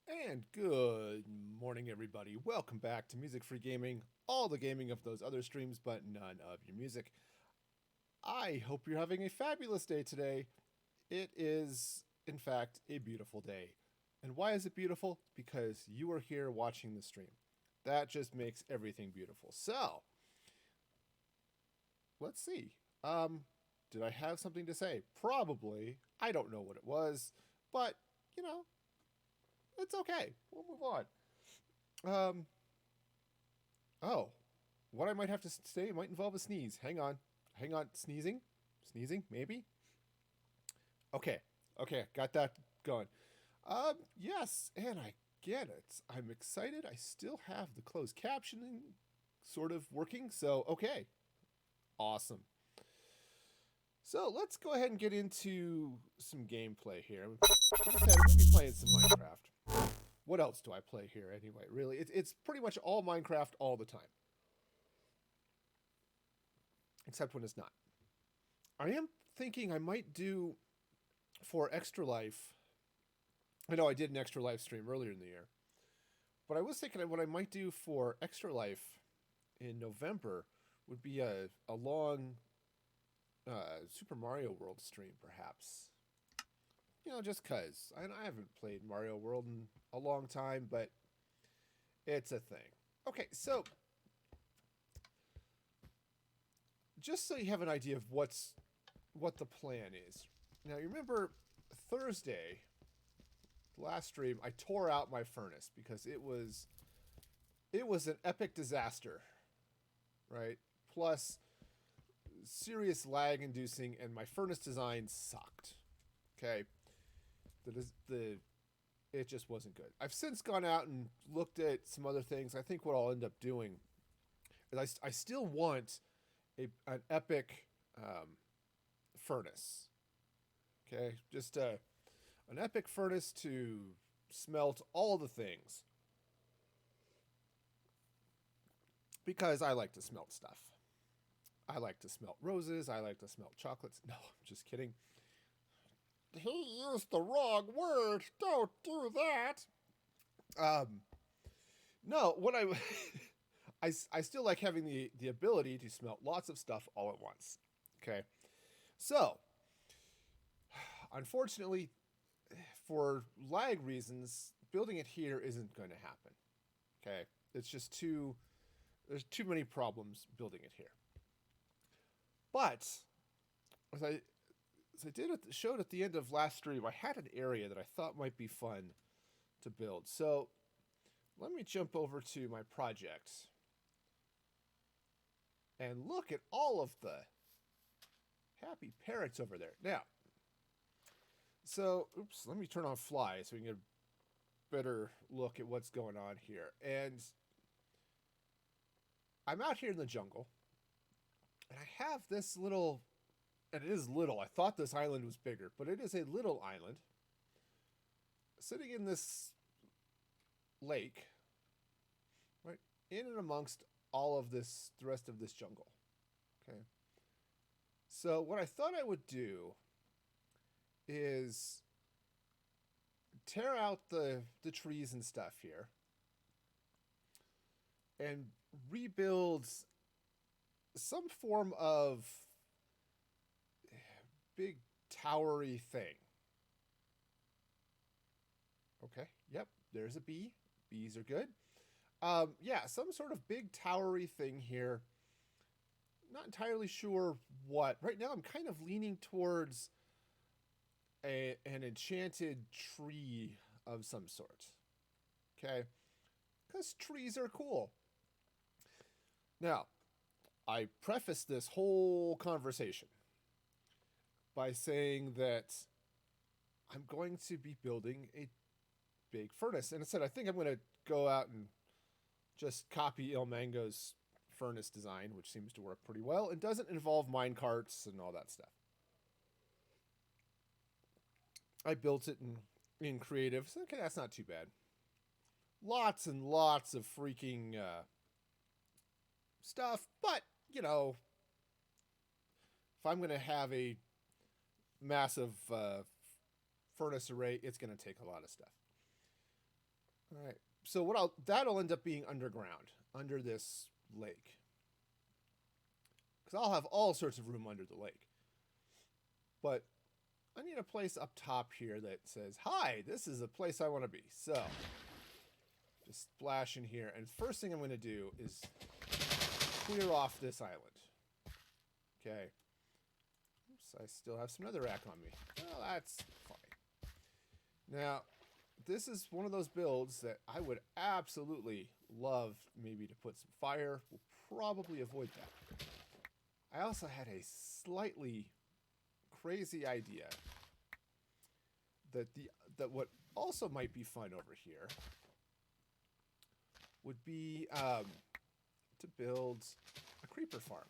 And good morning, everybody. Welcome back to Music Free Gaming, all the gaming of those other streams, but none of your music. I hope you're having a fabulous day today. It is, in fact, a beautiful day. And why is it beautiful? Because you are here watching the stream. That just makes everything beautiful. So, let's see. Did I have something to say? Probably. I don't know what it was, but, you know, it's okay. We'll move on. Um, Oh, what I might have to say might involve a sneeze. Hang on. Hang on. Sneezing? Sneezing? Maybe? Okay. Okay. Got that going. Yes, and I get it. I'm excited. I still have the closed captioning sort of working. So, okay. Awesome. So, let's go ahead and get into some gameplay here. Like I said, I'm going to be playing some Minecraft. What else do I play here anyway? Really, it's pretty much all Minecraft all the time, except when it's not. I am thinking I might do for Extra Life. I know I did an Extra Life stream earlier in the year, but I was thinking what I might do for Extra Life in November would be a long Super Mario World stream, perhaps. You know, just cause I haven't played Mario World in a long time, but it's a thing. Okay, so just so you have an idea of what the plan is. Now, you remember Thursday last stream, I tore out my furnace because it was an epic disaster, right? Plus serious lag inducing, and my furnace design sucked. Okay, the it just wasn't good. I've since gone out and looked at some other things. I think what I'll end up doing is I still want an epic furnace. Okay, just an epic furnace to smelt all the things because I like to smelt stuff. I like to smelt roses. I like to smelt chocolates. No, I'm just kidding. He used the wrong word. Don't do that. Um, no, what I, I still like having the ability to smelt lots of stuff all at once. Okay, so unfortunately, for lag reasons, building it here isn't going to happen. Okay, it's just too there's too many problems building it here. But as I as I showed at the end of last stream, I had an area that I thought might be fun to build. So let me jump over to my project and look at all of the happy parrots over there. Now, so oops, let me turn on fly so we can get a better look at what's going on here. And I'm out here in the jungle, and I have this little, and it is little. I thought this island was bigger, but it is a little island sitting in this lake, right in and amongst all of the rest of this jungle. Okay. So what I thought I would do is tear out the trees and stuff here and rebuild some form of big towery thing. Okay. Yep. There's a bee. Bees are good. Yeah, some sort of big towery thing here. Not entirely sure what. Right now, I'm kind of leaning towards an enchanted tree of some sort. Okay? Because trees are cool. Now, I preface this whole conversation by saying that I'm going to be building a big furnace. And I said, I think I'm going to go out and just copy Ilmango's furnace design, which seems to work pretty well, and doesn't involve mine carts and all that stuff. I built it in creative. So, okay, that's not too bad. Lots and lots of freaking stuff, but you know, if I'm going to have a massive furnace array, it's going to take a lot of stuff. All right. So that'll end up being underground, under this lake. Because I'll have all sorts of room under the lake. But I need a place up top here that says, hi, this is a place I want to be. So, just splash in here. And first thing I'm going to do is clear off this island. Okay. Oops, I still have some netherrack on me. Well, that's fine. Now, this is one of those builds that I would absolutely love maybe to put some fire. We'll probably avoid that. I also had a slightly crazy idea that what also might be fun over here would be to build a creeper farm.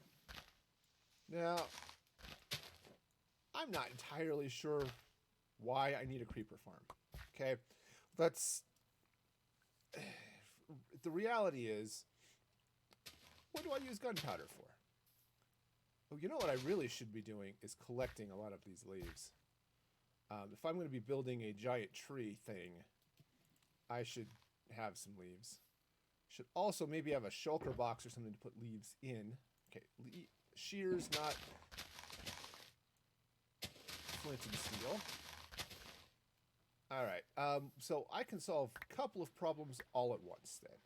Now, I'm not entirely sure why I need a creeper farm. Okay, the reality is, what do I use gunpowder for? Oh, you know what I really should be doing is collecting a lot of these leaves. If I'm going to be building a giant tree thing, I should have some leaves. Should also maybe have a shulker box or something to put leaves in. Okay, shears, not flint and steel. Alright, so I can solve a couple of problems all at once then.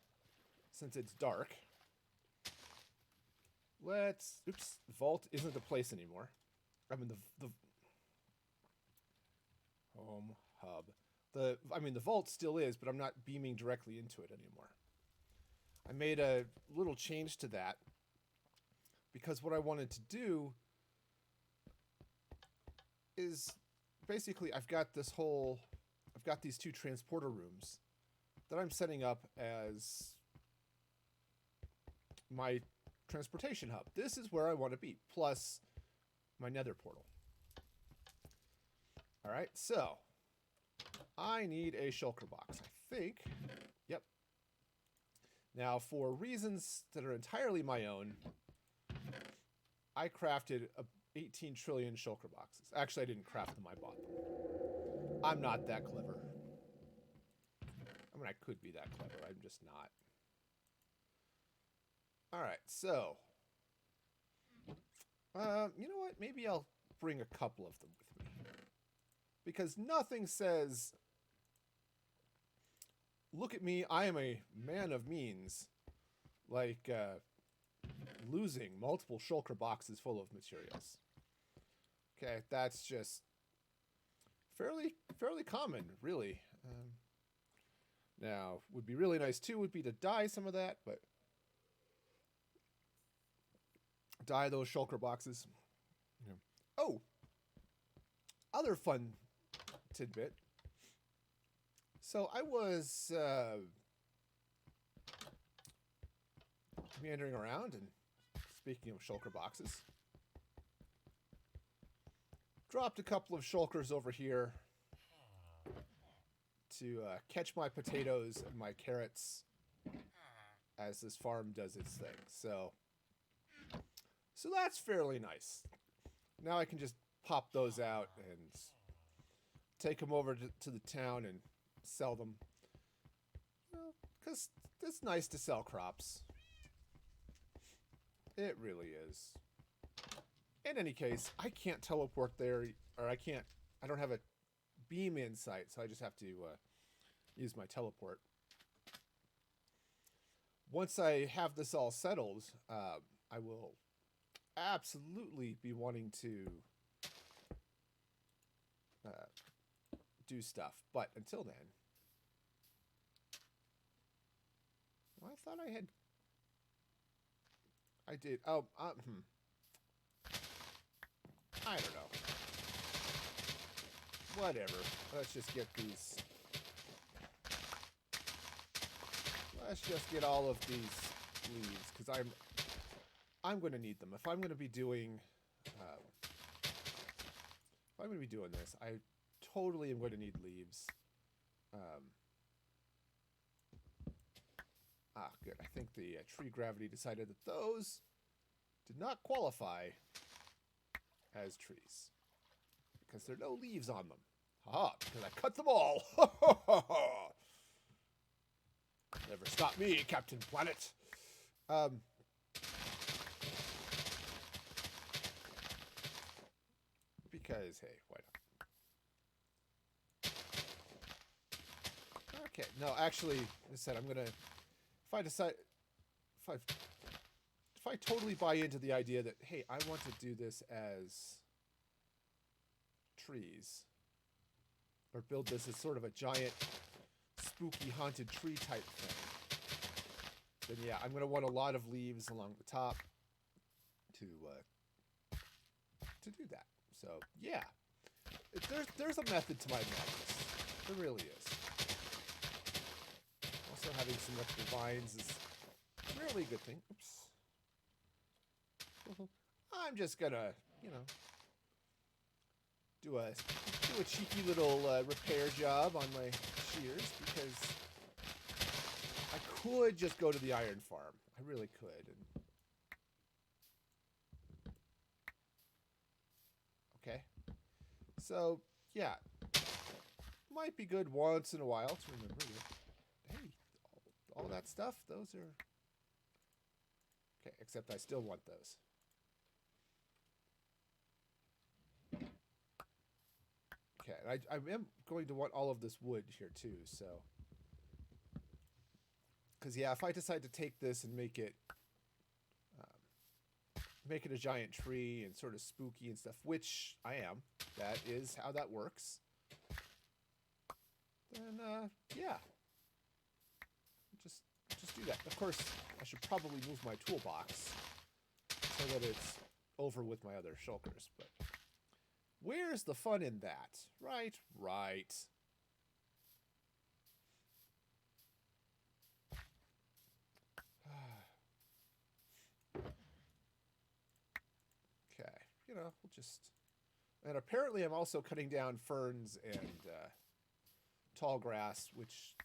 Since it's dark. Oops, vault isn't the place anymore. I mean, the home hub. The vault still is, but I'm not beaming directly into it anymore. I made a little change to that because what I wanted to do is basically I've got these two transporter rooms that I'm setting up as my transportation hub. This is where I want to be, plus my nether portal. Alright, so I need a shulker box, I think. Yep. Now, for reasons that are entirely my own, I crafted 18 trillion shulker boxes. Actually, I didn't craft them, I bought them. I'm not that clever. I mean, I could be that clever, I'm just not. Alright, so you know what? Maybe I'll bring a couple of them with me. Because nothing says, look at me, I am a man of means, like losing multiple shulker boxes full of materials. Okay, that's just fairly common, really. Now, would be really nice too would be to dye some of that, but dye those shulker boxes. Yeah. Oh, other fun tidbit. So I was meandering around, and speaking of shulker boxes, dropped a couple of shulkers over here to catch my potatoes and my carrots as this farm does its thing. So that's fairly nice. Now I can just pop those out and take them over to the town and sell them. Because it's nice to sell crops. It really is. In any case, I can't teleport there, or I don't have a beam in sight, so I just have to use my teleport. Once I have this all settled, I will absolutely be wanting to do stuff. But until then, well, I thought I did. Oh, I don't know. Whatever. Let's just get these. Let's just get all of these leaves, because I'm going to need them. If I'm going to be doing this, I totally am going to need leaves. Good. I think the tree gravity decided that those did not qualify as trees because there are no leaves on them. Ah, because I cut them all. Never stop me, Captain Planet. Because, hey, why not? Okay, no, actually, as I said, I'm gonna, if I decide, if I totally buy into the idea that, hey, I want to do this as trees, or build this as sort of a giant, spooky, haunted tree type thing, then yeah, I'm gonna want a lot of leaves along the top to do that. So yeah, there's a method to my madness. There really is. Also, having some extra vines is really a good thing. Oops. I'm just gonna, you know, do a cheeky little repair job on my shears because I could just go to the iron farm. I really could. And okay. So, yeah. Might be good once in a while to remember that, hey, all that stuff, those are... Okay, except I still want those. Okay, I am going to want all of this wood here too, so... Because, yeah, if I decide to take this and make it a giant tree and sort of spooky and stuff, which I am, that is how that works, then, yeah. Just do that. Of course, I should probably move my toolbox so that it's over with my other shulkers, but where's the fun in that? Right. Okay, you know, we'll just... And apparently I'm also cutting down ferns and tall grass, which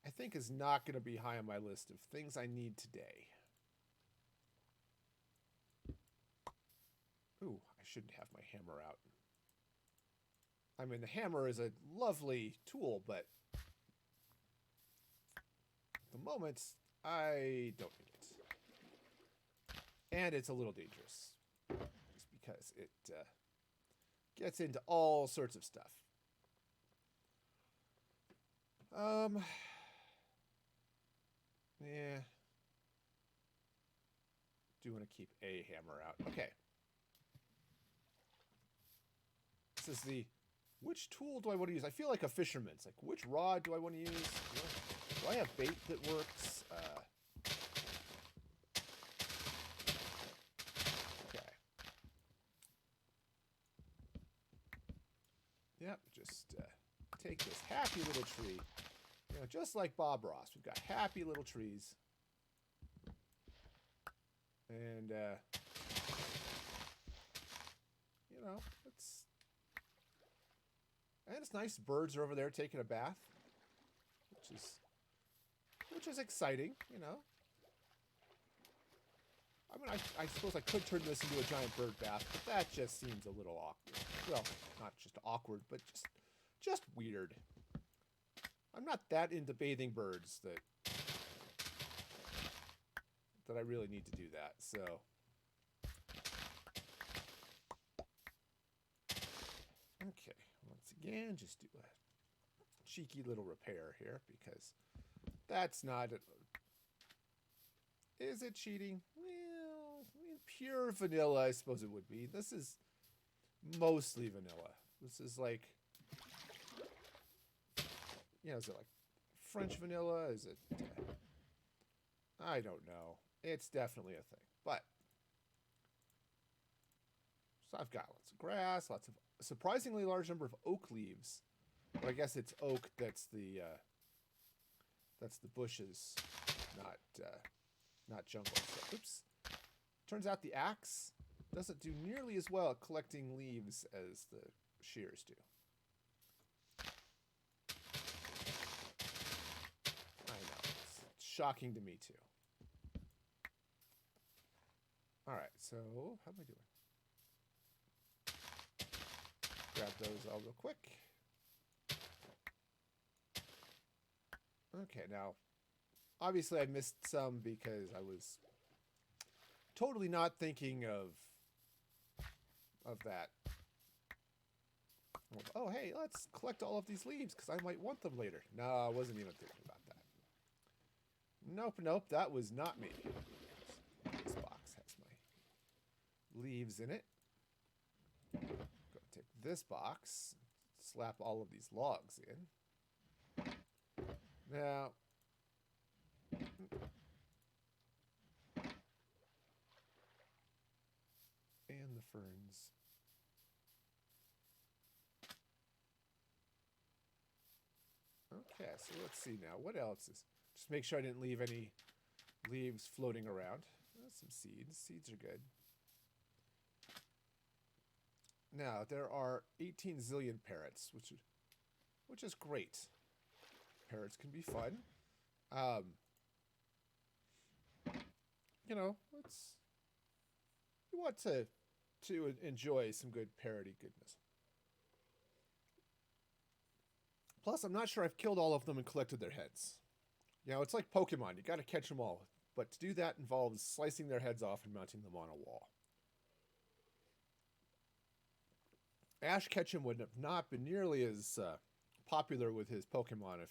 I think is not going to be high on my list of things I need today. Ooh, I shouldn't have my hammer out. I mean, the hammer is a lovely tool, but at the moment, I don't need it. And it's a little dangerous. Just because it gets into all sorts of stuff. Yeah. Do want to keep a hammer out. Okay. This is the... Which tool do I want to use? I feel like a fisherman. It's like, which rod do I want to use? Do I have bait that works? Okay. Yep, just take this happy little tree. You know, just like Bob Ross. We've got happy little trees. And, you know, it's nice. Birds are over there taking a bath, which is exciting, you know. I mean, I suppose I could turn this into a giant bird bath, but that just seems a little awkward. Well, not just awkward, but just weird. I'm not that into bathing birds that I really need to do that, so... Okay, once again, just do a cheeky little repair here, because that's not... Is it cheating? Well, I mean, pure vanilla, I suppose it would be. This is mostly vanilla. This is like... You know, is it like French vanilla? Is it... I don't know. It's definitely a thing. But... So I've got lots of grass, lots of... A surprisingly large number of oak leaves. But I guess it's oak that's the bushes, not jungle. So, oops. Turns out the axe doesn't do nearly as well at collecting leaves as the shears do. I know. It's shocking to me, too. Alright, so how am I doing? Grab those all real quick. Okay, now, obviously I missed some because I was totally not thinking of that. Oh, hey, let's collect all of these leaves because I might want them later. No, I wasn't even thinking about that. Nope, nope, that was not me. This box has my leaves in it. Go take this box, slap all of these logs in. Now, and the ferns. Okay, so let's see now. What else is... Just make sure I didn't leave any leaves floating around. Some seeds. Seeds are good. Now, there are 18 zillion parrots, which is great. Parrots can be fun. You know, you want to enjoy some good parroty goodness. Plus, I'm not sure I've killed all of them and collected their heads. You know, it's like Pokemon. You got to catch them all. But to do that involves slicing their heads off and mounting them on a wall. Ash Ketchum would have not been nearly as popular with his Pokemon if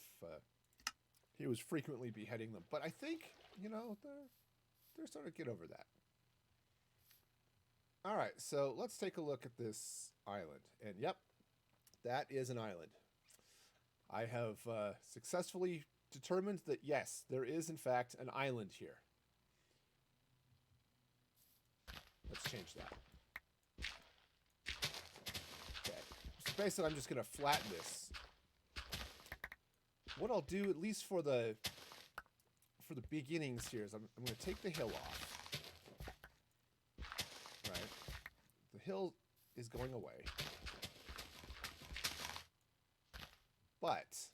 he was frequently beheading them. But I think, you know, they're starting to get over that. All right, so let's take a look at this island. And yep, that is an island. I have successfully determined that, yes, there is, in fact, an island here. Let's change that. Okay. So basically, I'm just going to flatten this. What I'll do, at least for the beginnings here, is I'm going to take the hill off. Right? The hill is going away. But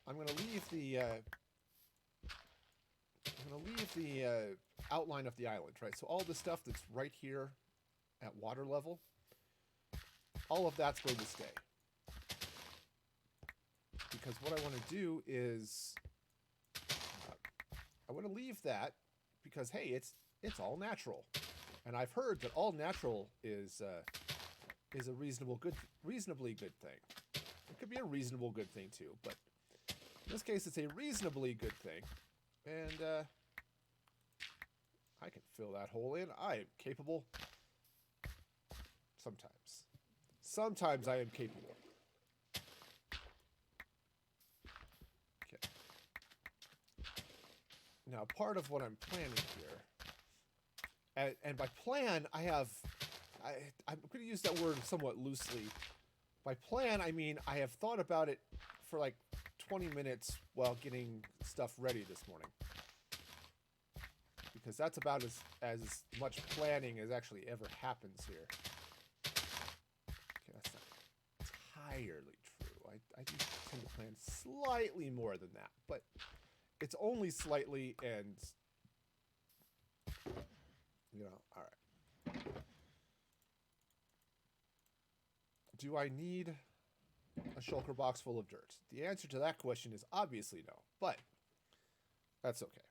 I'm going to leave the outline of the island, right? So all the stuff that's right here at water level, all of that's going to stay. Because what I want to do is I want to leave that because, hey, it's all natural. And I've heard that all natural is a reasonably good thing. It could be a reasonable good thing too, but in this case, it's a reasonably good thing. And I can fill that hole in. I am capable. Sometimes. Sometimes I am capable. Okay. Now, part of what I'm planning here, and by plan, I'm going to use that word somewhat loosely. By plan, I mean I have thought about it for like 20 minutes while getting stuff ready this morning. Because that's about as much planning as actually ever happens here. Okay, that's not entirely true. I do tend to plan slightly more than that, but it's only slightly, and you know, all right. Do I need a shulker box full of dirt? The answer to that question is obviously no, but that's okay.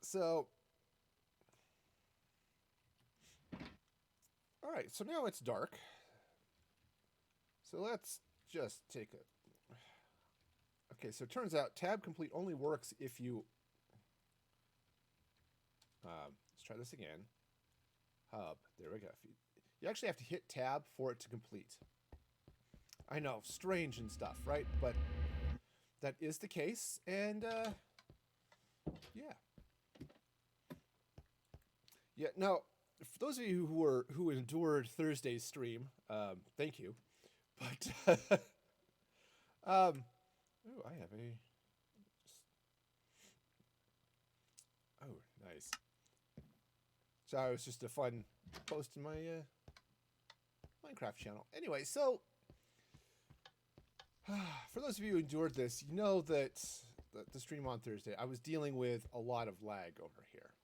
So, all right, so now it's dark. So let's just take a... Okay, so it turns out tab complete only works if you... let's try this again. Hub, there we go. You actually have to hit tab for it to complete. I know, strange and stuff, right? But that is the case, and yeah. Yeah, now, for those of you who endured Thursday's stream, thank you. But ooh, I have a... Oh, nice. So it was just a fun post in my Minecraft channel. Anyway, so for those of you who endured this, you know that the stream on Thursday, I was dealing with a lot of lag over here,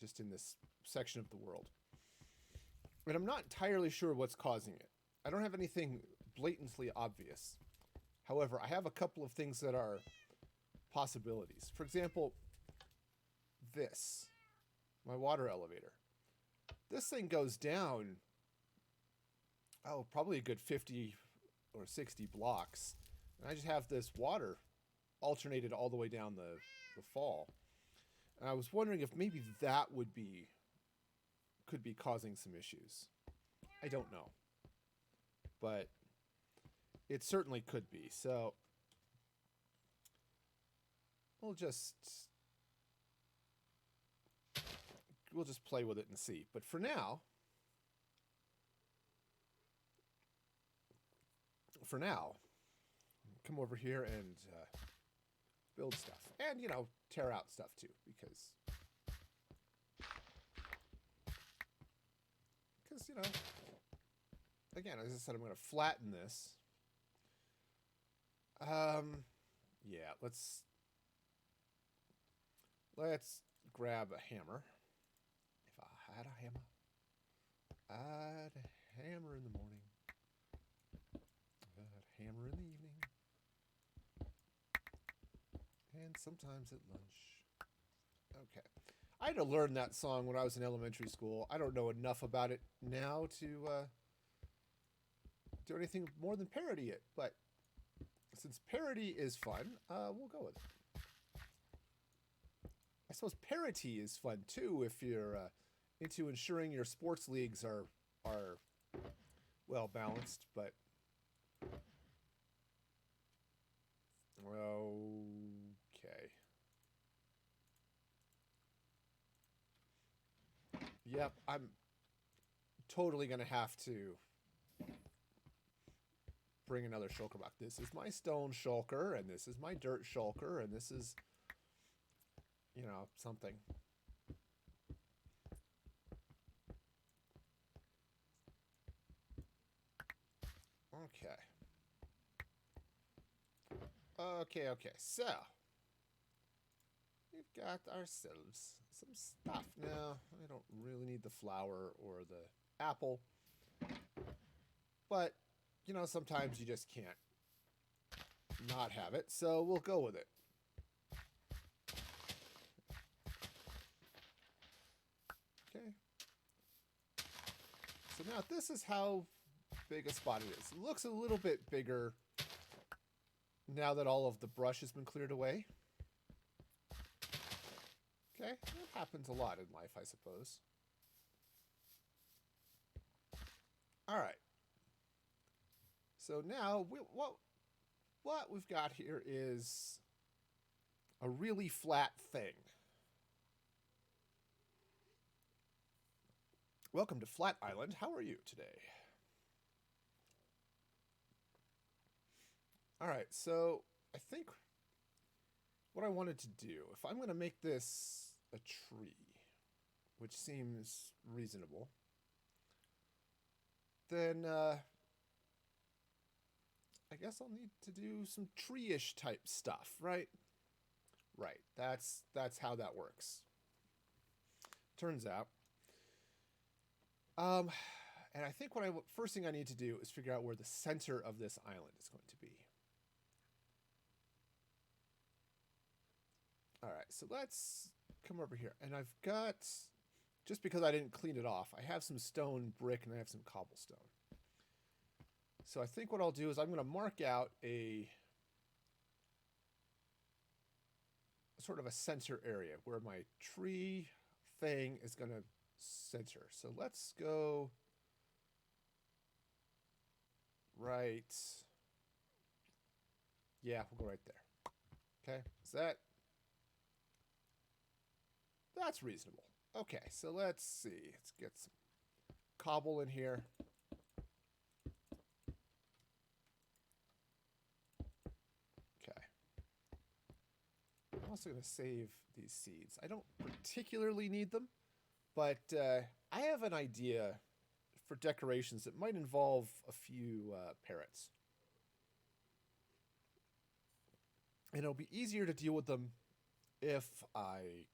just in this section of the world. And I'm not entirely sure what's causing it. I don't have anything blatantly obvious. However, I have a couple of things that are possibilities. For example, this, my water elevator. This thing goes down, oh, probably a good 50 or 60 blocks. And I just have this water alternated all the way down the fall. And I was wondering if maybe that could be causing some issues. I don't know. But it certainly could be. So we'll just play with it and see. But for now, come over here and build stuff. And, tear out stuff too, because again, as I said, I'm going to flatten this. Yeah, let's grab a hammer. If I had a hammer, I'd hammer in the morning. I'd hammer in the evening. And sometimes at lunch. Okay. I had to learn that song when I was in elementary school. I don't know enough about it now to do anything more than parody it. But since parody is fun, we'll go with it. I suppose parity is fun too if you're into ensuring your sports leagues are well balanced. But okay. Yep, I'm totally going to have to bring another shulker back. This is my stone shulker, and this is my dirt shulker, and this is, something. Okay, so we've got ourselves some stuff. Now, I don't really need the flower or the apple, but, sometimes you just can't not have it, so we'll go with it. Okay. So now this is how big a spot it is. It looks a little bit bigger now that all of the brush has been cleared away. Okay, that happens a lot in life, I suppose. All right. So now what we've got here is a really flat thing. Welcome to Flat Island. How are you today? All right, so I think what I wanted to do, if I'm going to make this a tree, which seems reasonable, then I guess I'll need to do some tree-ish type stuff, right? Right, that's how that works. Turns out. And I think first thing I need to do is figure out where the center of this island is going to be. All right, so let's come over here. And I've got, just because I didn't clean it off, I have some stone brick and I have some cobblestone. So I think what I'll do is I'm going to mark out a sort of a center area where my tree thing is going to center. So let's go right. Yeah, we'll go right there. Okay, is that's reasonable. Okay, so let's see. Let's get some cobble in here. Okay. I'm also going to save these seeds. I don't particularly need them, but I have an idea for decorations that might involve a few parrots. And it'll be easier to deal with them if I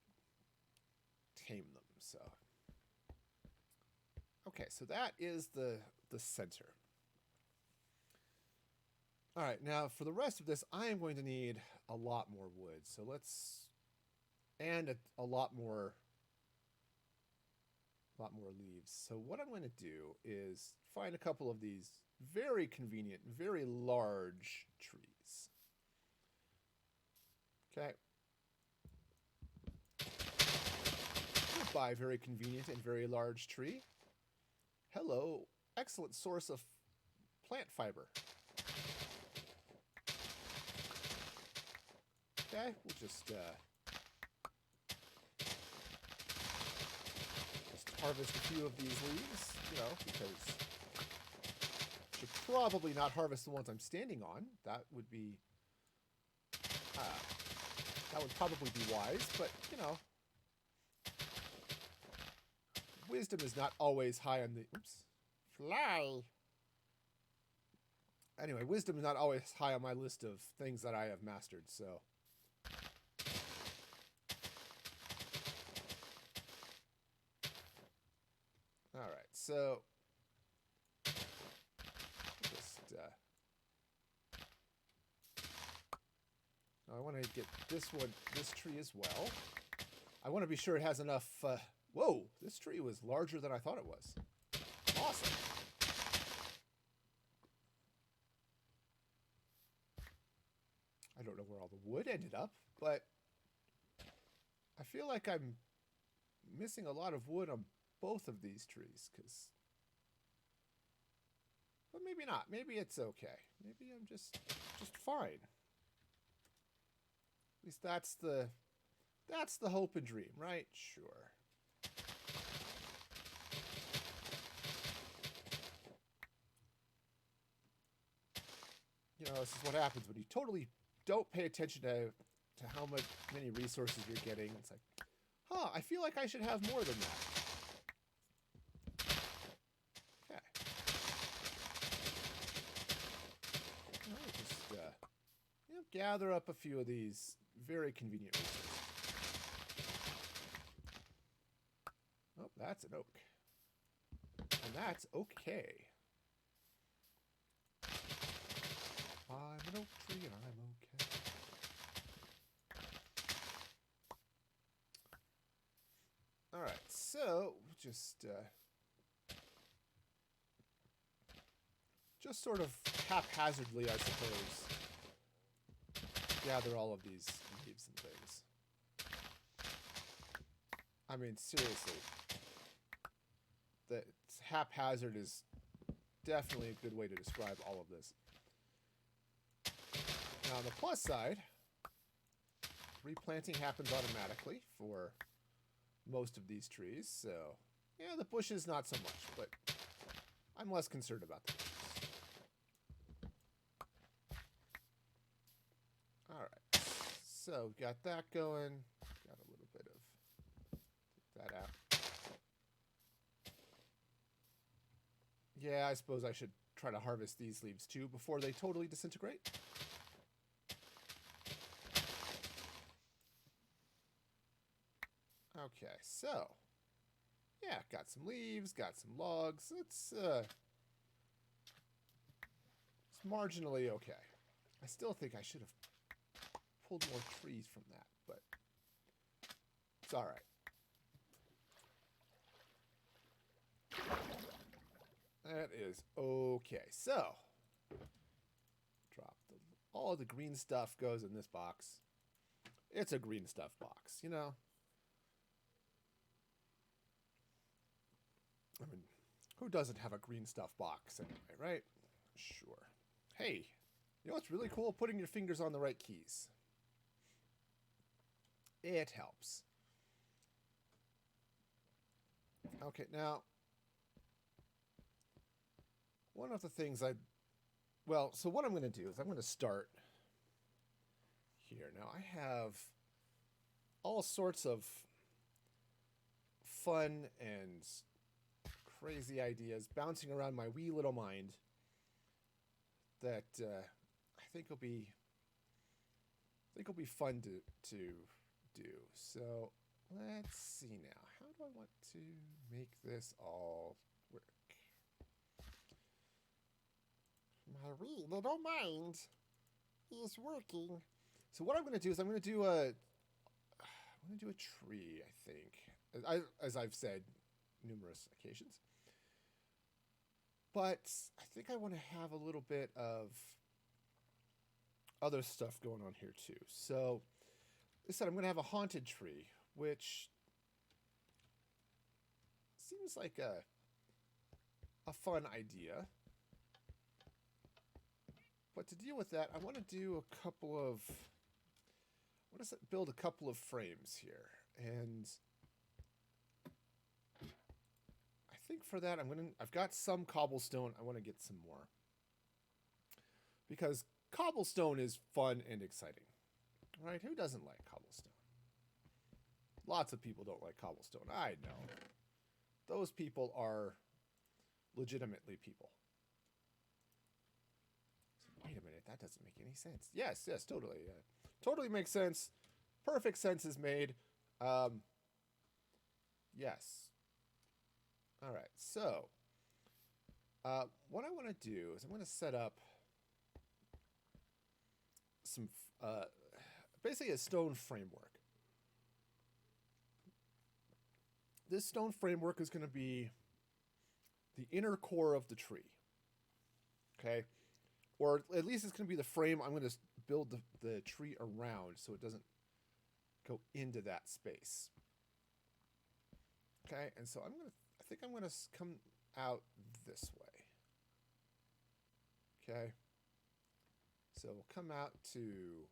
tame them, so. Okay, so that is the center. All right, now for the rest of this, I am going to need a lot more wood. So let's, and a lot more leaves. So what I'm going to do is find a couple of these very convenient, very large trees. Okay. Goodbye, very convenient and very large tree. Hello, excellent source of plant fiber. Okay, we'll just harvest a few of these leaves, you know, because I should probably not harvest the ones I'm standing on. That would be, that would probably be wise, but, you know, wisdom is not always high on the, oops, fly. Anyway, wisdom is not always high on my list of things that I have mastered, so. All right, so just I want to get this tree as well. I want to be sure it has enough. Whoa, this tree was larger than I thought it was. Awesome. I don't know where all the wood ended up, but I feel like I'm missing a lot of wood on both of these trees, but maybe not. Maybe it's okay. Maybe I'm just fine. At least that's the hope and dream, right? Sure. You know, this is what happens when you totally don't pay attention to how many resources you're getting. It's like, huh, I feel like I should have more than that. Okay. I'll just you know, gather up a few of these very convenient resources. Oh, that's an oak. And that's okay. I'm an oak tree and I'm okay. Alright, so just sort of haphazardly, I suppose, gather all of these leaves and things. I mean, seriously, that haphazard is definitely a good way to describe all of this. Now, on the plus side, replanting happens automatically for most of these trees, so yeah, the bushes not so much, but I'm less concerned about the bushes. Alright, so got that going, got a little bit of that out. Yeah, I suppose I should try to harvest these leaves too before they totally disintegrate. Okay, so yeah, got some leaves, got some logs. It's marginally okay. I still think I should have pulled more trees from that, but it's all right. That is okay. So, drop all the green stuff goes in this box. It's a green stuff box, you know. I mean, who doesn't have a green stuff box anyway, right? Sure. Hey, you know what's really cool? Putting your fingers on the right keys. It helps. Okay, now, one of the things so what I'm going to do is I'm going to start here. Now, I have all sorts of fun and crazy ideas bouncing around my wee little mind that I think will be fun to do. So let's see now. How do I want to make this all work? My wee little mind is working. So what I'm going to do is I'm going to do a tree, I think, as I've said numerous occasions. But I think I want to have a little bit of other stuff going on here too. So, I said I'm going to have a haunted tree, which seems like a fun idea. But to deal with that, I want to do a couple of... I want to build a couple of frames here. And I think for that, I've got some cobblestone. I want to get some more. Because cobblestone is fun and exciting. Right? Who doesn't like cobblestone? Lots of people don't like cobblestone. I know. Those people are legitimately people. Wait a minute, that doesn't make any sense. Yes, totally. Totally makes sense. Perfect sense is made. Yes. All right, so what I want to do is I'm going to set up some, basically a stone framework. This stone framework is going to be the inner core of the tree. Okay? Or at least it's going to be the frame I'm going to build the tree around so it doesn't go into that space. Okay? And so I think I'm going to come out this way. Okay? So we'll come out to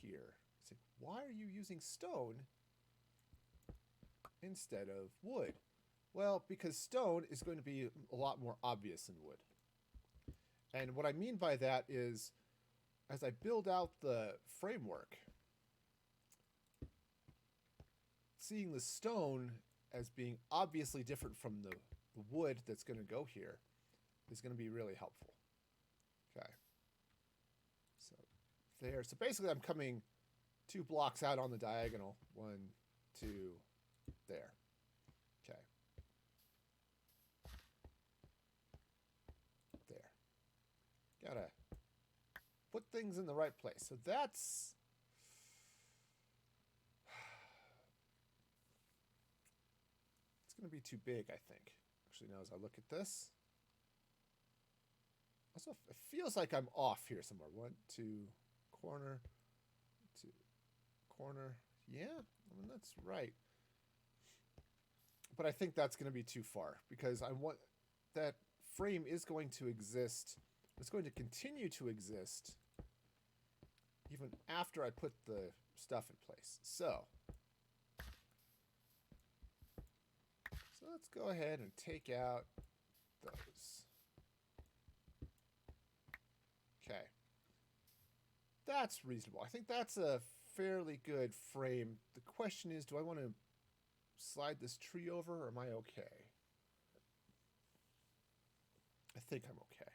here. Say, why are you using stone instead of wood? Well, because stone is going to be a lot more obvious than wood. And what I mean by that is, as I build out the framework, seeing the stone as being obviously different from the wood that's going to go here is going to be really helpful. Okay. So there. So basically I'm coming 2 blocks out on the diagonal. 1, 2, there. Okay. There. Gotta put things in the right place. So that's... it's going to be too big, I think. Actually, now as I look at this... also, it feels like I'm off here somewhere. 1, 2, corner, 2, corner. Yeah, I mean, that's right. But I think that's going to be too far because I want that frame is going to exist. It's going to continue to exist even after I put the stuff in place. So let's go ahead and take out those. Okay. That's reasonable. I think that's a fairly good frame. The question is, do I want to slide this tree over or am I okay? I think I'm okay.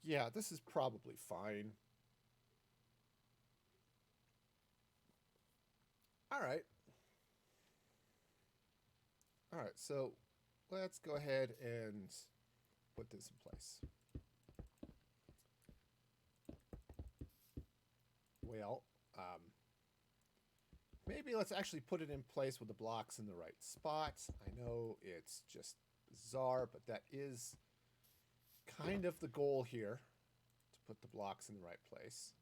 Yeah, this is probably fine. All right. All right, so let's go ahead and put this in place. Well, maybe let's actually put it in place with the blocks in the right spot. I know it's just bizarre, but that is kind of the goal here, to put the blocks in the right place.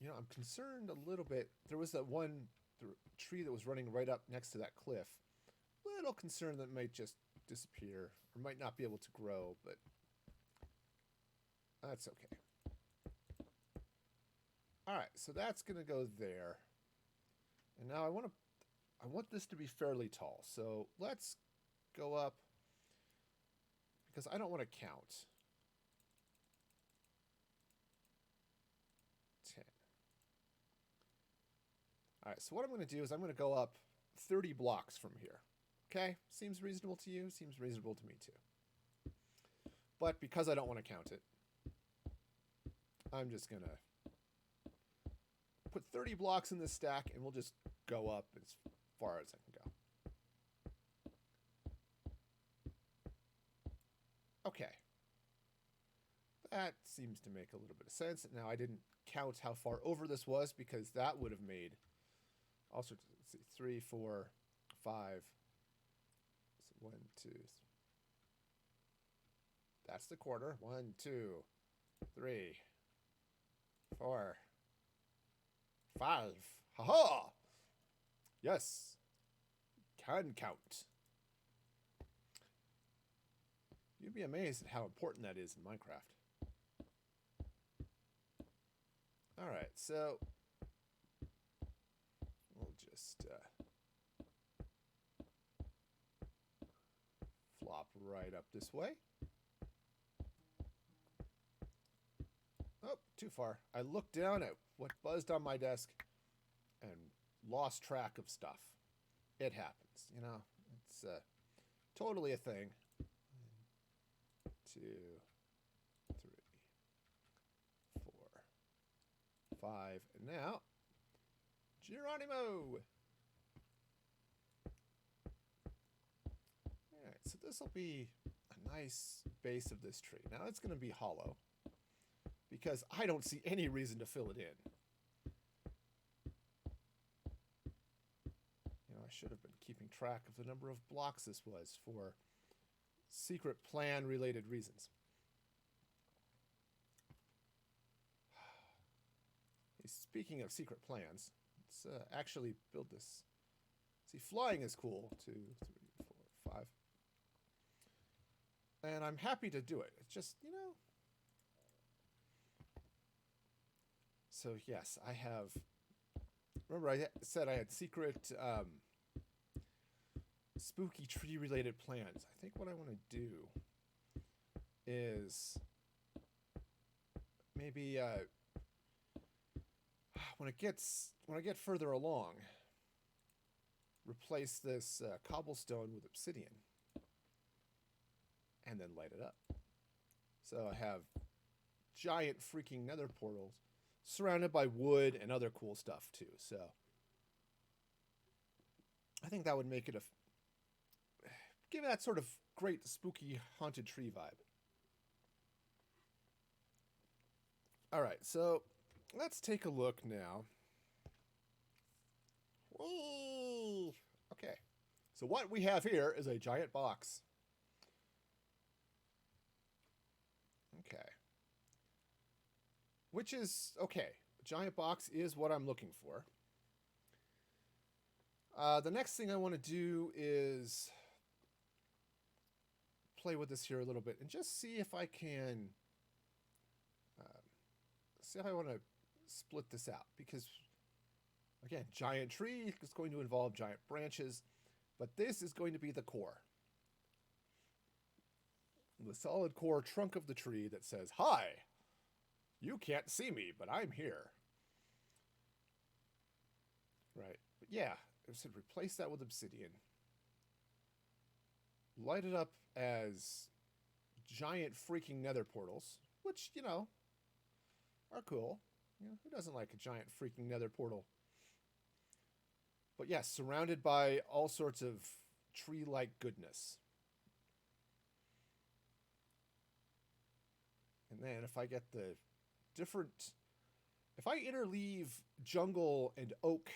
You know, I'm concerned a little bit. There was that one tree that was running right up next to that cliff. Little concerned that it might just disappear or might not be able to grow, but that's okay. All right, so that's going to go there. And now I want this to be fairly tall. So let's go up because I don't want to count. 10. All right, so what I'm going to do is I'm going to go up 30 blocks from here. Okay? Seems reasonable to you? Seems reasonable to me too. But because I don't want to count it, I'm just going to put 30 blocks in this stack and we'll just go up as far as I can go. Okay. That seems to make a little bit of sense. Now, I didn't count how far over this was because that would have made all sorts of, let's see, 3, 4, 5. So 1, 2. That's the quarter. 1, 2, 3, 4, 5. Ha ha! Yes. Can count. You'd be amazed at how important that is in Minecraft. Alright, so we'll just flop right up this way. Oh, too far. I looked down at what buzzed on my desk and lost track of stuff. It happens, you know. It's totally a thing. 1, 2, 3, 4, 5, and now Geronimo. All right, so this will be a nice base of this tree. Now it's going to be hollow because I don't see any reason to fill it in. I should have been keeping track of the number of blocks this was for secret plan related reasons. Speaking of secret plans, let's actually build this. See, flying is cool. 2, 3, 4, 5. And I'm happy to do it. It's just, you know. So yes, I have. Remember, I said I had secret spooky tree related plans. I think what I want to do is maybe when I get further along, replace this cobblestone with obsidian and then light it up. So I have giant freaking nether portals surrounded by wood and other cool stuff too. So I think that would make it give it that sort of great spooky haunted tree vibe. All right, so let's take a look now. Whee! Okay, so what we have here is a giant box. Okay. Which is okay. A giant box is what I'm looking for. The next thing I want to do is play with this here a little bit and just see if I can see if I want to split this out, because again, giant tree is going to involve giant branches, but this is going to be the core, the solid core trunk of the tree that says, hi, you can't see me, but I'm here. Right, but yeah, I said replace that with obsidian, light it up as giant freaking nether portals, which, you know, are cool. You know, who doesn't like a giant freaking nether portal? But yes, surrounded by all sorts of tree-like goodness. And then if I get the different... If I interleave jungle and oak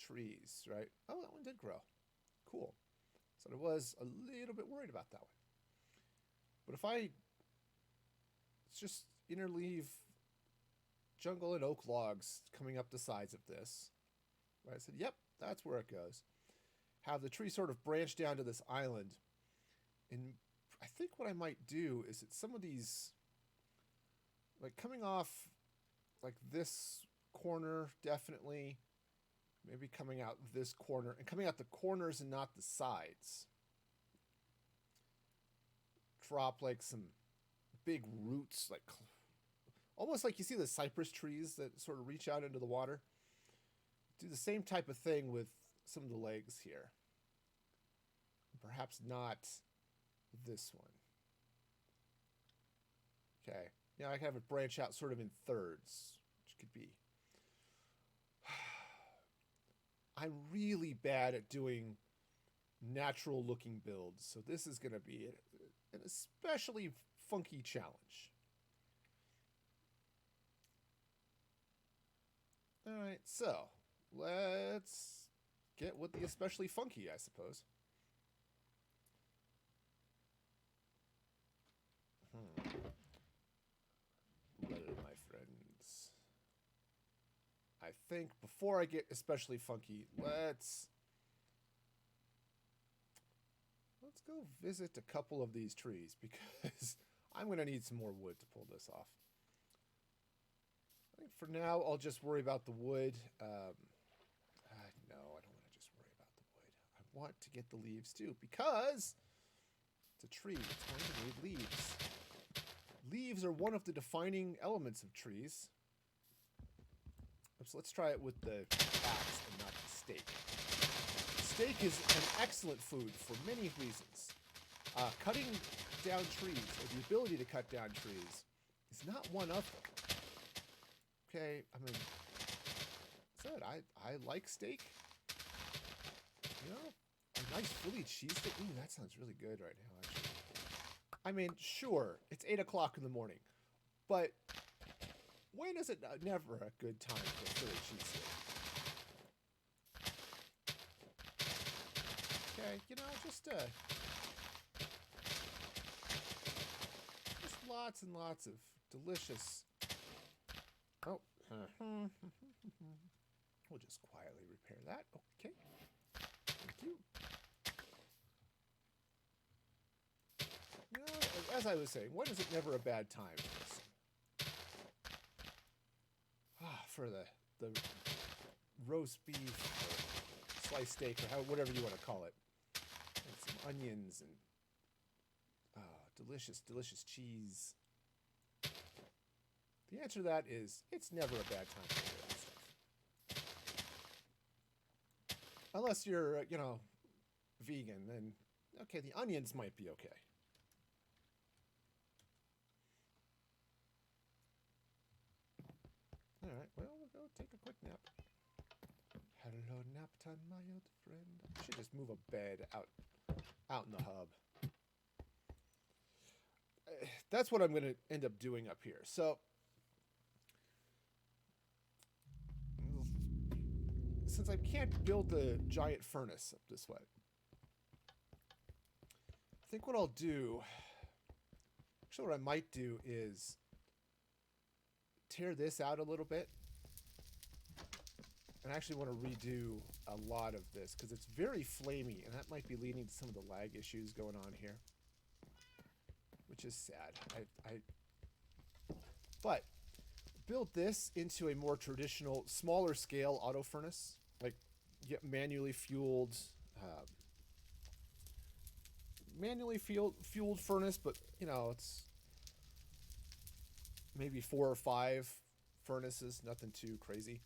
trees, right? Oh, that one did grow. Cool. So I was a little bit worried about that one. But if I just interleave jungle and oak logs coming up the sides of this, right? I said, yep, that's where it goes. Have the tree sort of branch down to this island. And I think what I might do is that some of these, like coming off like this corner, definitely, maybe coming out this corner, and coming out the corners and not the sides. Drop like some big roots, like almost like you see the cypress trees that sort of reach out into the water. Do the same type of thing with some of the legs here. Perhaps not this one. Okay. Yeah, I can have it branch out sort of in thirds, which could be... I'm really bad at doing natural looking builds, so this is going to be an especially funky challenge. Alright, so let's get with the especially funky, I suppose. Well, my friends, I think before I get especially funky, let's go visit a couple of these trees because I'm going to need some more wood to pull this off. I think for now I'll just worry about the wood. No, I don't want to just worry about the wood. I want to get the leaves too because it's a tree. It's going to need leaves. Leaves are one of the defining elements of trees. So let's try it with the axe and not the stake. Steak is an excellent food for many reasons. Cutting down trees, or the ability to cut down trees, is not one of them. Okay, I mean, said I like steak. You know, a nice Philly cheesesteak. Ooh, that sounds really good right now, actually. I mean, sure, it's 8 o'clock in the morning, but when is it never a good time for a Philly cheesesteak? Okay, you know, just lots and lots of delicious. Oh, we'll just quietly repair that. Okay, thank you. You know, as I was saying, when is it never a bad time for the roast beef, or sliced steak, or whatever you want to call it, and some onions and delicious cheese. The answer to that is it's never a bad time for that stuff. Unless you're, you know, vegan, then okay, the onions might be okay. All right, well, we'll go take a quick nap. Hello, nap time, my old friend. I should just move a bed out in the hub. That's what I'm going to end up doing up here. So, since I can't build the giant furnace up this way, I think what I'll do, actually what I might do is tear this out a little bit. And I actually want to redo a lot of this because it's very flamey, and that might be leading to some of the lag issues going on here, which is sad. But build this into a more traditional, smaller scale auto furnace, like get manually fueled furnace, but you know, it's maybe 4 or 5 furnaces, nothing too crazy.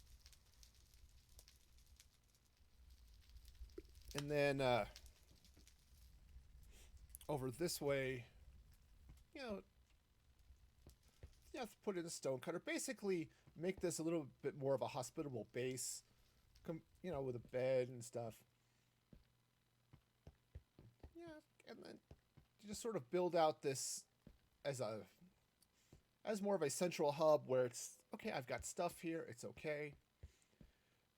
And then over this way, you know, you have to put in a stone cutter. Basically, make this a little bit more of a hospitable base, you know, with a bed and stuff. Yeah, and then you just sort of build out this as more of a central hub where it's okay. I've got stuff here. It's okay.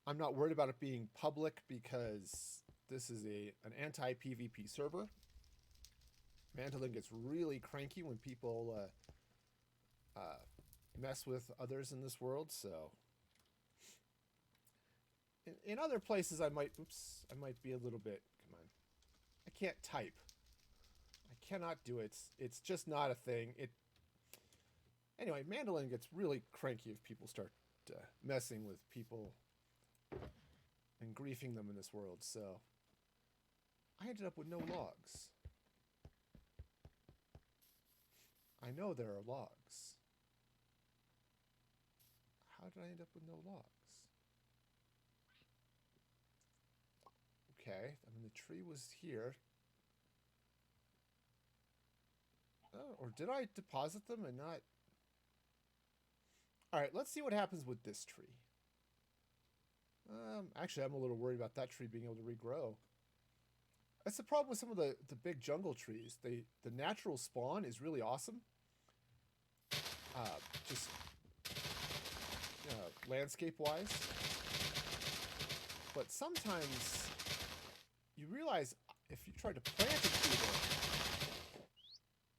I'm not worried about it being public because this is an anti-PvP server. Mandolin gets really cranky when people mess with others in this world. So, in other places, I might be a little bit. Come on, I can't type. I cannot do it. It's just not a thing. Anyway, Mandolin gets really cranky if people start messing with people and griefing them in this world. So, I ended up with no logs. I know there are logs. How did I end up with no logs? Okay, I mean, the tree was here. Oh, or did I deposit them and not? All right, let's see what happens with this tree. Actually, I'm a little worried about that tree being able to regrow. That's the problem with some of the big jungle trees. The natural spawn is really awesome. Just landscape wise. But sometimes you realize if you tried to plant a tree there,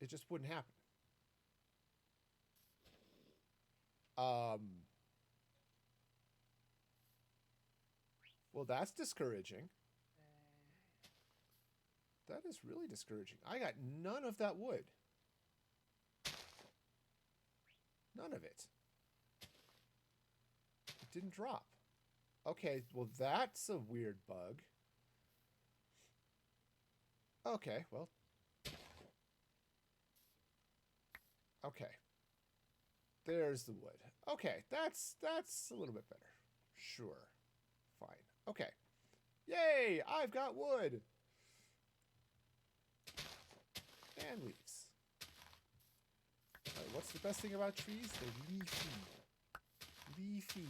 it just wouldn't happen. Well, that's discouraging. That is really discouraging. I got none of that wood. None of it. It didn't drop. Okay, well, that's a weird bug. Okay, well. Okay. There's the wood. Okay, that's a little bit better. Sure. Fine. Okay. Yay! I've got wood! And leaves. Alright, what's the best thing about trees? They're leafy. Leafy.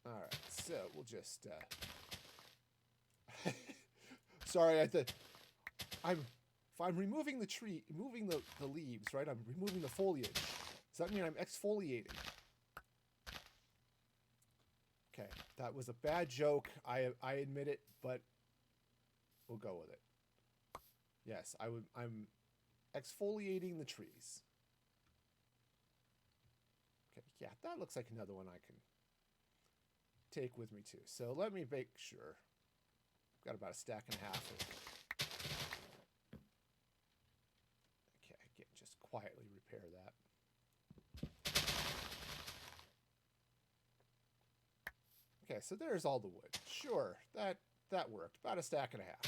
Alright, so we'll just sorry, if I'm removing the tree, removing the leaves, right? I'm removing the foliage. Does that mean I'm exfoliating? Okay, that was a bad joke. I admit it, but we'll go with it. Yes, I'm exfoliating the trees. Okay, yeah, that looks like another one I can take with me too. So let me make sure. Got about a stack and a half of. Okay, again, just quietly repair that. Okay, so there's all the wood. Sure, that worked. About a stack and a half.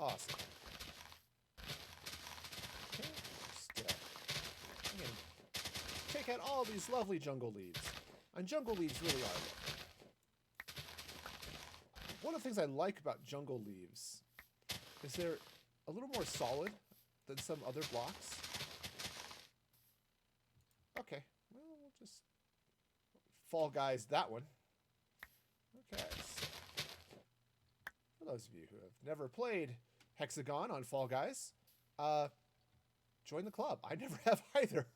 Awesome. Okay, just, I'm gonna take out all these lovely jungle leaves. And jungle leaves really are lovely. One of the things I like about jungle leaves is they're a little more solid than some other blocks. Okay, well, we'll just Fall Guys that one. Okay, so for those of you who have never played Hexagon on Fall Guys, join the club. I never have either.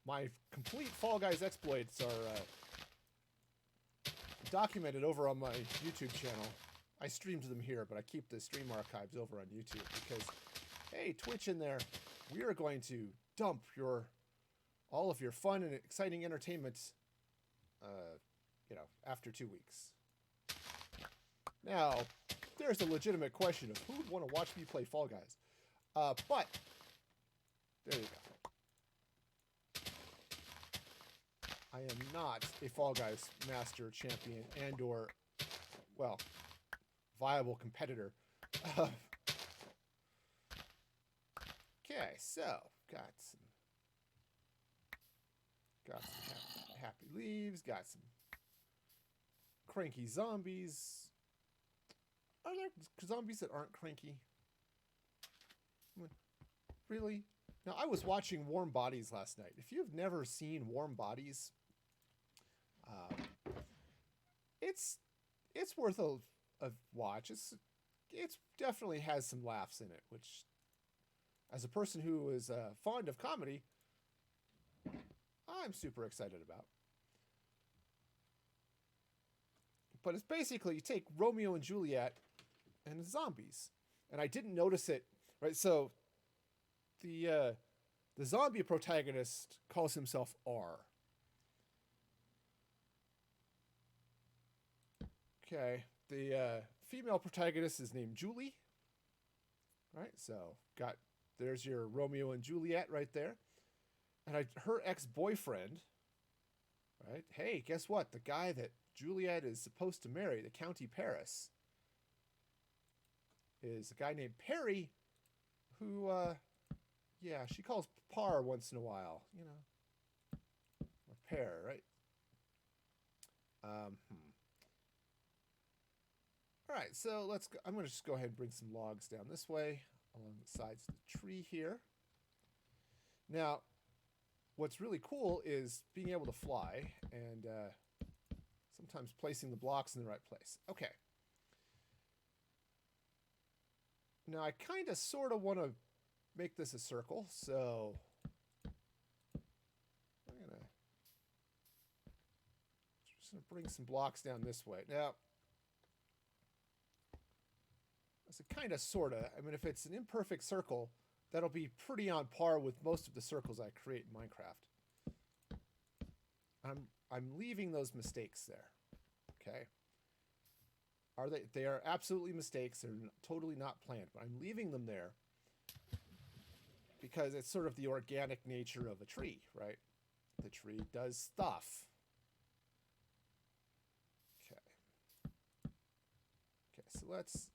My complete Fall Guys exploits are documented over on my YouTube channel. I streamed them here, but I keep the stream archives over on YouTube because, hey, Twitch in there, we are going to dump all of your fun and exciting entertainment, after 2 weeks. Now, there's a legitimate question of who would want to watch me play Fall Guys, but there you go. I am not a Fall Guys master, champion, and/or, well, viable competitor. Okay, so got some happy leaves, got some cranky zombies. Are there zombies that aren't cranky? Really? Now, I was watching Warm Bodies last night. If you've never seen Warm Bodies, it's worth a watch. It's definitely has some laughs in it, which, as a person who is fond of comedy, I'm super excited about. But it's basically you take Romeo and Juliet and zombies, and I didn't notice it, right? So the zombie protagonist calls himself R. Okay, the female protagonist is named Julie. Right, so there's your Romeo and Juliet right there. And her ex-boyfriend, right? Hey, guess what? The guy that Juliet is supposed to marry, the County Paris, is a guy named Perry, who, she calls Par once in a while, or Pear, right? All right, so let's go. I'm going to just go ahead and bring some logs down this way along the sides of the tree here. Now, what's really cool is being able to fly and sometimes placing the blocks in the right place. Okay. Now I kind of sort of want to make this a circle, so I'm just gonna bring some blocks down this way. Now, it's a kind of sorta. I mean, if it's an imperfect circle, that'll be pretty on par with most of the circles I create in Minecraft. I'm leaving those mistakes there. Okay. They are absolutely mistakes. They're totally not planned, but I'm leaving them there because it's sort of the organic nature of a tree, right? The tree does stuff. Okay. Okay, so let's...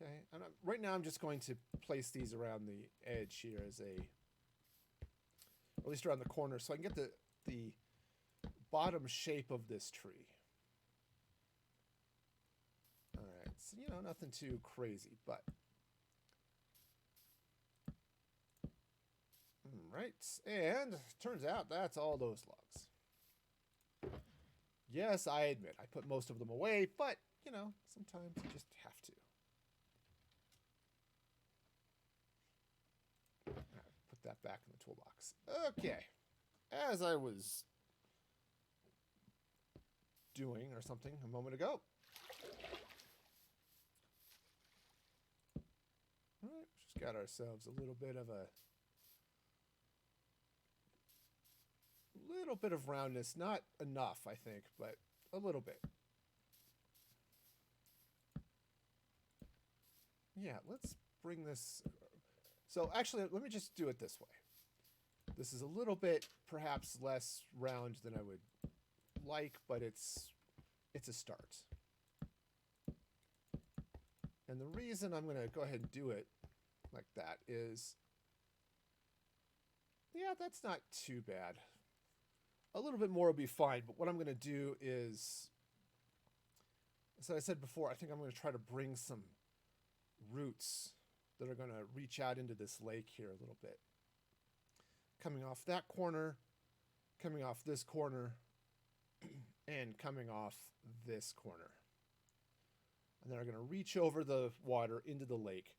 Okay, and right now I'm just going to place these around the edge here as a... Or at least around the corner, so I can get the bottom shape of this tree. Alright, so, you know, nothing too crazy, but... Right, and turns out that's all those logs. Yes, I admit, I put most of them away, but, you know, sometimes you just have to. Right, put that back in the toolbox. Okay, as I was doing or something a moment ago. Alright, just got ourselves a little bit of roundness. Not enough, I think, but a little bit. Yeah, let's bring this... So actually, let me just do it this way. This is a little bit, perhaps, less round than I would like, but it's a start. And the reason I'm going to go ahead and do it like that is... Yeah, that's not too bad. A little bit more will be fine, but what I'm going to do is... As I said before, I think I'm going to try to bring some roots that are going to reach out into this lake here a little bit. Coming off that corner, coming off this corner, and coming off this corner. And then I'm going to reach over the water into the lake.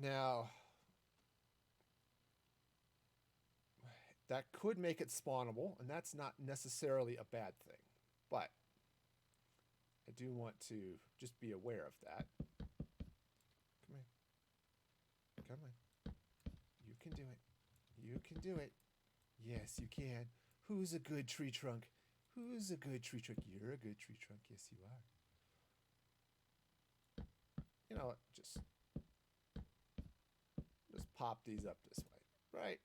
Now, that could make it spawnable, and that's not necessarily a bad thing. But I do want to just be aware of that. Come on. Come on. You can do it. You can do it. Yes, you can. Who's a good tree trunk? Who's a good tree trunk? You're a good tree trunk. Yes, you are. You know what? Just pop these up this way. Right?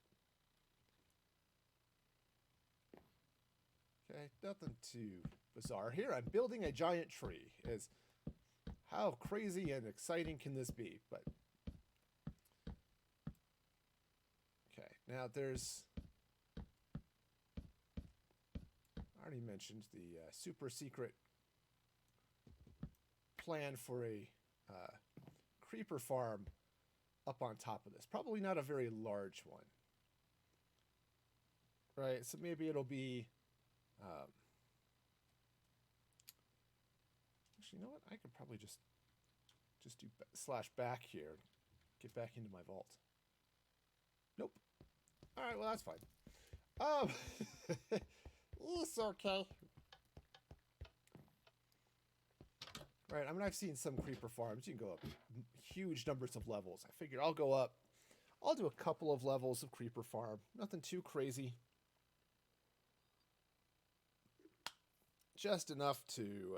Okay, nothing too bizarre here. I'm building a giant tree. How crazy and exciting can this be? But okay, now there's... I already mentioned the super secret plan for a creeper farm up on top of this. Probably not a very large one. Right, so maybe it'll be... actually, you know what? I could probably just do /back here. Get back into my vault. Nope. Alright, well, that's fine. It's okay. Right, I mean, I've seen some creeper farms. You can go up huge numbers of levels. I figured I'll go up. I'll do a couple of levels of creeper farm. Nothing too crazy. Just enough to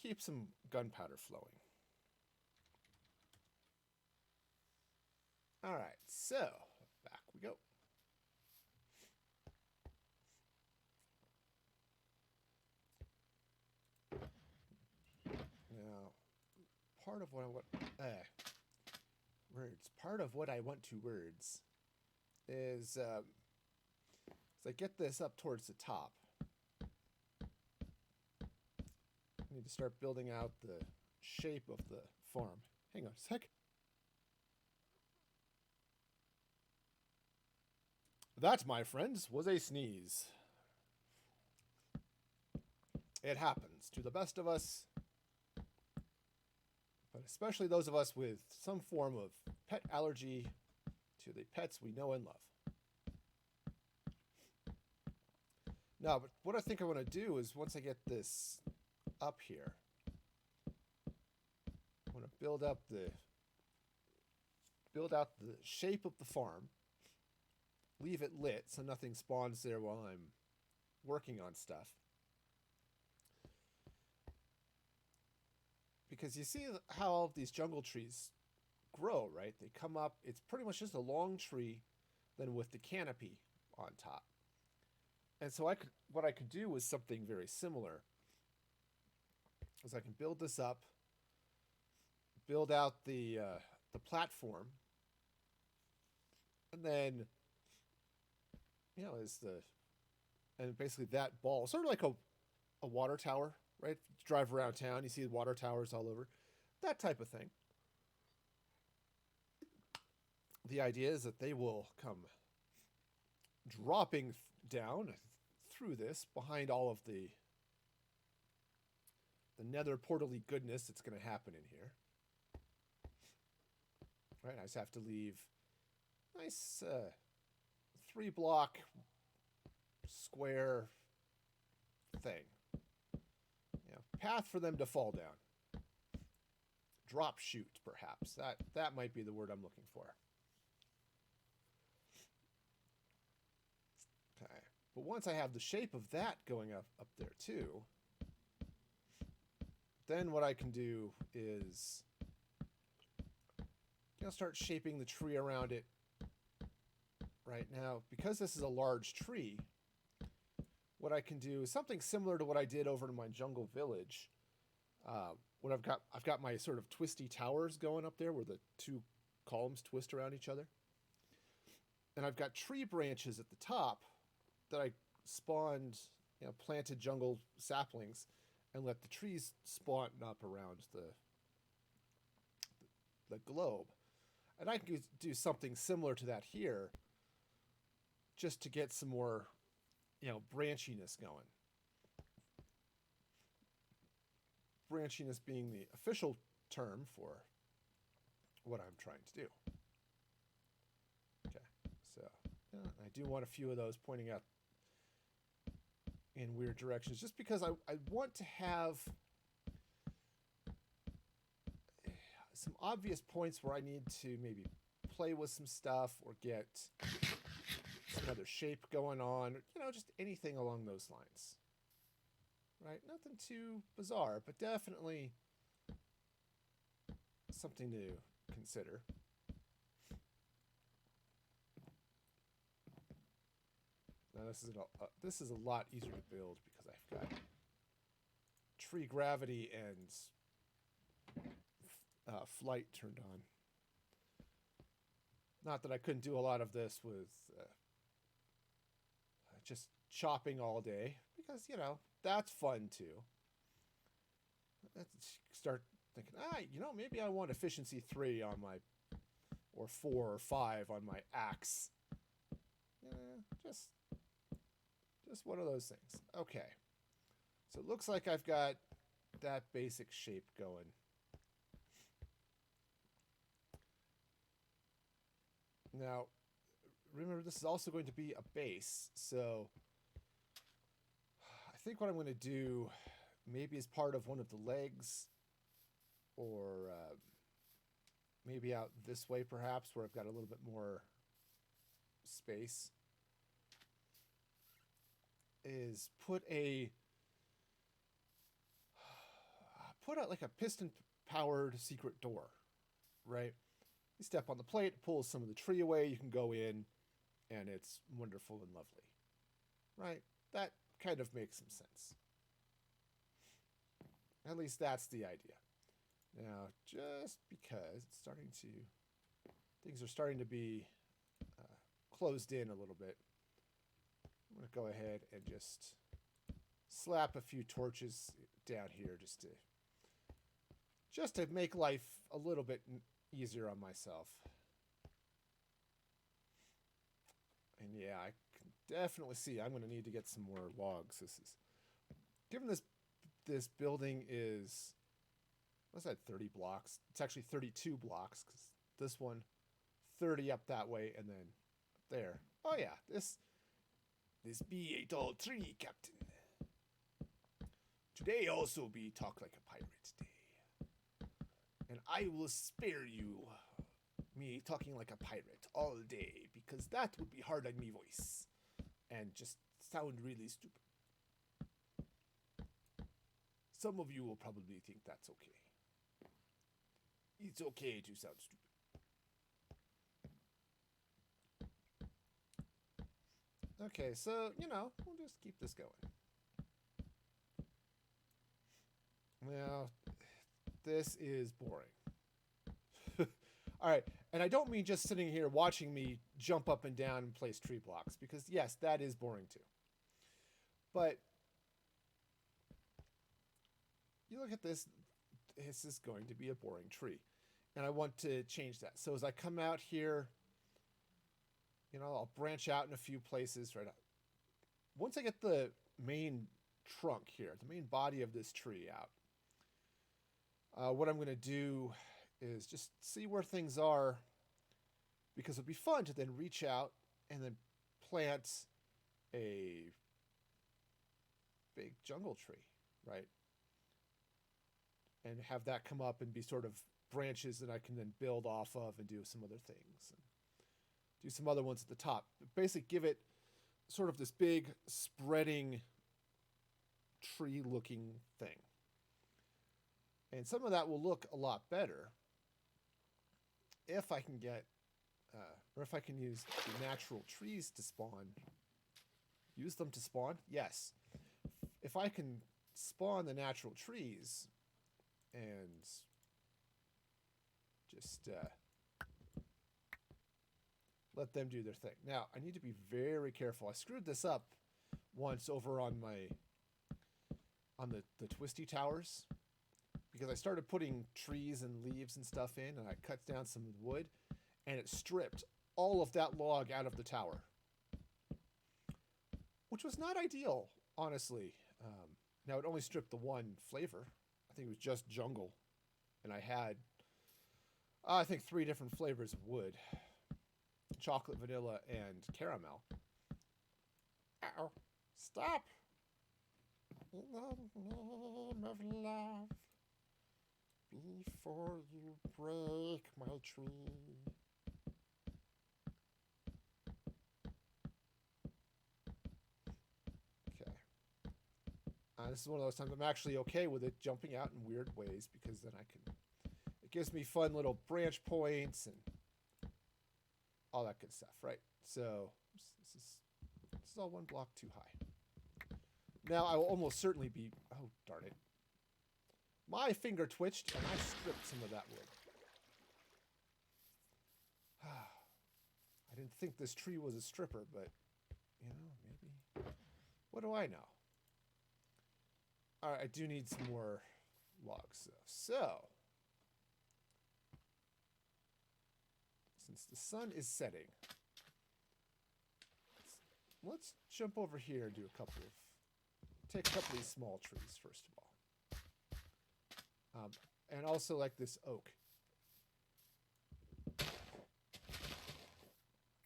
keep some gunpowder flowing. Alright, so back we go. Now, part of what I want... words. Part of what I want to words is... as I get this up towards the top, I need to start building out the shape of the farm. Hang on a sec. That, my friends, was a sneeze. It happens to the best of us, but especially those of us with some form of pet allergy to the pets we know and love. Now, but what I think I want to do is once I get this up here, I want to build out the shape of the farm, leave it lit so nothing spawns there while I'm working on stuff. Because you see how all of these jungle trees grow, right? They come up, it's pretty much just a long tree, then with the canopy on top. And so what I could do was something very similar. Is I can build this up, build out the platform, and then, you know, and basically that ball, sort of like a water tower, right? You drive around town, you see the water towers all over, that type of thing. The idea is that they will come dropping down through this behind all of the nether portally goodness that's going to happen in here. Right, I just have to leave nice 3-block square thing. You know, path for them to fall down. Drop chute, perhaps. That might be the word I'm looking for. Okay, but once I have the shape of that going up there too, then what I can do is, you know, start shaping the tree around it. Right now, because this is a large tree, what I can do is something similar to what I did over in my jungle village. What I've got my sort of twisty towers going up there where the two columns twist around each other. And I've got tree branches at the top that I spawned, you know, planted jungle saplings and let the trees spawn up around the globe. And I can do something similar to that here just to get some more, you know, branchiness going. Branchiness being the official term for what I'm trying to do. Okay, so I do want a few of those pointing out in weird directions, just because I want to have some obvious points where I need to maybe play with some stuff or get some other shape going on, you know, just anything along those lines. Right? Nothing too bizarre, but definitely something to consider. Now this is a lot easier to build because I've got tree gravity and flight turned on. Not that I couldn't do a lot of this with just chopping all day, because, you know, that's fun too. Let's start thinking, you know, maybe I want efficiency 3 on my, or 4 or 5 on my axe. Just one of those things. Okay. So it looks like I've got that basic shape going. Now, remember, this is also going to be a base, so I think what I'm going to do, maybe as part of one of the legs, or maybe out this way perhaps, where I've got a little bit more space, is put out like a piston-powered secret door, right? You step on the plate, it pulls some of the tree away, you can go in, and it's wonderful and lovely, right? That kind of makes some sense. At least that's the idea. Now, just because things are starting to be closed in a little bit, I'm going to go ahead and just slap a few torches down here just to just to make life a little bit easier on myself. And yeah, I can definitely see I'm going to need to get some more logs. This is, given this building is, what's that, 30 blocks? It's actually 32 blocks, because this one, 30 up that way, and then up there. Oh yeah, this be a tall tree, Captain. Today also be talk like a pirate day. And I will spare you me talking like a pirate all day, because that would be hard on me voice. And just sound really stupid. Some of you will probably think that's okay. It's okay to sound stupid. Okay, so, we'll just keep this going. Now, this is boring. All right, and I don't mean just sitting here watching me jump up and down and place tree blocks, because yes, that is boring too. But you look at this, this is going to be a boring tree. And I want to change that. So as I come out here, I'll branch out in a few places right out. Once I get the main trunk here, the main body of this tree out, what I'm going to do is just see where things are, because it'd be fun to then reach out and then plant a big jungle tree, right? And have that come up and be sort of branches that I can then build off of and do some other things. And do some other ones at the top. But basically give it sort of this big spreading tree-looking thing. And some of that will look a lot better if I can get, or if I can use the natural trees to spawn. Use them to spawn? Yes. If I can spawn the natural trees and just let them do their thing. Now, I need to be very careful. I screwed this up once over on the twisty towers, because I started putting trees and leaves and stuff in, and I cut down some wood, and it stripped all of that log out of the tower, which was not ideal, honestly. Now, it only stripped the one flavor. I think it was just jungle, and I had, I think, 3 different flavors of wood. Chocolate, vanilla, and caramel. Uh-oh. Stop! In the name of love, before you break my tree. Okay. This is one of those times I'm actually okay with it jumping out in weird ways, because then I can, it gives me fun little branch points and all that good stuff, right? So this is all 1 block too high. Now I will almost certainly be, oh darn it. My finger twitched and I stripped some of that wood. I didn't think this tree was a stripper, but maybe. What do I know? All right, I do need some more logs. So since the sun is setting, let's jump over here and do take a couple of these small trees first of all. And also like this oak.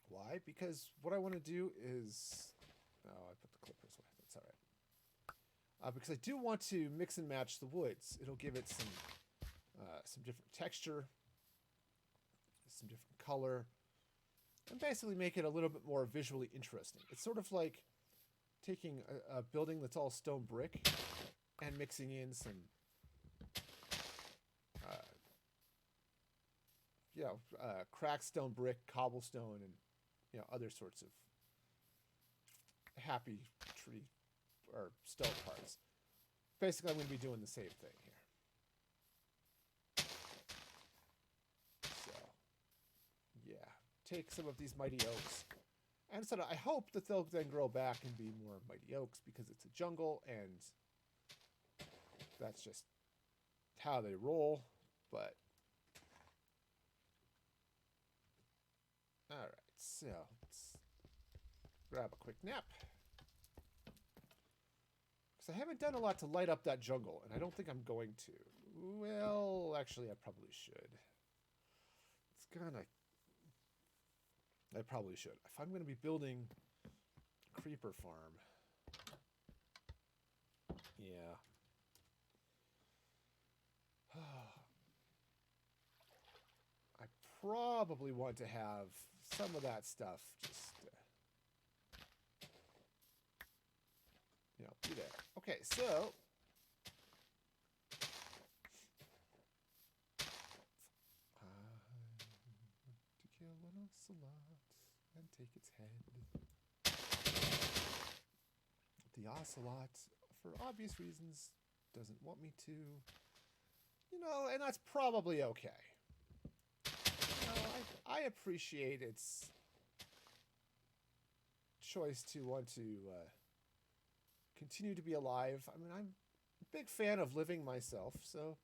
Why? Because what I want to do is, oh, I put the clippers away. That's all right. Because I do want to mix and match the woods. It'll give it some different texture, some different color, and basically make it a little bit more visually interesting. It's sort of like taking a building that's all stone brick and mixing in some cracked stone brick, cobblestone, and other sorts of happy tree or stone parts. Basically, I'm going to be doing the same thing here. So, yeah, take some of these mighty oaks. And so I hope that they'll then grow back and be more mighty oaks, because it's a jungle and that's just how they roll. but all right. So let's grab a quick nap. Because I haven't done a lot to light up that jungle, and I don't think I'm going to. Well, actually, I probably should. It's gonna... I probably should. If I'm going to be building a creeper farm... Yeah. I probably want to have some of that stuff just... be there. Okay, so... to kill an ocelot and take its head. The ocelot, for obvious reasons, doesn't want me to. And that's probably okay. I appreciate its choice to want to continue to be alive. I mean, I'm a big fan of living myself, so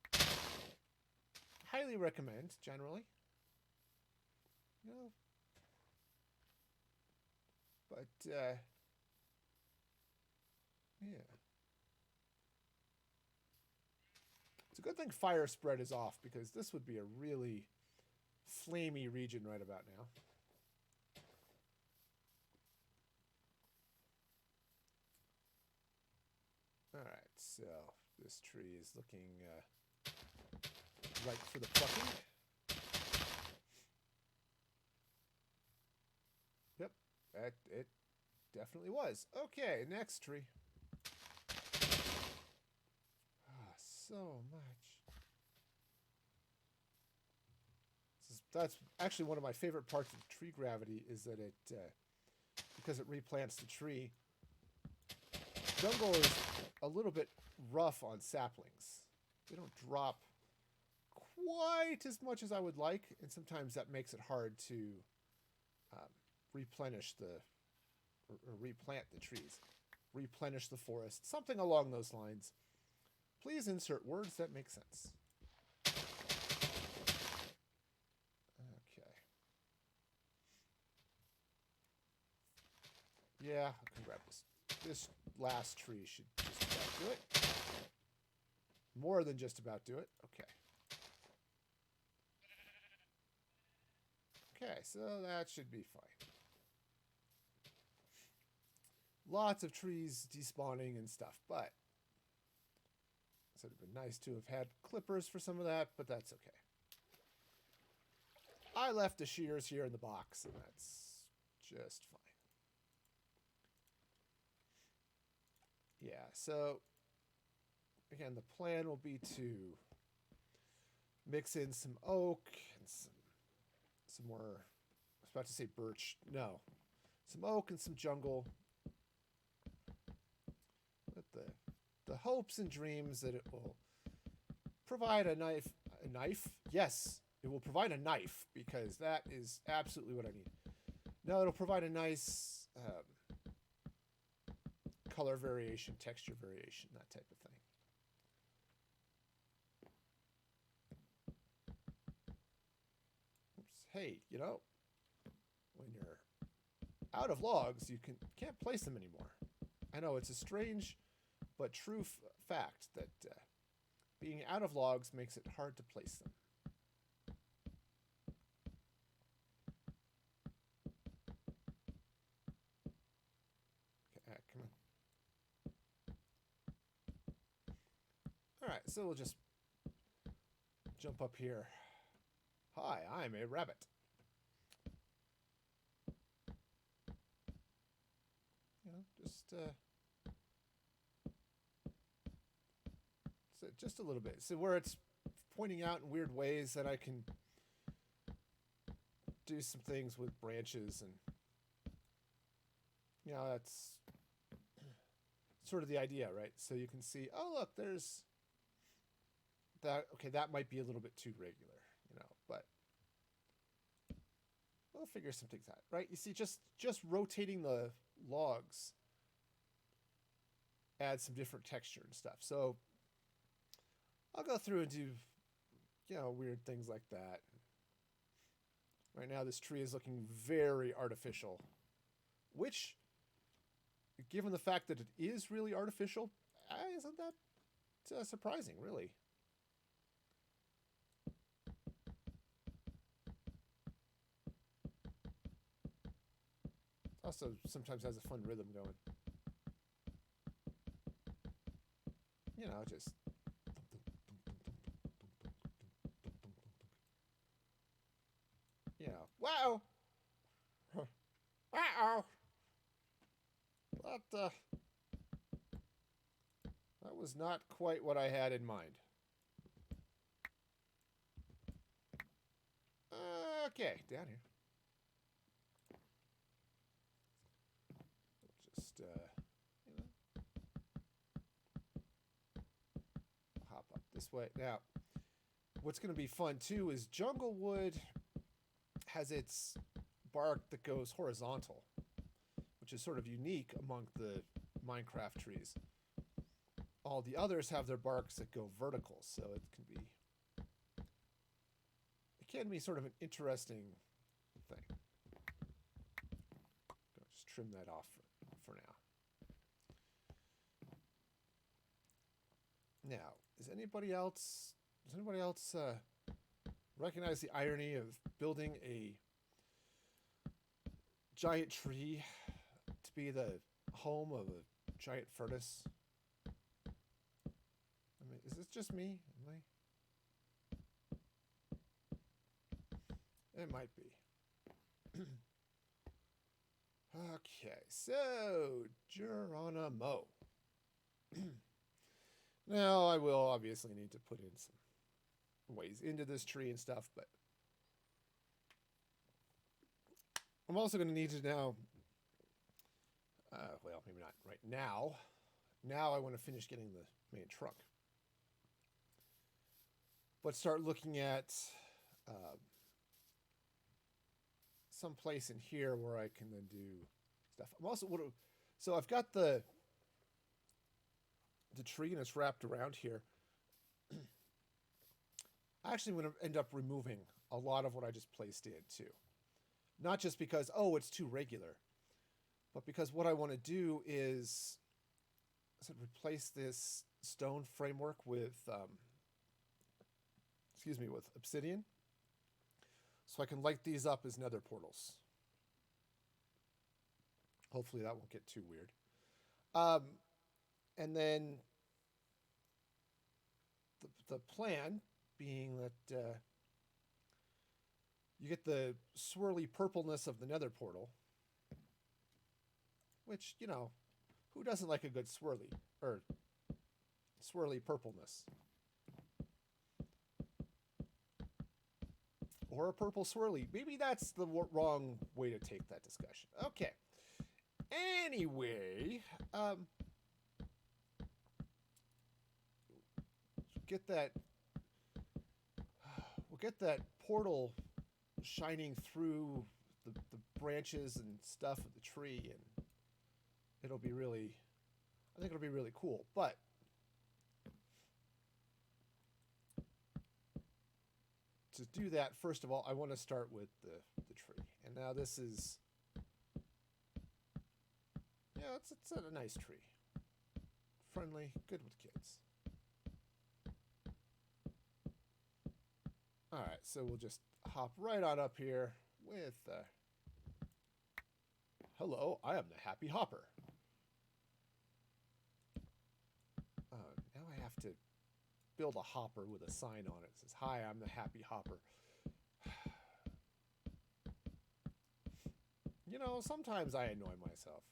highly recommend, generally. But, yeah. It's a good thing fire spread is off, because this would be a really flamey region right about now. Alright, so this tree is looking right for the plucking. Yep, it definitely was. Okay, next tree. So much. That's actually one of my favorite parts of tree gravity, is that it, because it replants the tree, jungle is a little bit rough on saplings. They don't drop quite as much as I would like, and sometimes that makes it hard to replenish or replant the trees, replenish the forest, something along those lines. Please insert words that make sense. Okay. Yeah, I can grab this. This last tree should just about do it. More than just about do it. Okay. Okay, so that should be fine. Lots of trees despawning and stuff, but it would have been nice to have had clippers for some of that, but that's okay. I left the shears here in the box, and that's just fine. Yeah, so again, the plan will be to mix in some oak and some more, I was about to say birch, no. Some oak and some jungle. With the hopes and dreams that it will provide a knife. A knife? Yes, it will provide a knife, because that is absolutely what I need. No, it'll provide a nice color variation, texture variation, that type of thing. Oops. Hey, when you're out of logs, you can't place them anymore. I know it's a strange but true fact that being out of logs makes it hard to place them. Okay, come on. All right, so we'll just jump up here. Hi, I'm a rabbit. Just a little bit. So where it's pointing out in weird ways that I can do some things with branches, and that's sort of the idea, right? So you can see, oh look, there's that. Okay, that might be a little bit too regular, but we'll figure some things out, right? You see, just rotating the logs adds some different texture and stuff. So I'll go through and do you know, weird things like that. Right now, this tree is looking very artificial, which, given the fact that it is really artificial, isn't that surprising, really? Also, sometimes has a fun rhythm going. You know, just. You know, wow! Uh-oh! That, that was not quite what I had in mind. Okay, down here. Just, you know, hop up this way. Now, what's going to be fun too is Junglewood has its bark that goes horizontal, which is sort of unique among the Minecraft trees. All the others have their barks that go vertical, so it can be sort of an interesting thing. I'll just trim that off for now. Now, does anybody else recognize the irony of building a giant tree to be the home of a giant furnace? I mean, is this just me? It might be. Okay, so Geronimo. Now, I will obviously need to put in some ways into this tree and stuff, but I'm also going to need to now, well, maybe not right now. Now I want to finish getting the main trunk. But start looking at some place in here where I can then do stuff. I'm also, so I've got the tree and it's wrapped around here. Actually, I'm going to end up removing a lot of what I just placed in too. Not just because, oh, it's too regular, but because what I want to do is replace this stone framework with, with obsidian. So I can light these up as nether portals. Hopefully that won't get too weird. And then the plan being that you get the swirly purpleness of the nether portal, which, you know, who doesn't like a good swirly purpleness? Or a purple swirly. Maybe that's the wrong way to take that discussion. Okay. Anyway, we'll get that portal shining through the branches and stuff of the tree, and it'll be really, I think it'll be really cool. But to do that, first of all, I want to start with the tree. And now this is, yeah, it's a nice tree. Friendly, good with kids. All right, so we'll just hop right on up here with, hello, I am the Happy Hopper. Now I have to build a hopper with a sign on it. It says, hi, I'm the Happy Hopper. You know, sometimes I annoy myself.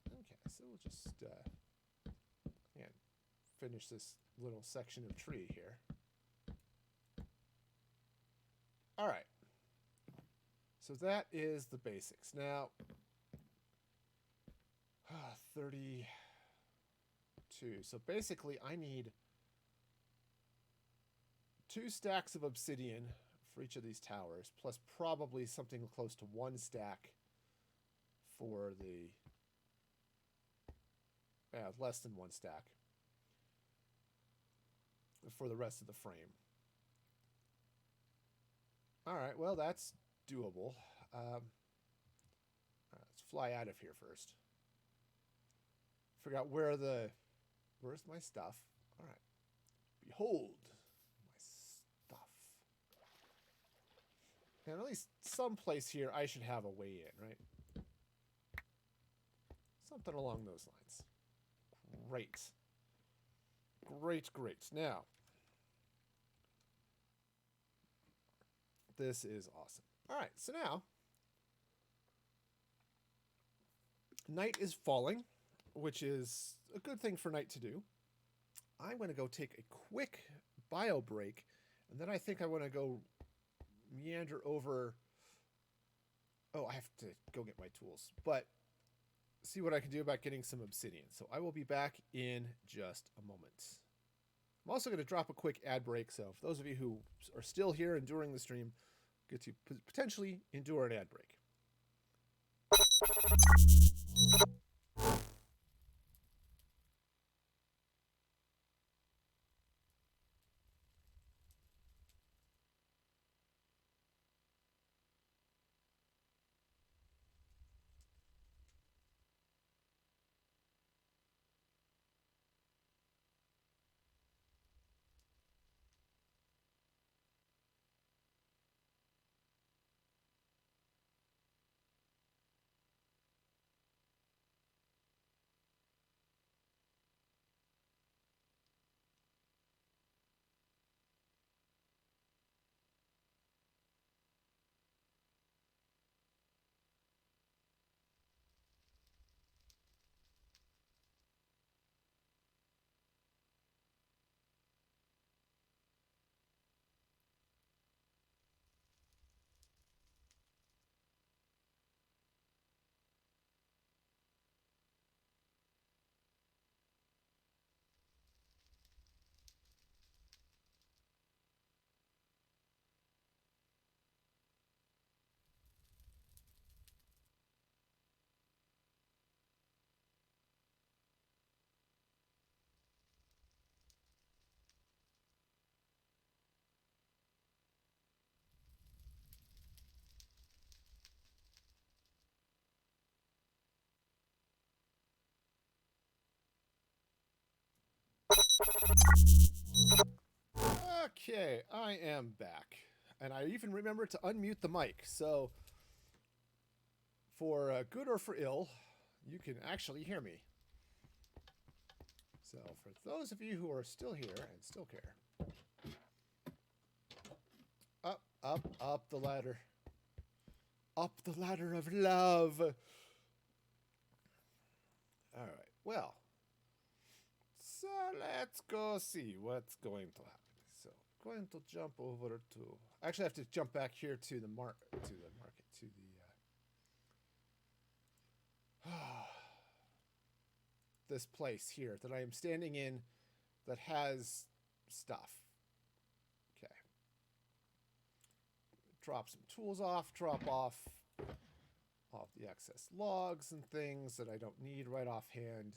Okay, so we'll just, again, finish this little section of tree here. All right. So that is the basics. Now, 32. So basically, I need 2 stacks of obsidian for each of these towers, plus probably something close to 1 stack for the less than 1 stack for the rest of the frame. All right, well, that's doable. Let's fly out of here first. Figure out where's my stuff. All right. Behold my stuff. And at least someplace here I should have a way in, right? Something along those lines. Great. Great, great. Now, this is awesome. All right, so now, night is falling, which is a good thing for night to do. I'm going to go take a quick bio break, and then I think I want to go meander over. Oh, I have to go get my tools, but see what I can do about getting some obsidian. So I will be back in just a moment. I'm also going to drop a quick ad break, so for those of you who are still here enduring the stream, get to potentially endure an ad break. Okay, I am back. And I even remembered to unmute the mic. So, for good or for ill, you can actually hear me. So, for those of you who are still here and still care, up, up, up the ladder. Up the ladder of love. All right, well, so let's go see what's going to happen. So, going to jump over to. Actually, I have to jump back here to the market, to the this place here that I am standing in that has stuff. Okay. Drop some tools off, drop off the excess logs and things that I don't need right offhand.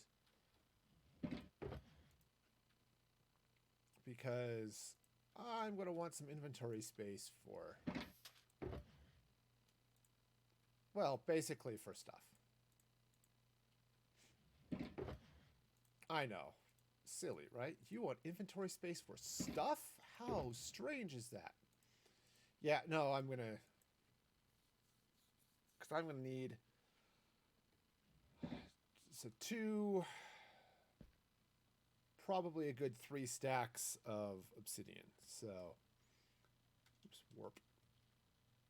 Because I'm going to want some inventory space for, well, basically for stuff. I know. Silly, right? You want inventory space for stuff? How strange is that? Yeah, no, I'm going to... Because I'm going to need... So 2... Probably a good 3 stacks of obsidian. So... Oops, warp.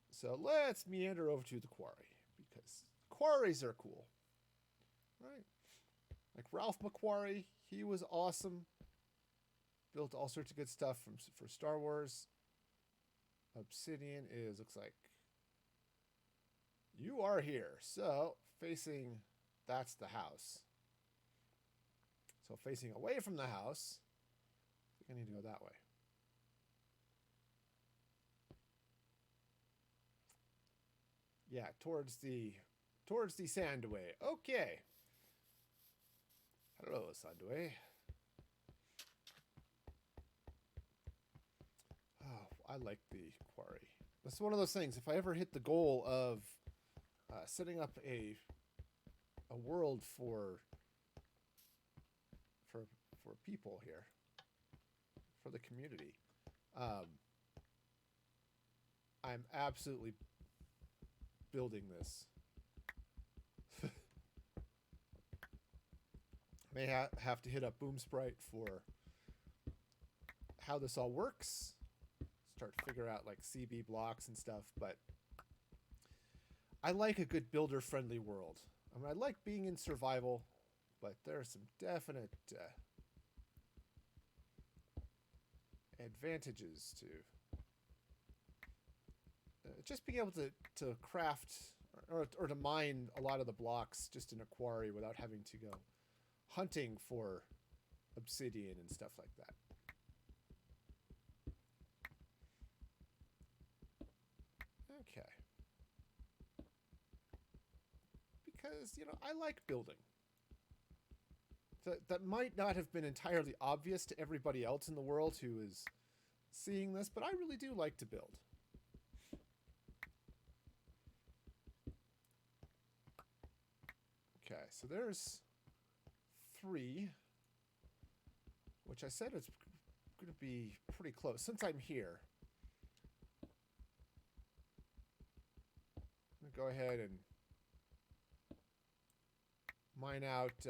So let's meander over to the quarry. Because quarries are cool. Right? Like Ralph McQuarrie, he was awesome. Built all sorts of good stuff for Star Wars. Obsidian looks like you are here. So facing, that's the house. So facing away from the house, I think I need to go that way. Yeah, towards the sandway. Okay. Hello, Sandway. Oh, I like the quarry. That's one of those things. If I ever hit the goal of setting up a world for for people here, for the community, um, I'm absolutely building this. May have to hit up Boom Sprite for how this all works. Start to figure out like CB blocks and stuff, but I like a good builder-friendly world. I mean, I like being in survival, but there are some definite advantages to just being able to craft or to mine a lot of the blocks just in a quarry without having to go hunting for obsidian and stuff like that. Okay. Because, you know, I like building. That might not have been entirely obvious to everybody else in the world who is seeing this, but I really do like to build. Okay, so there's 3, which I said is going to be pretty close. Since I'm here, I'm going to go ahead and mine out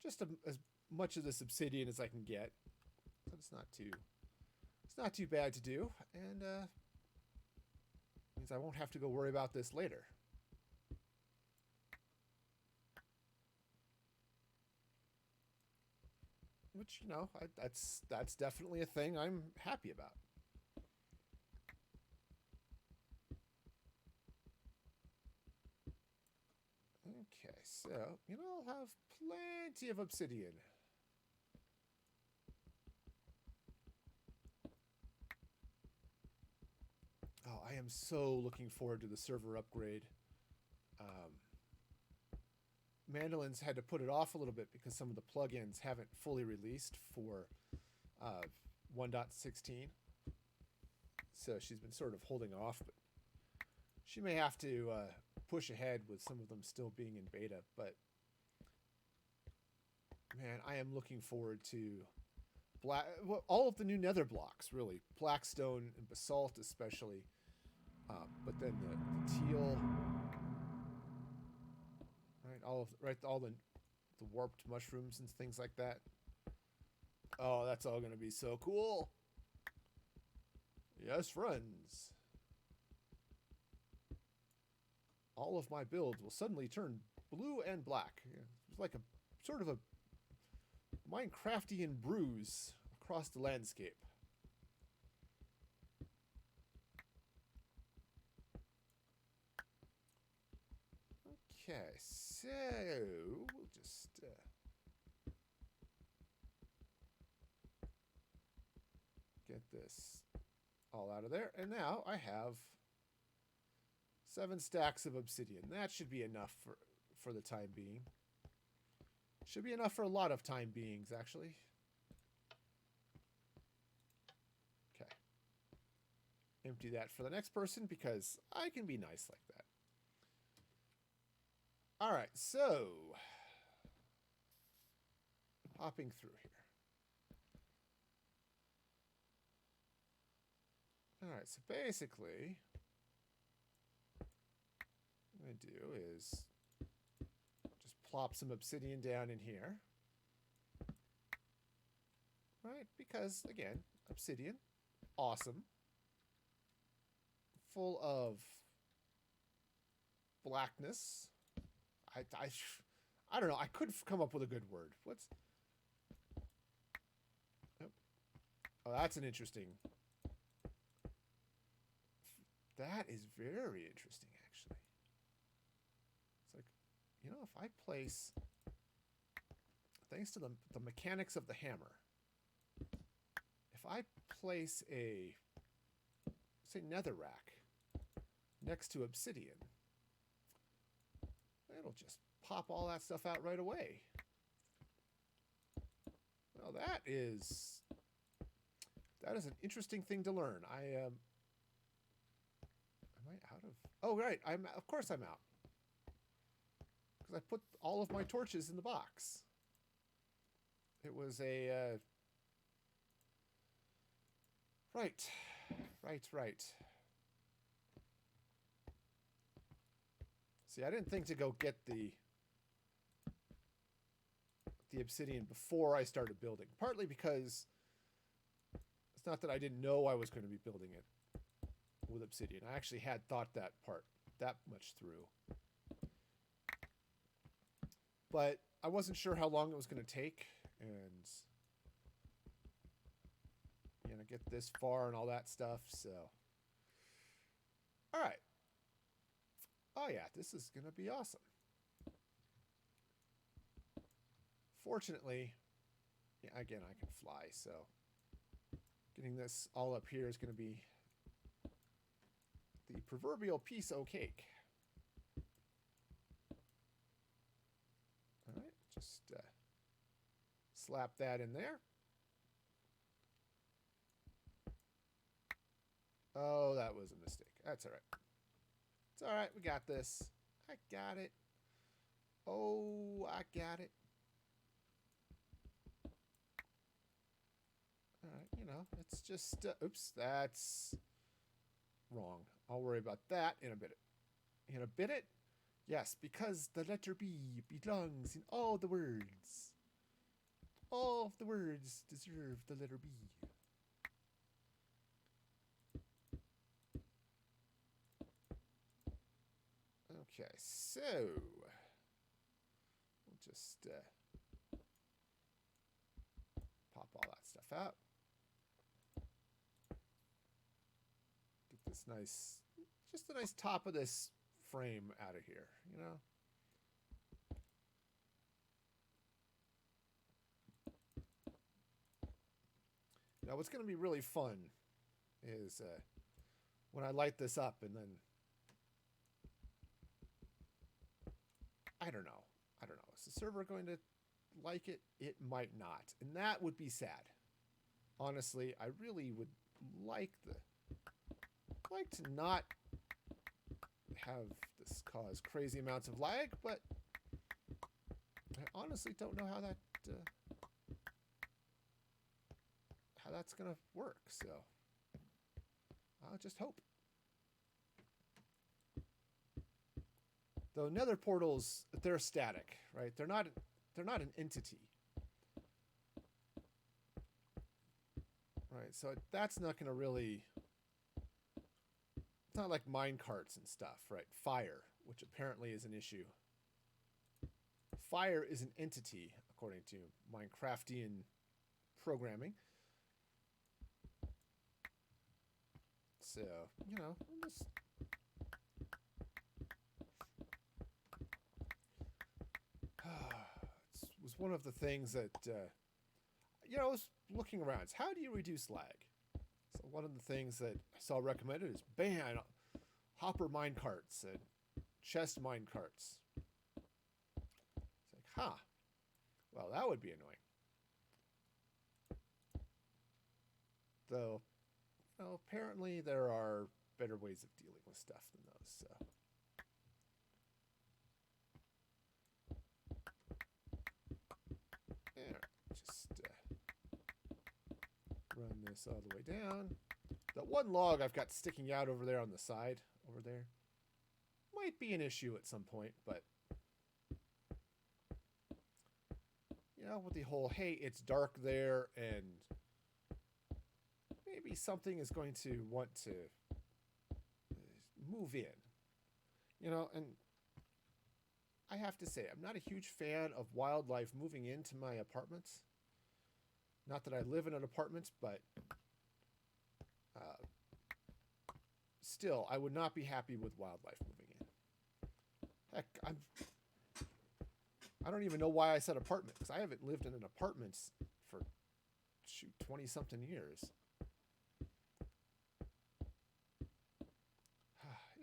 just as much of this obsidian as I can get. So it's not too bad to do, and means I won't have to go worry about this later. Which, you know, that's definitely a thing I'm happy about. Okay, so, you know, I'll have plenty of obsidian. Oh, I am so looking forward to the server upgrade. Mandolin's had to put it off a little bit because some of the plugins haven't fully released for 1.16. So she's been sort of holding off, but she may have to push ahead with some of them still being in beta. But man, I am looking forward to all of the new nether blocks, really. Blackstone and basalt especially. But then the teal, right? All the warped mushrooms and things like that. Oh, that's all going to be so cool. Yes, friends. All of my builds will suddenly turn blue and black. It's like a sort of a Minecraftian bruise across the landscape. Okay, so we'll just get this all out of there. And now I have 7 stacks of obsidian. That should be enough for the time being. Should be enough for a lot of time beings, actually. Okay. Empty that for the next person because I can be nice like that. All right, so hopping through here. All right, so basically, what I'm going to do is just plop some obsidian down in here. Right, because, again, obsidian, awesome. Full of blackness. I don't know. I could come up with a good word. What's... Oh, that's an interesting... That is very interesting, actually. It's like, you know, if I place... Thanks to the mechanics of the hammer, if I place a, say, netherrack next to obsidian, it'll just pop all that stuff out right away. Well, that is an interesting thing to learn. Am I out of? Oh, right. Of course I'm out because I put all of my torches in the box. It was a right. See, I didn't think to go get the obsidian before I started building. Partly because it's not that I didn't know I was going to be building it with obsidian. I actually had thought that much through. But I wasn't sure how long it was going to take, and get this far and all that stuff. So, all right. Oh yeah, this is going to be awesome. Fortunately, again, I can fly, so getting this all up here is going to be the proverbial piece of cake. All right, just slap that in there. Oh, that was a mistake. That's all right. It's all right. We got this. I got it. Oh, I got it. All right, it's just... oops, that's wrong. I'll worry about that in a bit. In a bit? Yes, because the letter B belongs in all the words. All of the words deserve the letter B. Okay, so we'll just pop all that stuff out. Get this nice, just a nice top of this frame out of here, Now what's going to be really fun is when I light this up and then I don't know. Is the server going to like it? It might not. And that would be sad. Honestly, I really would like to not have this cause crazy amounts of lag, but I honestly don't know how that's going to work. So I'll just hope. Though nether portals, they're static, right? They're not an entity. Right, so that's not going to really... It's not like mine carts and stuff, right? Fire, which apparently is an issue. Fire is an entity, according to Minecraftian programming. So, just... It was one of the things that, I was looking around. It's how do you reduce lag? So one of the things that I saw recommended is ban hopper minecarts and chest minecarts. It's like, huh. Well, that would be annoying. Though, apparently there are better ways of dealing with stuff than those, so... Run this all the way down. The one log I've got sticking out over there on the side, over there, might be an issue at some point, but with the whole, hey, it's dark there, and maybe something is going to want to move in, and I have to say, I'm not a huge fan of wildlife moving into my apartments. Not that I live in an apartment, but still, I would not be happy with wildlife moving in. Heck, I don't even know why I said apartment, because I haven't lived in an apartment for, 20-something years.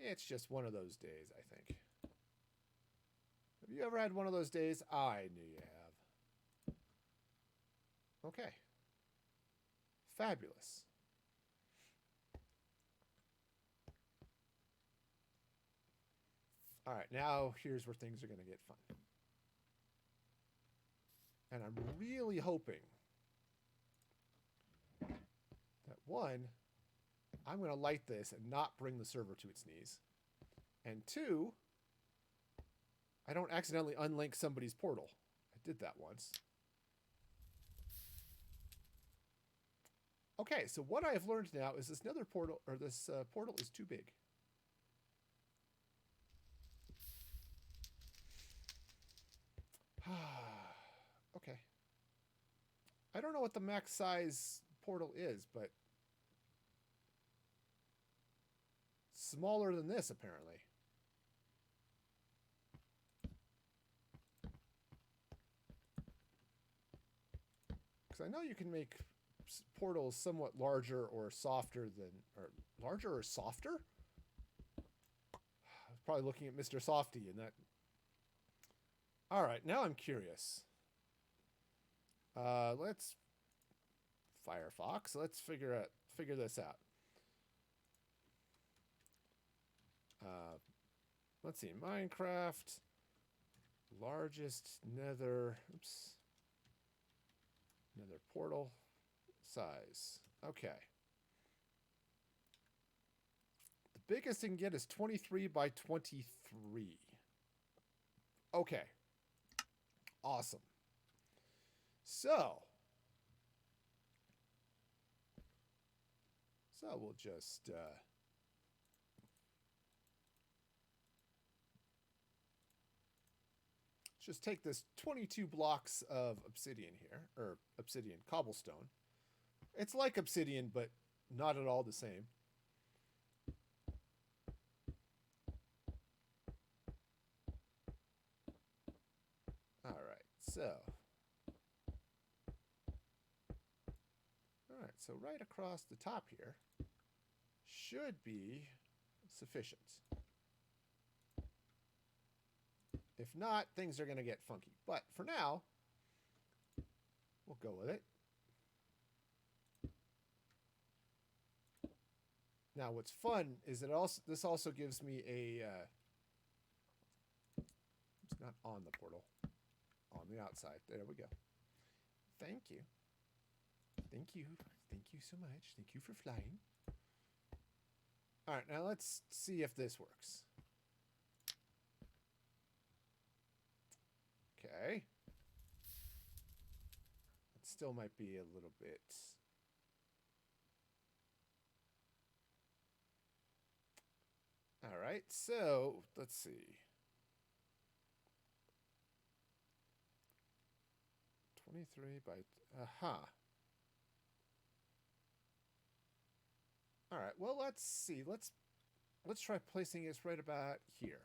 It's just one of those days, I think. Have you ever had one of those days? I knew you have. Okay. Fabulous. All right, now here's where things are going to get fun. And I'm really hoping that one, I'm going to light this and not bring the server to its knees. And two, I don't accidentally unlink somebody's portal. I did that once. Okay, so what I have learned now is this nether portal, or this portal is too big. Okay. I don't know what the max size portal is, but smaller than this, apparently. Because I know you can make portals somewhat larger or softer than... Or larger or softer? I was probably looking at Mr. Softy and that... Alright, now I'm curious. Let's... Firefox, let's figure this out. Let's see, Minecraft, largest nether portal size. Okay. The biggest it can get is 23 by 23. Okay. Awesome. So we'll just take this 22 blocks of obsidian here, or obsidian cobblestone. It's like obsidian, but not at all the same. All right, so right across the top here should be sufficient. If not, things are going to get funky. But for now, we'll go with it. Now, what's fun is that this also gives me a... it's not on the portal. On the outside. There we go. Thank you. Thank you. Thank you so much. Thank you for flying. All right, now let's see if this works. Okay. It still might be a little bit... All right, so let's see. 23 by... All right, well, let's see. Let's try placing this right about here.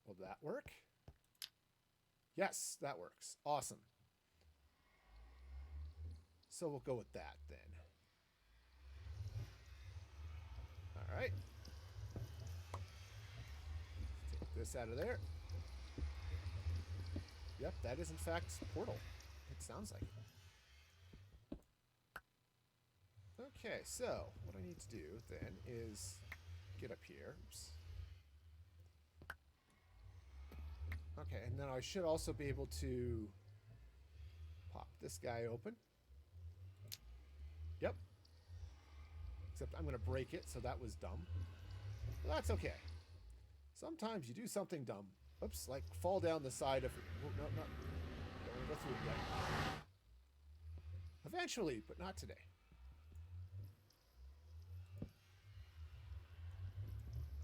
Will that work? Yes, that works. Awesome. So we'll go with that then. All right. Take this out of there. Yep, that is in fact portal. It sounds like it. Okay, so what I need to do then is get up here. Oops. Okay, and then I should also be able to pop this guy open. Yep. Except I'm going to break it, so that was dumb. But that's okay. Sometimes you do something dumb. Oops, like fall down the side of... Oh, no, don't want to go through it yet. Eventually, but not today.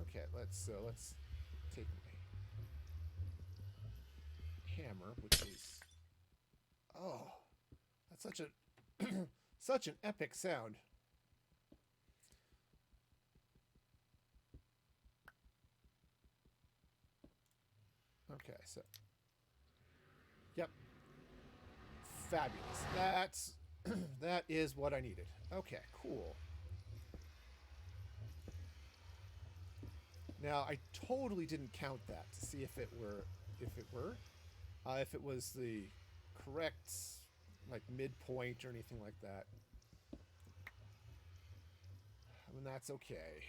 Okay, let's take my hammer, which is... Oh, that's such a such an epic sound. Okay, so... Yep. Fabulous. That is what I needed. Okay, cool. Now, I totally didn't count that to see if it were. If it was the correct, like, midpoint or anything like that. I mean, that's okay.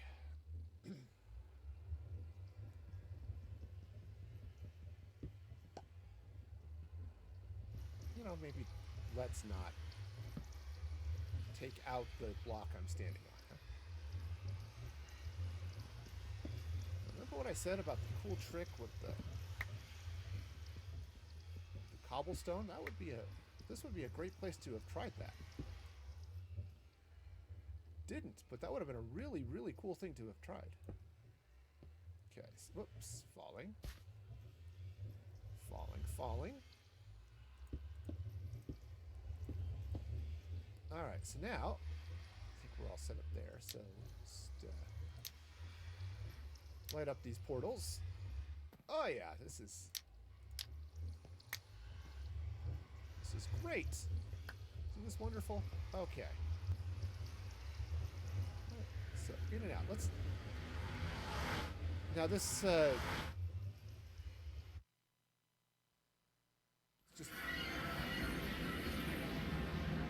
You know, maybe let's not take out the block I'm standing on. Huh? Remember what I said about the cool trick with the cobblestone? That would be a... This would be a great place to have tried that. Didn't, but that would have been a really, really cool thing to have tried. Okay, so, whoops, falling. Falling, falling. Alright, so now, I think we're all set up there, so just light up these portals. Oh yeah, this is great. Isn't this wonderful? Okay. So, in and out. Let's... Now this, just...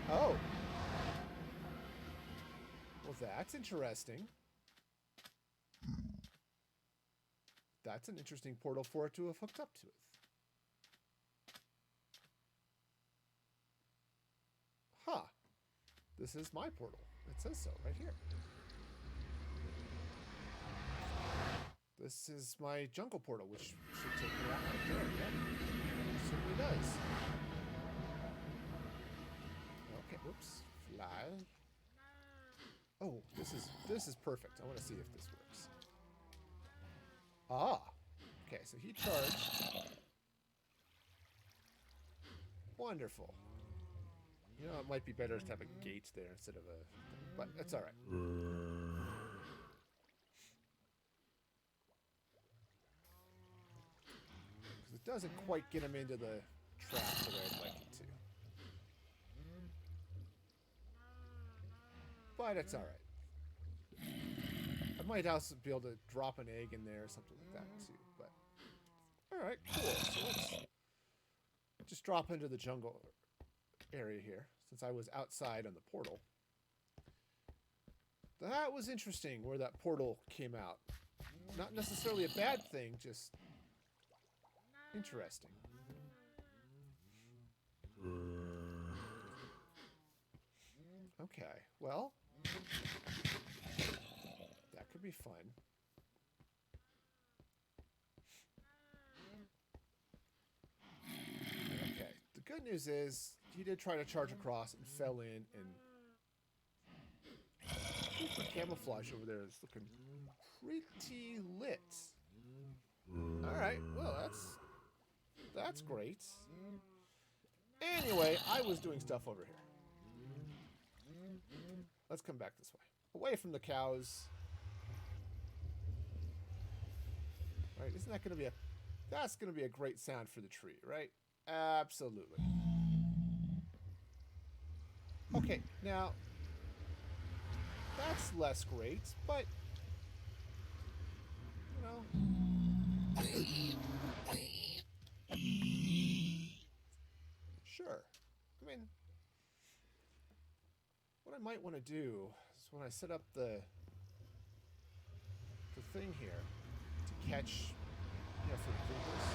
Oh. Well, that's interesting. That's an interesting portal for it to have hooked up to it. Huh. This is my portal. It says so right here. This is my jungle portal, which should take me out right there. Yeah. It certainly does. Okay, whoops. Fly. Oh, this is perfect. I want to see if this works. Ah. Okay, so he charged. Wonderful. You know, it might be better to have a gate there instead of a... But it's alright. Because it doesn't quite get him into the trap the way I'd like it to. But it's alright. I might also be able to drop an egg in there or something like that too. But alright, cool. So let's just drop into the jungle area here, since I was outside on the portal. That was interesting where that portal came out. Not necessarily a bad thing, just interesting. Okay, well, that could be fun. Okay, the good news is he did try to charge across and fell in, and the camouflage over there is looking pretty lit. Alright, well, that's great. Anyway, I was doing stuff over here. Let's come back this way. Away from the cows. Right, isn't that going to be a... That's going to be a great sound for the tree, right? Absolutely. Okay, now... That's less great, but... You know... Sure. I mean... What I might want to do is when I set up the thing here to catch, you know, for the creepers,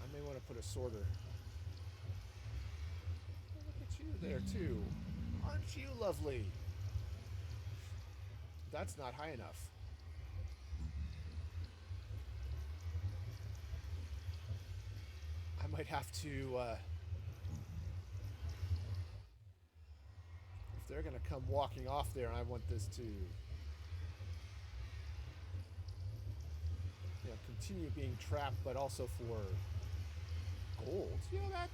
I may want to put a sorter. Oh, look at you there too. Aren't you lovely? That's not high enough. I might have to, if they're going to come walking off there, I want this to, you know, continue being trapped, but also for gold. You know that?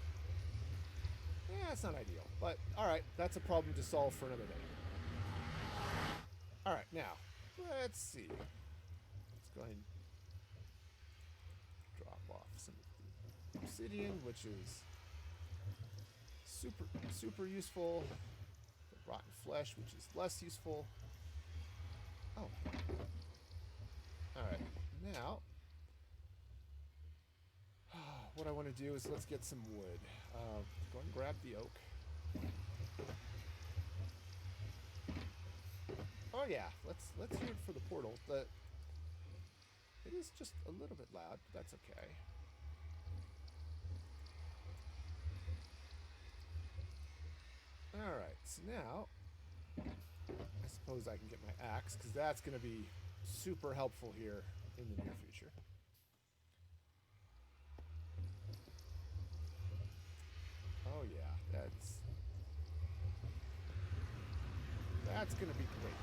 Yeah, it's not ideal. But, alright, that's a problem to solve for another day. Alright, now, let's see. Let's go ahead and drop off some obsidian, which is super useful. The rotten flesh, which is less useful. Oh. Alright, now, what I want to do is let's get some wood. Go and grab the oak. Oh yeah, let's hear it for the portal. It is just a little bit loud, but that's okay. Alright, so now I suppose I can get my axe, because that's going to be super helpful here in the near future. Oh yeah, that's going to be great.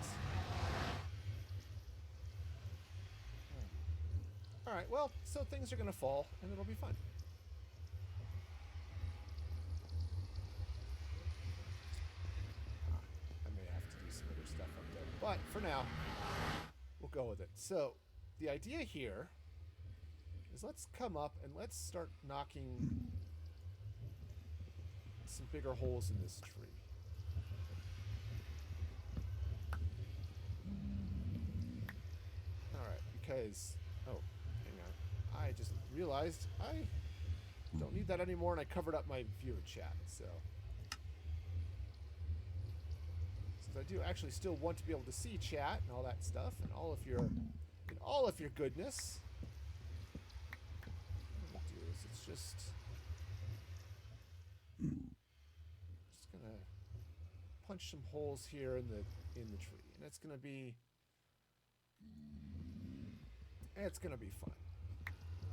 Alright, well, so things are going to fall, and it'll be fun. I may have to do some other stuff up there, but for now, we'll go with it. So, the idea here is let's come up and let's start knocking some bigger holes in this tree. Alright, because... Oh, hang on. I just realized I don't need that anymore, and I covered up my viewer chat, so... Since I do actually still want to be able to see chat and all that stuff, and all of your goodness... What I'm gonna do is it's just gonna punch some holes here in the tree, and it's gonna be fun.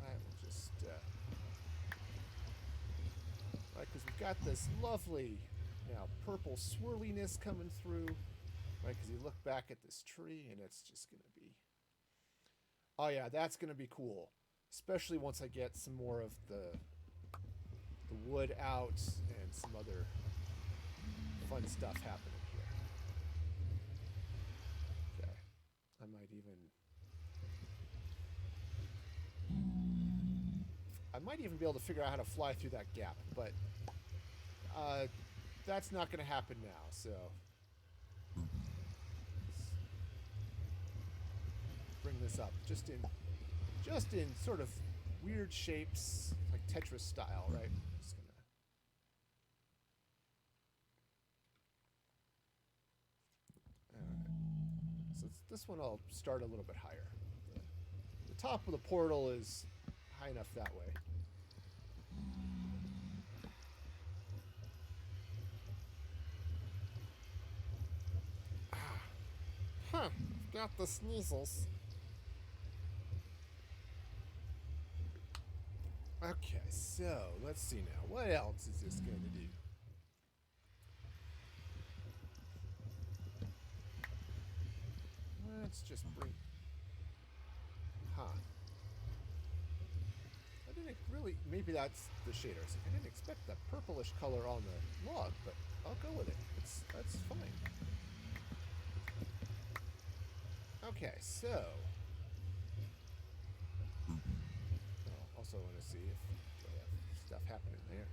All right, we'll just right, because we've got this lovely now purple swirliness coming through, right? Because you look back at this tree, and it's just gonna be, oh yeah, that's gonna be cool, especially once I get some more of the wood out and some other fun stuff happening here. Okay. I might even be able to figure out how to fly through that gap, but that's not going to happen now, so let's bring this up just in sort of weird shapes, like Tetris style, right? Just gonna... Alright. So this one I'll start a little bit higher. The top of the portal is high enough that way. Huh. Got the sneezels. Okay, so let's see now. What else is this going to do? Let's just bring... Huh. I didn't really... Maybe that's the shaders. I didn't expect that purplish color on the log, but I'll go with it. That's fine. Okay, so... Also want to see if I have stuff happening there.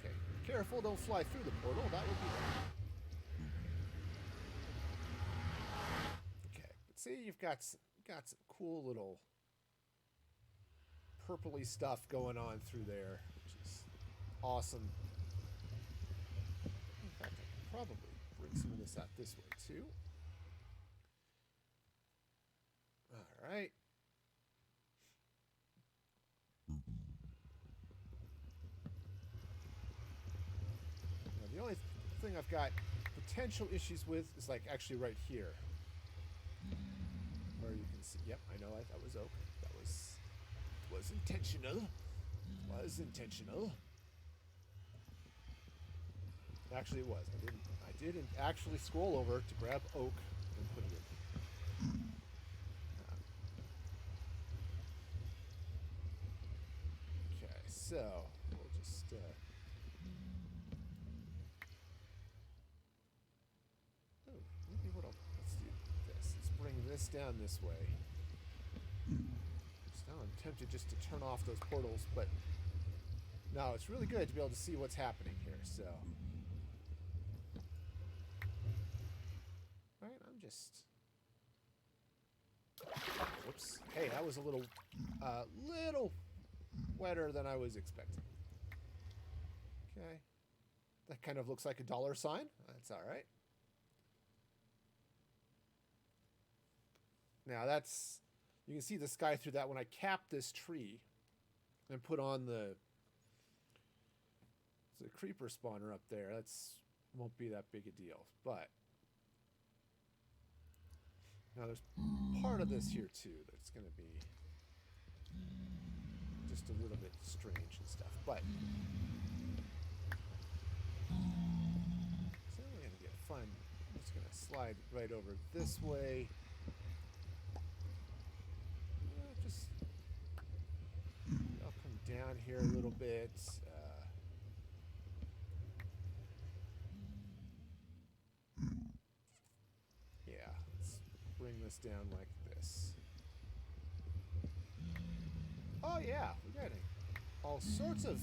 Okay, careful, don't fly through the portal. That would be bad. Okay, but see, you've got some cool little purpley stuff going on through there, which is awesome. In fact, I can probably bring some of this out this way too. All right. The only thing I've got potential issues with is like actually right here, where you can see. Yep, I know that was oak. That was intentional. Was intentional. Actually, it was. I didn't actually scroll over to grab oak and put it in. Okay, so we'll just. Let's do this. Let's bring this down this way. So now I'm tempted just to turn off those portals, but no, it's really good to be able to see what's happening here, so. Alright, I'm just... Whoops. Hey, that was a little wetter than I was expecting. Okay. That kind of looks like a dollar sign. That's all right. Now that's, you can see the sky through that. When I cap this tree and put on the creeper spawner up there, that's won't be that big a deal. But now there's part of this here too that's going to be just a little bit strange and stuff. But it's only going to get fun. I'm just going to slide right over this way. Just I'll come down here a little bit. Yeah, let's bring this down like this. Oh yeah, we're getting all sorts of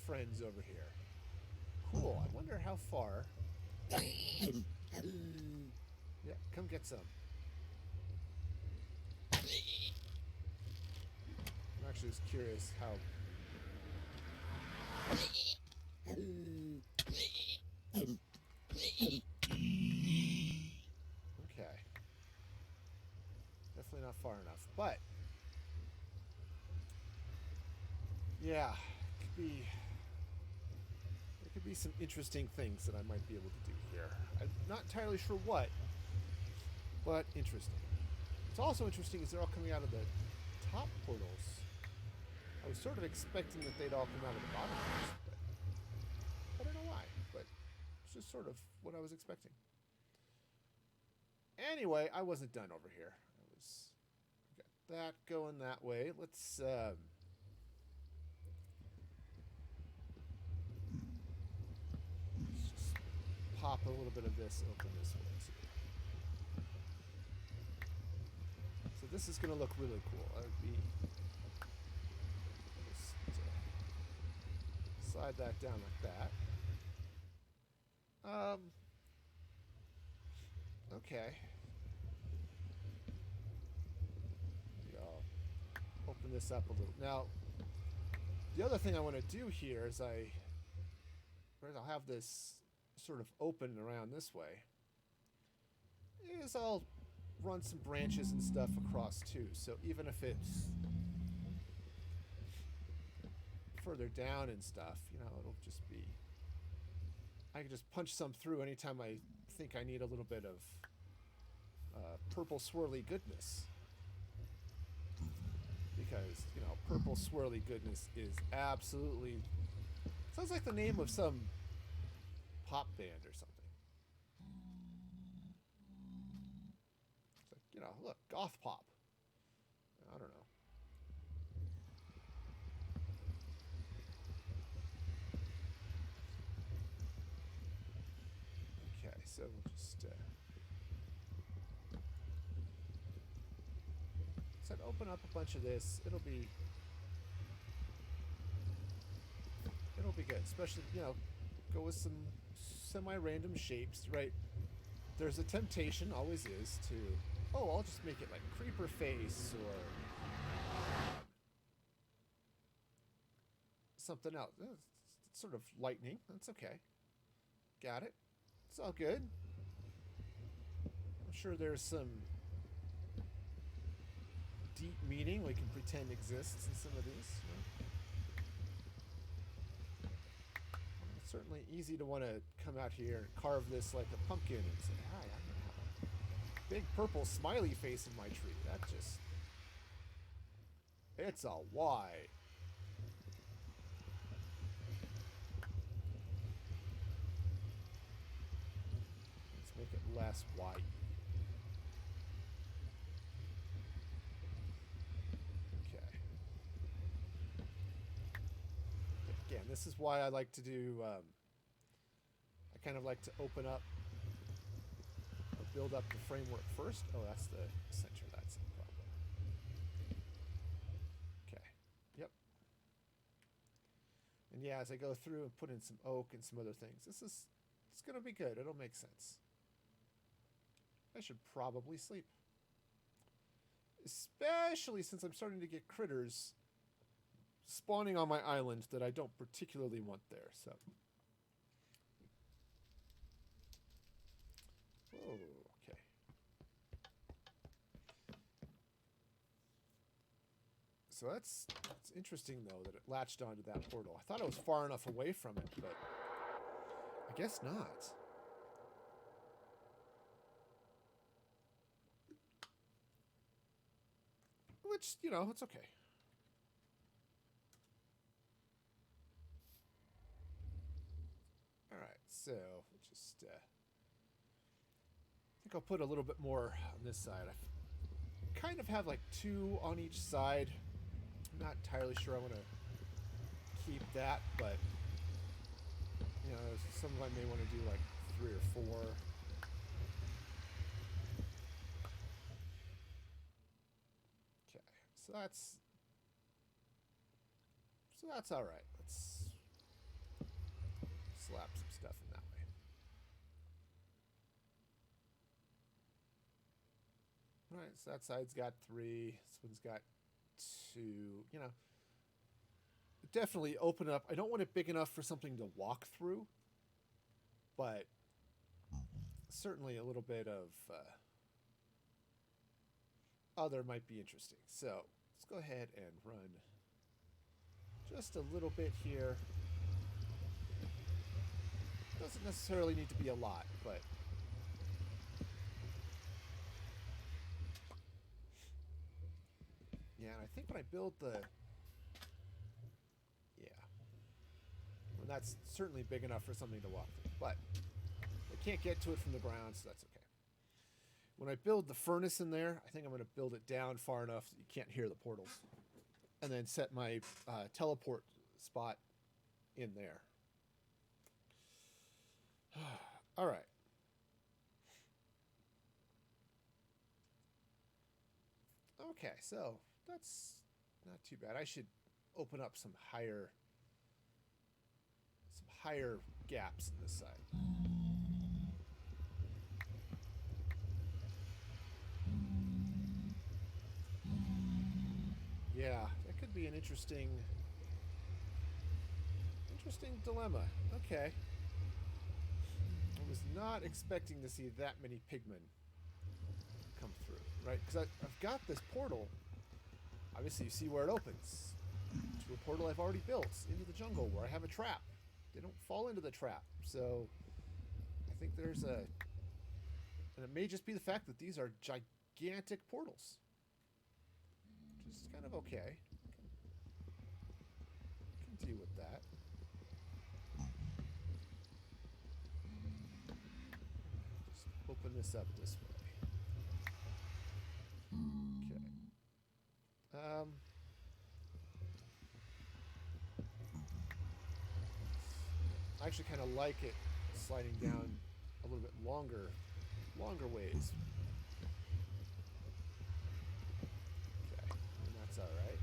friends over here. Cool. I wonder how far. Yeah, come get some. I'm actually just curious how. Okay. Definitely not far enough, but yeah, there could be some interesting things that I might be able to do here. I'm not entirely sure what, but interesting. What's also interesting is they're all coming out of the top portals. I was sort of expecting that they'd all come out of the bottom ones, but I don't know why, but it's just sort of what I was expecting. Anyway, I wasn't done over here. Got that going that way. Let's just pop a little bit of this open this way too. So this is going to look really cool. I would be slide that down like that. Okay. Maybe I'll open this up a little. Now, the other thing I want to do here is I'll have this sort of open around this way, is I'll run some branches and stuff across too. So even if it's further down and stuff, you know, it'll just be, I can just punch some through anytime I think I need a little bit of purple swirly goodness. Because, you know, purple swirly goodness is absolutely, sounds like the name of some pop band or something. It's like, you know, look, goth pop. I don't know. Okay, so we'll just so open up a bunch of this. It'll be good, especially, you know, go with some semi-random shapes, right? There's a temptation, always is, to, oh, I'll just make it like creeper face or something else. It's sort of lightning. That's okay. Got it. It's all good. I'm sure there's some deep meaning we can pretend exists in some of these. You know? It's certainly easy to want to come out here and carve this like a pumpkin and say, hi, I'm going to have a big purple smiley face in my tree. That just, it's a Y. Let's make it less Y. Again, this is why I like to do, I kind of like to open up or build up the framework first. Oh, that's the center. That's the problem. Okay. Yep. And yeah, as I go through and put in some oak and some other things, it's going to be good. It'll make sense. I should probably sleep. Especially since I'm starting to get critters spawning on my island that I don't particularly want there. So, oh, okay. So that's interesting though that it latched onto that portal. I thought it was far enough away from it, but I guess not. Which, you know, it's okay. All right, so we'll just I think I'll put a little bit more on this side. I kind of have like 2 on each side. I'm not entirely sure I want to keep that, but you know, some of I may want to do like 3 or 4. Okay, so that's all right. Let's slap some stuff in that way. All right, so that side's got 3. This one's got 2. You know, definitely open up. I don't want it big enough for something to walk through, but certainly a little bit of other might be interesting. So let's go ahead and run just a little bit here. Doesn't necessarily need to be a lot, but yeah, and I think when I build the and that's certainly big enough for something to walk through, but I can't get to it from the ground, so that's okay. When I build the furnace in there, I think I'm going to build it down far enough that you can't hear the portals, and then set my teleport spot in there. All right. Okay, so that's not too bad. I should open up some higher gaps in this side. Yeah, that could be an interesting dilemma. Okay. I was not expecting to see that many pigmen come through, right? Because I've got this portal. Obviously, you see where it opens. To a portal I've already built into the jungle where I have a trap. They don't fall into the trap. So I think there's a... And it may just be the fact that these are gigantic portals. Which is kind of okay. Can deal with that. Just open this up this way. Okay. I actually kind of like it sliding down a little bit longer ways. Okay, and that's all right.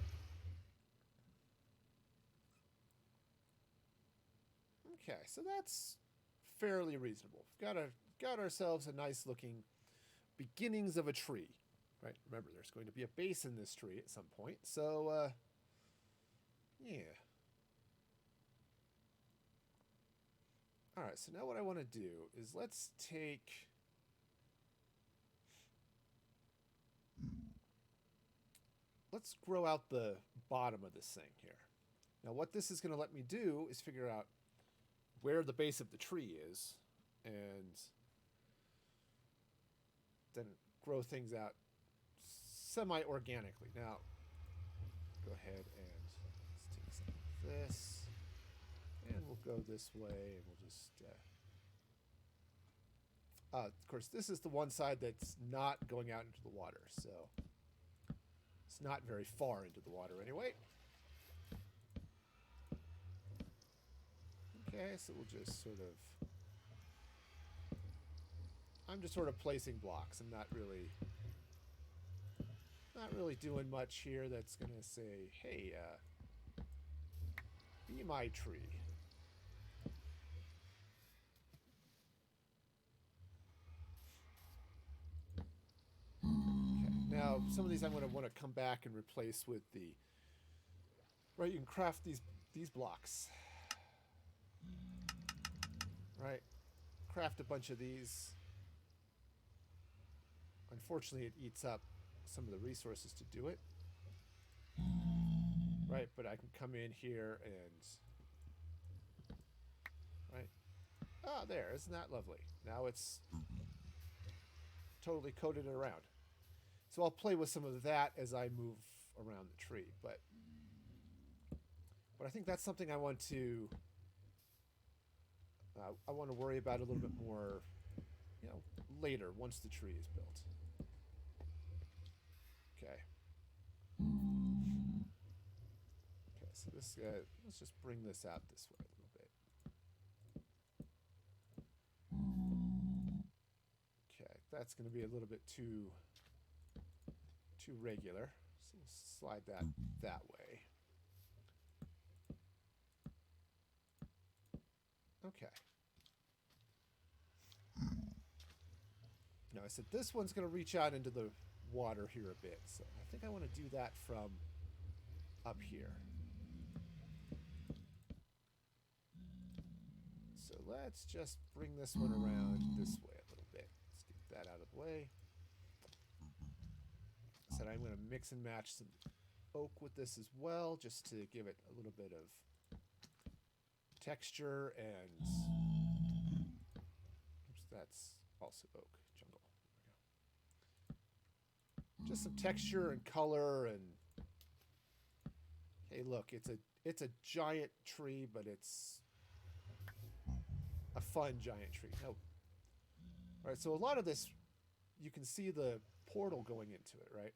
Okay, so that's fairly reasonable. Got ourselves a nice looking beginnings of a tree, right? Remember, there's going to be a base in this tree at some point, so yeah. All right, so now what I want to do is let's grow out the bottom of this thing here. Now what this is going to let me do is figure out where the base of the tree is and then grow things out semi-organically. Now, go ahead and let's take some of this. And we'll go this way, and we'll just... of course, this is the one side that's not going out into the water, so it's not very far into the water anyway. Okay, so we'll just sort of... I'm just sort of placing blocks. I'm not really doing much here that's going to say, hey, be my tree. Okay, now some of these I'm going to want to come back and replace with the Right, you can craft these blocks. Right, craft a bunch of these. Unfortunately, it eats up some of the resources to do it. Right, but I can come in here and... Right. Ah, there. Isn't that lovely? Now it's totally coated around. So I'll play with some of that as I move around the tree. But I think that's something I want to... I want to worry about a little bit more, later once the tree is built. Okay. Okay, so this let's just bring this out this way a little bit. Okay, that's going to be a little bit too regular. So we'll slide that way. Okay. Now I said this one's going to reach out into the water here a bit. So I think I want to do that from up here. So let's just bring this one around this way a little bit. Let's get that out of the way. I said I'm going to mix and match some oak with this as well, just to give it a little bit of texture, and oops, that's also oak jungle. There we go. Just some texture and color, and hey, look, it's a giant tree, but it's a fun giant tree. Now, all right, so a lot of this, you can see the portal going into it, right?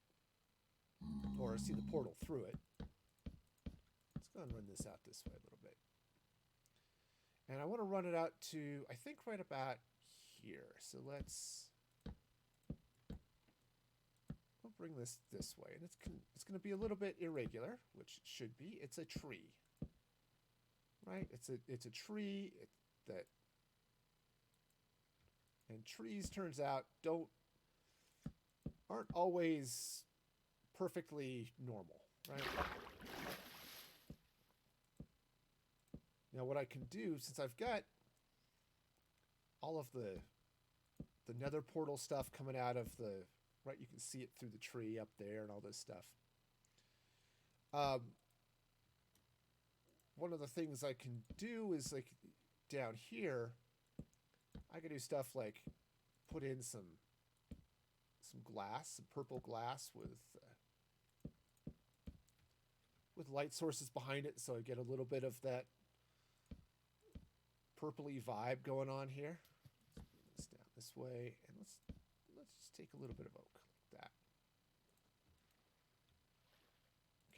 Or see the portal through it. Let's go and run this out this way a little bit. And I want to run it out to, I think, right about here. So we'll bring this way. And it's going to be a little bit irregular, which it should be. It's a tree. Right? It's a tree and trees, turns out, aren't always perfectly normal, right? Now what I can do, since I've got all of the nether portal stuff coming out of the, right, you can see it through the tree up there and all this stuff. One of the things I can do is, like, down here, I can do stuff like put in some glass, some purple glass with light sources behind it, so I get a little bit of that purpley vibe going on here. Let's bring this down this way, and let's just take a little bit of oak like that.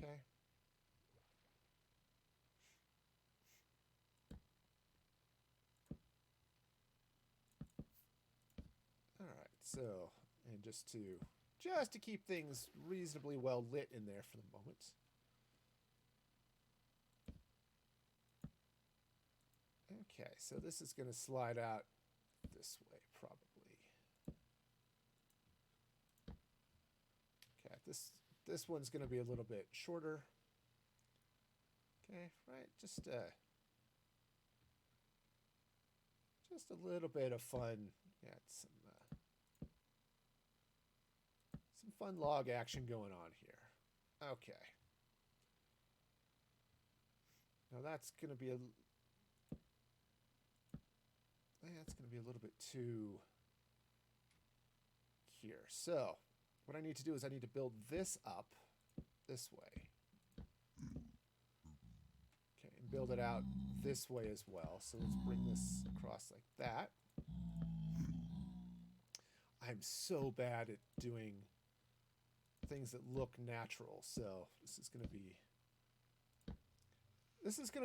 Okay. All right. So, and just to keep things reasonably well lit in there for the moment. Okay, so this is going to slide out this way, probably. Okay, this one's going to be a little bit shorter. Okay, right, just a little bit of fun. Yeah, some fun log action going on here. Okay. Now that's going to be that's going to be a little bit too here. So what I need to do is I need to build this up this way. Okay, and build it out this way as well. So let's bring this across like that. I'm so bad at doing things that look natural, so this is going to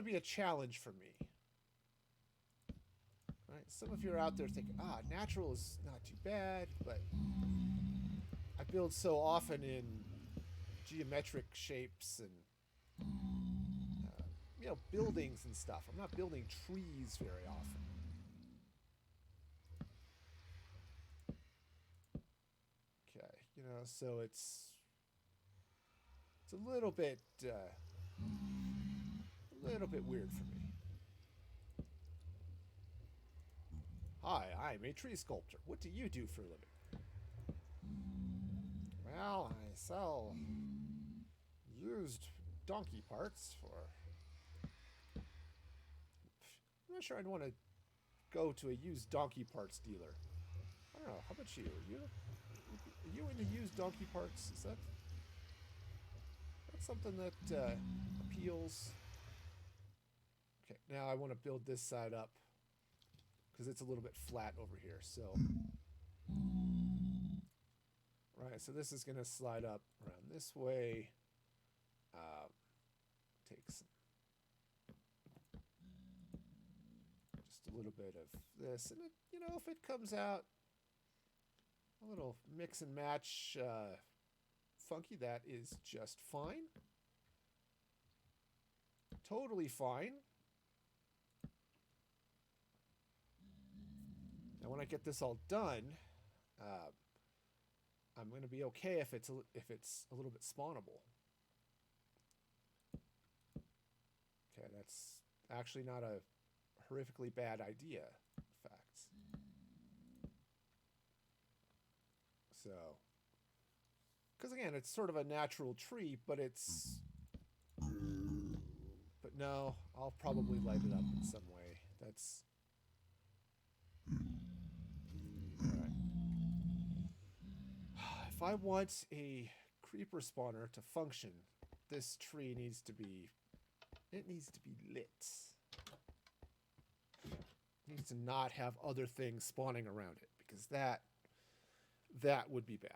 be a challenge for me. Right? Some of you are out there thinking, natural is not too bad, but I build so often in geometric shapes and buildings and stuff. I'm not building trees very often. Okay, so it's a little bit A little bit weird for me. Hi, I'm a tree sculptor. What do you do for a living? Well, I sell used donkey parts for... I'm not sure I'd want to go to a used donkey parts dealer. I don't know. How about you? Are you into used donkey parts? Is that something that appeals? Okay, now I want to build this side up because it's a little bit flat over here. So, right. So this is going to slide up around this way. Take some, just a little bit of this, and it, you know, if it comes out a little mix and match funky, that is just fine. Totally fine. Now when I get this all done, I'm going to be okay if it's a little bit spawnable. Okay, that's actually not a horrifically bad idea, in fact. So, because again, it's sort of a natural tree, but it's... But no, I'll probably light it up in some way. That's... Alright. If I want a creeper spawner to function, this tree needs to be... It needs to be lit. It needs to not have other things spawning around it, because that would be bad.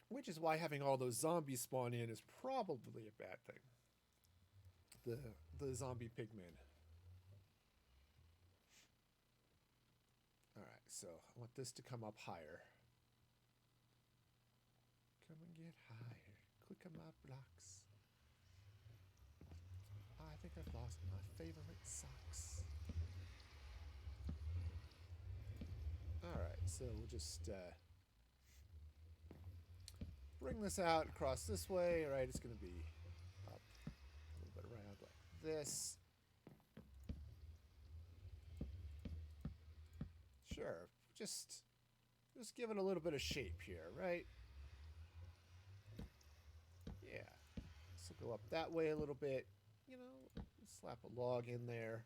Which is why having all those zombies spawn in is probably a bad thing. The zombie pigmen. Alright, so I want this to come up higher. Come and get higher. Click on my blocks. I think I've lost my favorite socks. Alright, so we'll just bring this out across this way. Alright, it's going to be up a little bit around like this. Sure, just give it a little bit of shape here, right? Yeah. This will go up that way a little bit. You know, slap a log in there.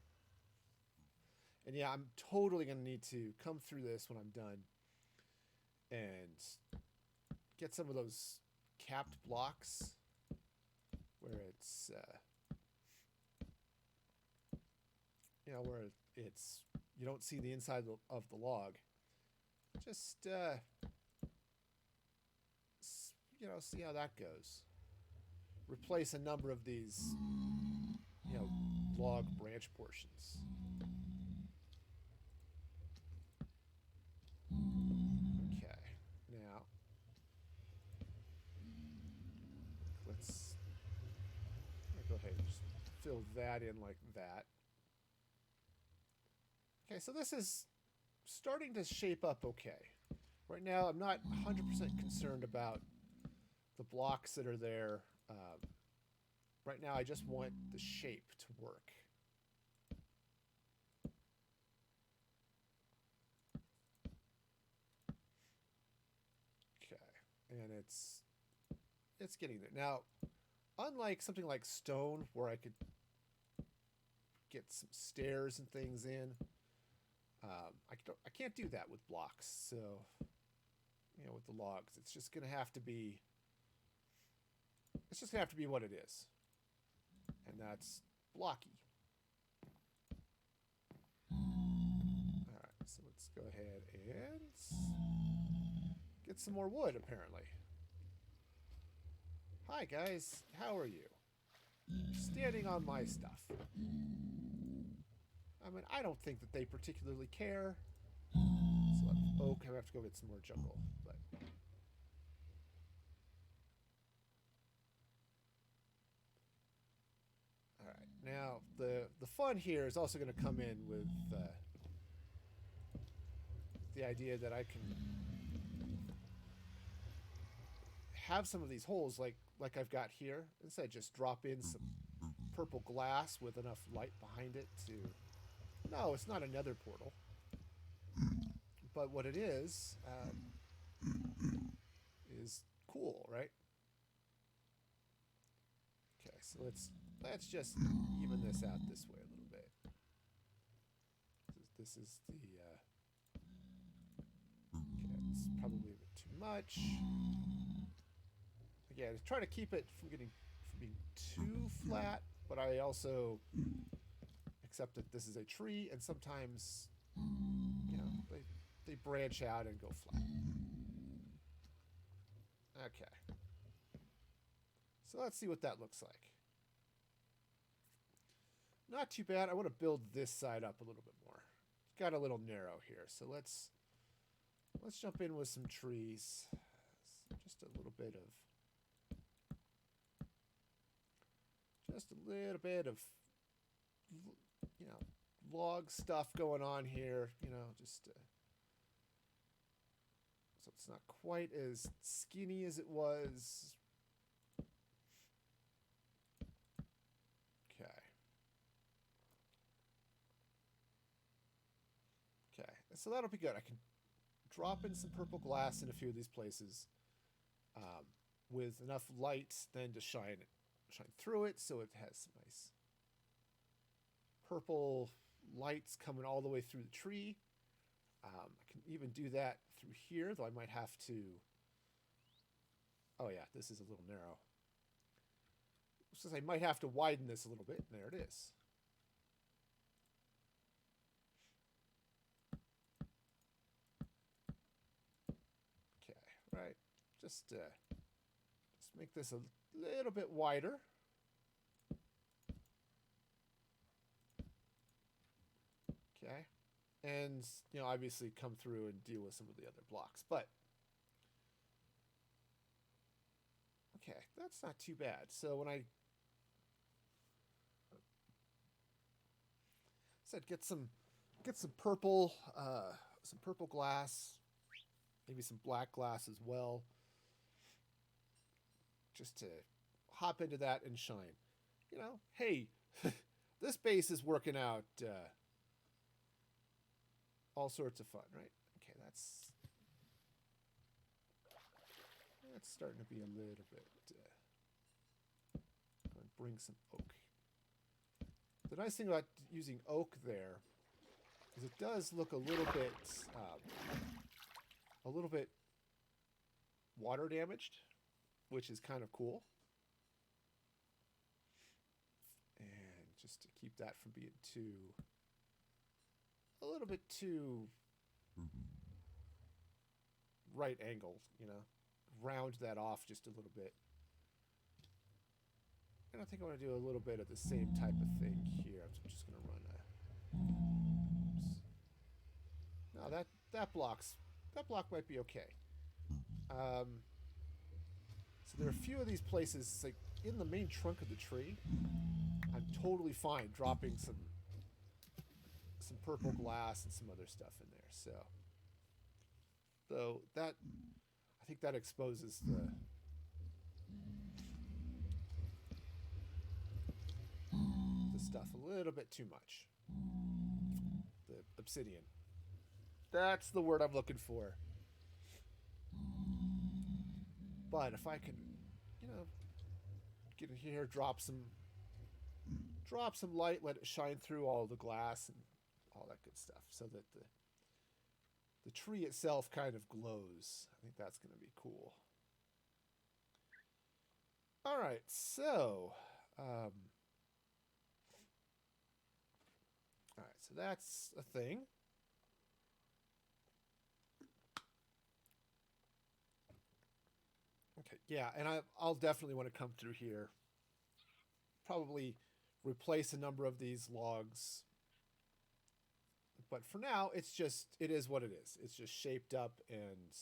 And yeah, I'm totally going to need to come through this when I'm done and get some of those capped blocks where it's, you know, where it's, you don't see the inside of the log. Just, you know, see how that goes. Replace a number of these, you know, log branch portions. Okay, now let's go ahead and just fill that in like that. Okay, so this is starting to shape up okay. Right now, I'm not 100% concerned about the blocks that are there. Right now, I just want the shape to work. Okay, and it's getting there. Now, unlike something like stone, where I could get some stairs and things in, I can't do that with blocks. So, you know, with the logs, it's just going to have to be... It's just going to have to be what it is. And that's blocky. Alright, so let's go ahead and get some more wood, apparently. Hi, guys. How are you? Standing on my stuff. I mean, I don't think that they particularly care. So, okay, I have to go get some more jungle. But alright, now the fun here is also going to come in with the idea that I can have some of these holes like I've got here, instead just drop in some purple glass with enough light behind it to... No, it's not another portal. But what it is cool, right? Okay, so let's just even this out this way a little bit. This is the... okay, it's probably a bit too much. Again, try to keep it from being too flat, but I also accept that this is a tree, and sometimes, you know, they branch out and go flat. Okay. So let's see what that looks like. Not too bad. I want to build this side up a little bit more. It's got a little narrow here, so let's jump in with some trees. Just a little bit of you know, log stuff going on here, you know, just so it's not quite as skinny as it was. Okay, so that'll be good. I can drop in some purple glass in a few of these places with enough light then to shine through it, so it has some nice purple lights coming all the way through the tree. I can even do that through here, though I might have to... Oh yeah, this is a little narrow. Since I might have to widen this a little bit. There it is. Okay, right. Just make this a little bit wider. Okay. And, you know, obviously come through and deal with some of the other blocks. But, okay, that's not too bad. So when I said get some purple glass, maybe some black glass as well, just to hop into that and shine. You know, hey, this base is working out all sorts of fun, right? Okay, that's starting to be a little bit... I'm going to bring some oak. The nice thing about using oak there is it does look a little bit water damaged, which is kind of cool. And just to keep that from being a little bit too right angled, you know, round that off just a little bit. And I think I want to do a little bit of the same type of thing here. I'm just going to run a... No, that block might be okay. So there are a few of these places, like in the main trunk of the tree, I'm totally fine dropping some purple glass and some other stuff in there. So that, I think that exposes the stuff a little bit too much. The obsidian. That's the word I'm looking for. But if I can, you know, get in here, drop some light, let it shine through all the glass and all that good stuff, so that the tree itself kind of glows. I think that's going to be cool. All right, so so that's a thing. Okay, yeah, and I'll definitely want to come through here. Probably replace a number of these logs. But for now, it is what it is. It's just shaped up and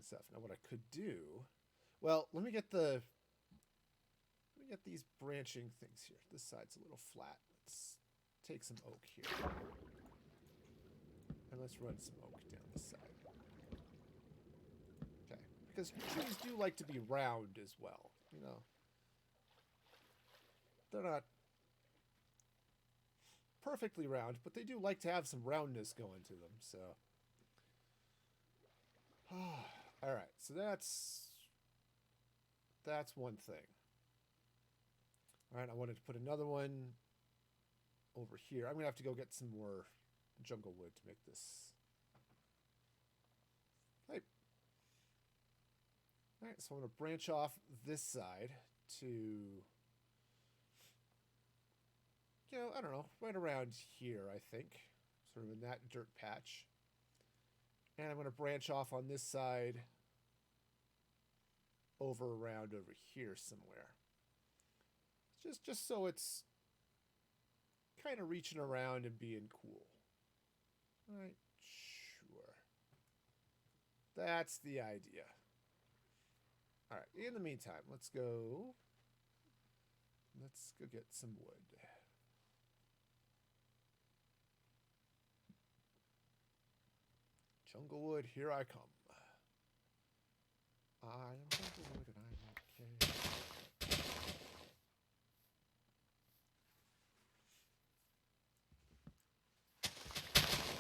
stuff. Now what I could do, well, let me get these branching things here. This side's a little flat. Let's take some oak here. And let's run some oak down this side. Because trees do like to be round as well, you know. They're not perfectly round, but they do like to have some roundness going to them, so. Alright, so that's one thing. Alright, I wanted to put another one over here. I'm going to have to go get some more jungle wood to make this. Hey. Alright, so I'm going to branch off this side to, you know, I don't know, right around here, I think. Sort of in that dirt patch. And I'm going to branch off on this side around over here somewhere. Just so it's kind of reaching around and being cool. All right, sure. That's the idea. All right, in the meantime, let's go get some wood. Junglewood, here I come. I am Junglewood and I don't care.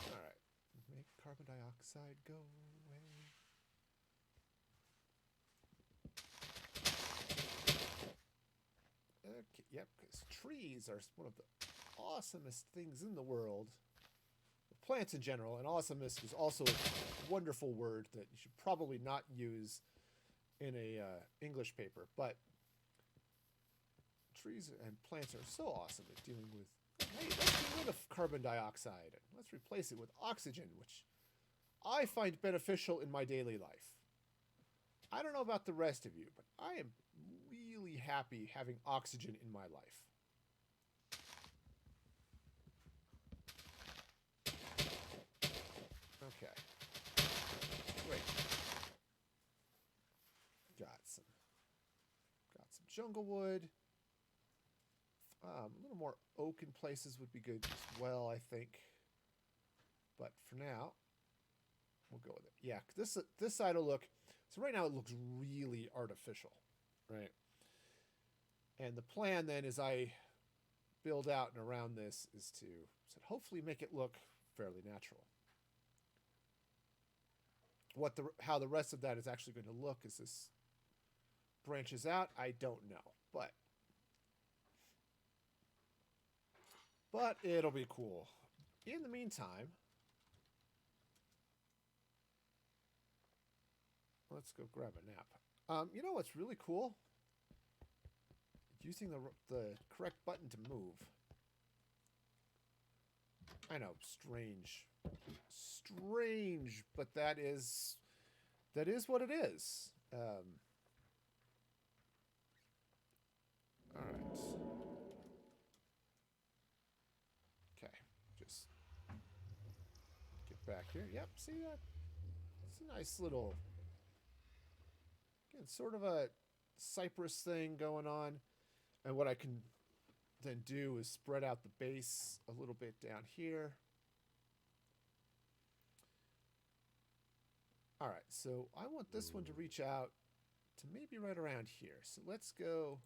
Alright. Make carbon dioxide go away. Okay, yep, because trees are one of the awesomest things in the world. Plants in general, and awesomest is also a wonderful word that you should probably not use in a English paper, but trees and plants are so awesome at dealing with, hey, let's get rid of carbon dioxide and let's replace it with oxygen, which I find beneficial in my daily life. I don't know about the rest of you, but I am really happy having oxygen in my life. Okay. Great. Got some jungle wood. A little more oak in places would be good as well, I think. But for now, we'll go with it. Yeah, this side will look. So right now it looks really artificial, right? And the plan then, as I build out and around this, is to hopefully make it look fairly natural. How the rest of that is actually going to look as this branches out, I don't know, but it'll be cool. In the meantime, let's go grab a nap. You know what's really cool? Using the correct button to move. I know, strange, but that is what it is. All right. Okay, just get back here. Yep, see that? It's a nice little, again, sort of a cypress thing going on. And what I can then do is spread out the base a little bit down here. All right, so I want this one to reach out to maybe right around here. So let's go.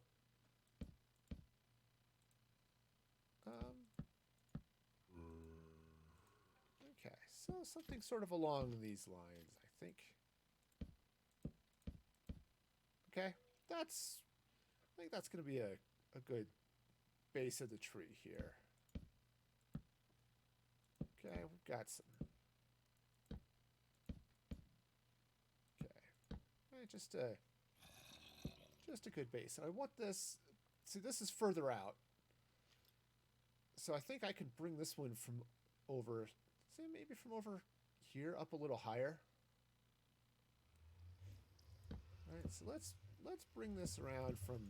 Okay, so something sort of along these lines, I think. Okay, I think that's going to be a good base of the tree here. Okay, we've got some. Okay, just a good base. And I want this. See, this is further out, so I think I could bring this one from over. Say maybe from over here up a little higher. All right, so let's bring this around from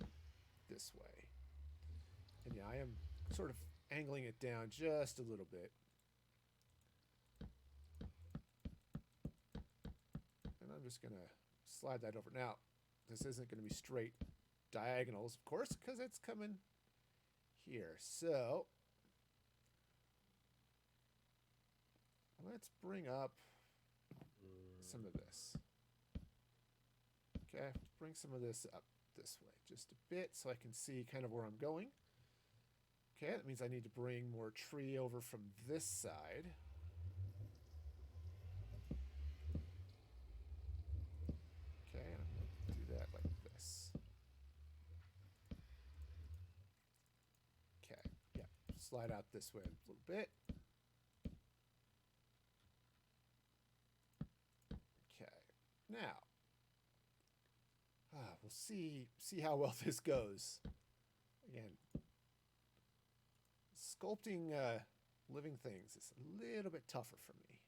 this way. And yeah, I am sort of angling it down just a little bit. And I'm just going to slide that over. Now, this isn't going to be straight diagonals, of course, because it's coming here. So let's bring up some of this. Okay, bring some of this up this way just a bit so I can see kind of where I'm going. Okay, that means I need to bring more tree over from this side. Okay, I'm going to do that like this. Okay, yeah, slide out this way a little bit. Okay, now, we'll see how well this goes. Again, sculpting living things is a little bit tougher for me.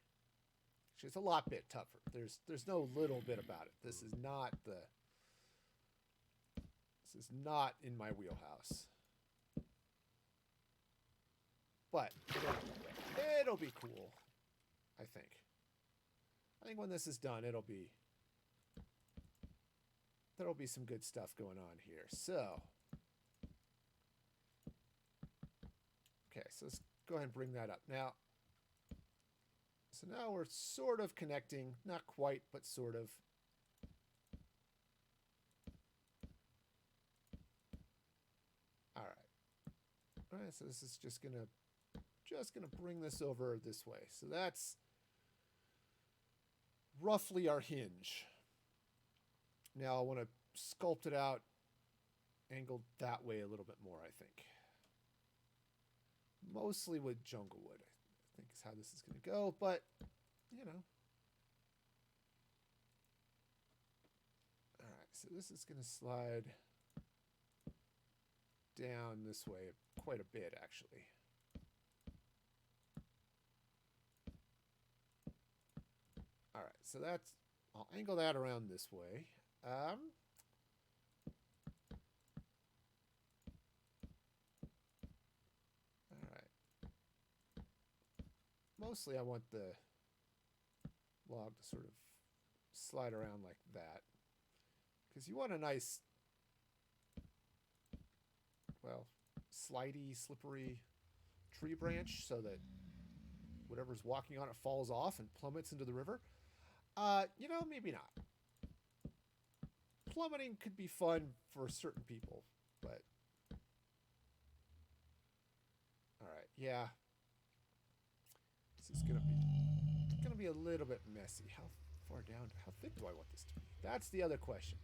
Actually, it's a lot bit tougher. There's no little bit about it. This is not in my wheelhouse. But it'll be cool, I think. I think when this is done, there'll be some good stuff going on here. So, okay, so let's go ahead and bring that up. Now, so now we're sort of connecting, not quite, but sort of. All right, so this is just gonna bring this over this way. So that's roughly our hinge. Now I want to sculpt it out, angled that way a little bit more, I think. Mostly with jungle wood, I think is how this is going to go, but, you know. All right, so this is going to slide down this way quite a bit, actually. All right, so I'll angle that around this way. All right. Mostly I want the log to sort of slide around like that. Because you want a nice, well, slidey, slippery tree branch so that whatever's walking on it falls off and plummets into the river. You know, maybe not. Plummeting could be fun for certain people, but... Alright, yeah. This is gonna be a little bit messy. How far down, how thick do I want this to be? That's the other question.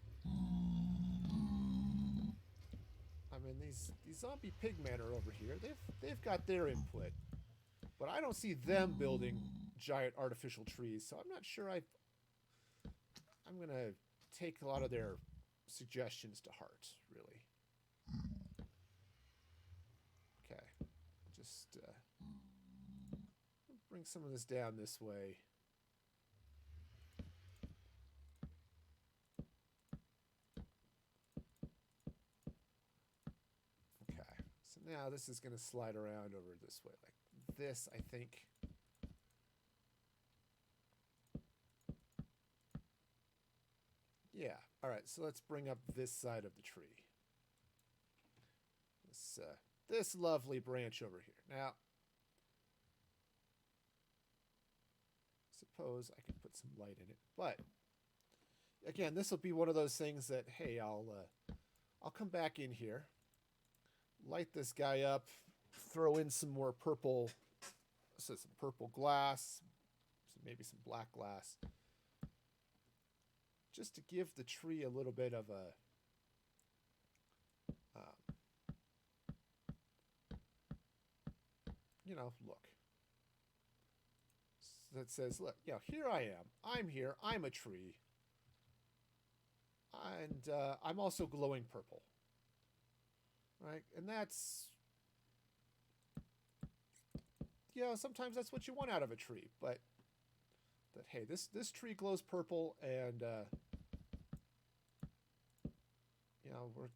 I mean, these zombie pigmen are over here. They've got their input. But I don't see them building giant artificial trees, so I'm not sure I'm going to take a lot of their suggestions to heart, really. Okay. Just bring some of this down this way. Okay. So now this is going to slide around over this way like this, I think. Yeah. All right. So let's bring up this side of the tree. This lovely branch over here. Now, suppose I could put some light in it, but again, this will be one of those things that, hey, I'll come back in here, light this guy up, throw in some more purple, so some purple glass, maybe some black glass, just to give the tree a little bit of a look. That says, look, here I am. I'm here. I'm a tree. And I'm also glowing purple. Right? And that's, sometimes that's what you want out of a tree. But that, hey, this tree glows purple, and, we're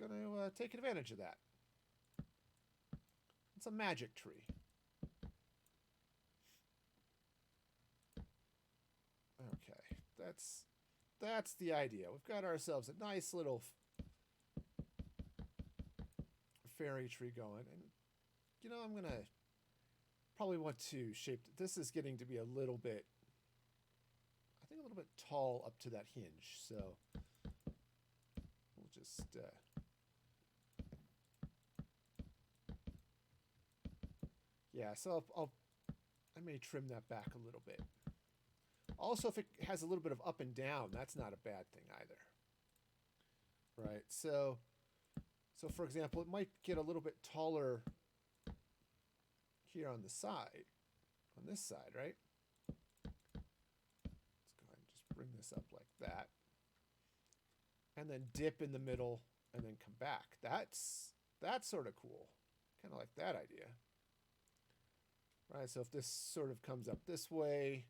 going to take advantage of that. It's a magic tree. Okay, that's the idea. We've got ourselves a nice little fairy tree going, and I'm gonna probably want to shape. This is getting to be a little bit, I think, a little bit tall up to that hinge. So just yeah. So I may trim that back a little bit. Also, if it has a little bit of up and down, that's not a bad thing either. Right. So for example, it might get a little bit taller here on the side, on this side, right? Let's go ahead and just bring this up like that. And then dip in the middle and then come back. That's sort of cool. Kind of like that idea. Right, so if this sort of comes up this way,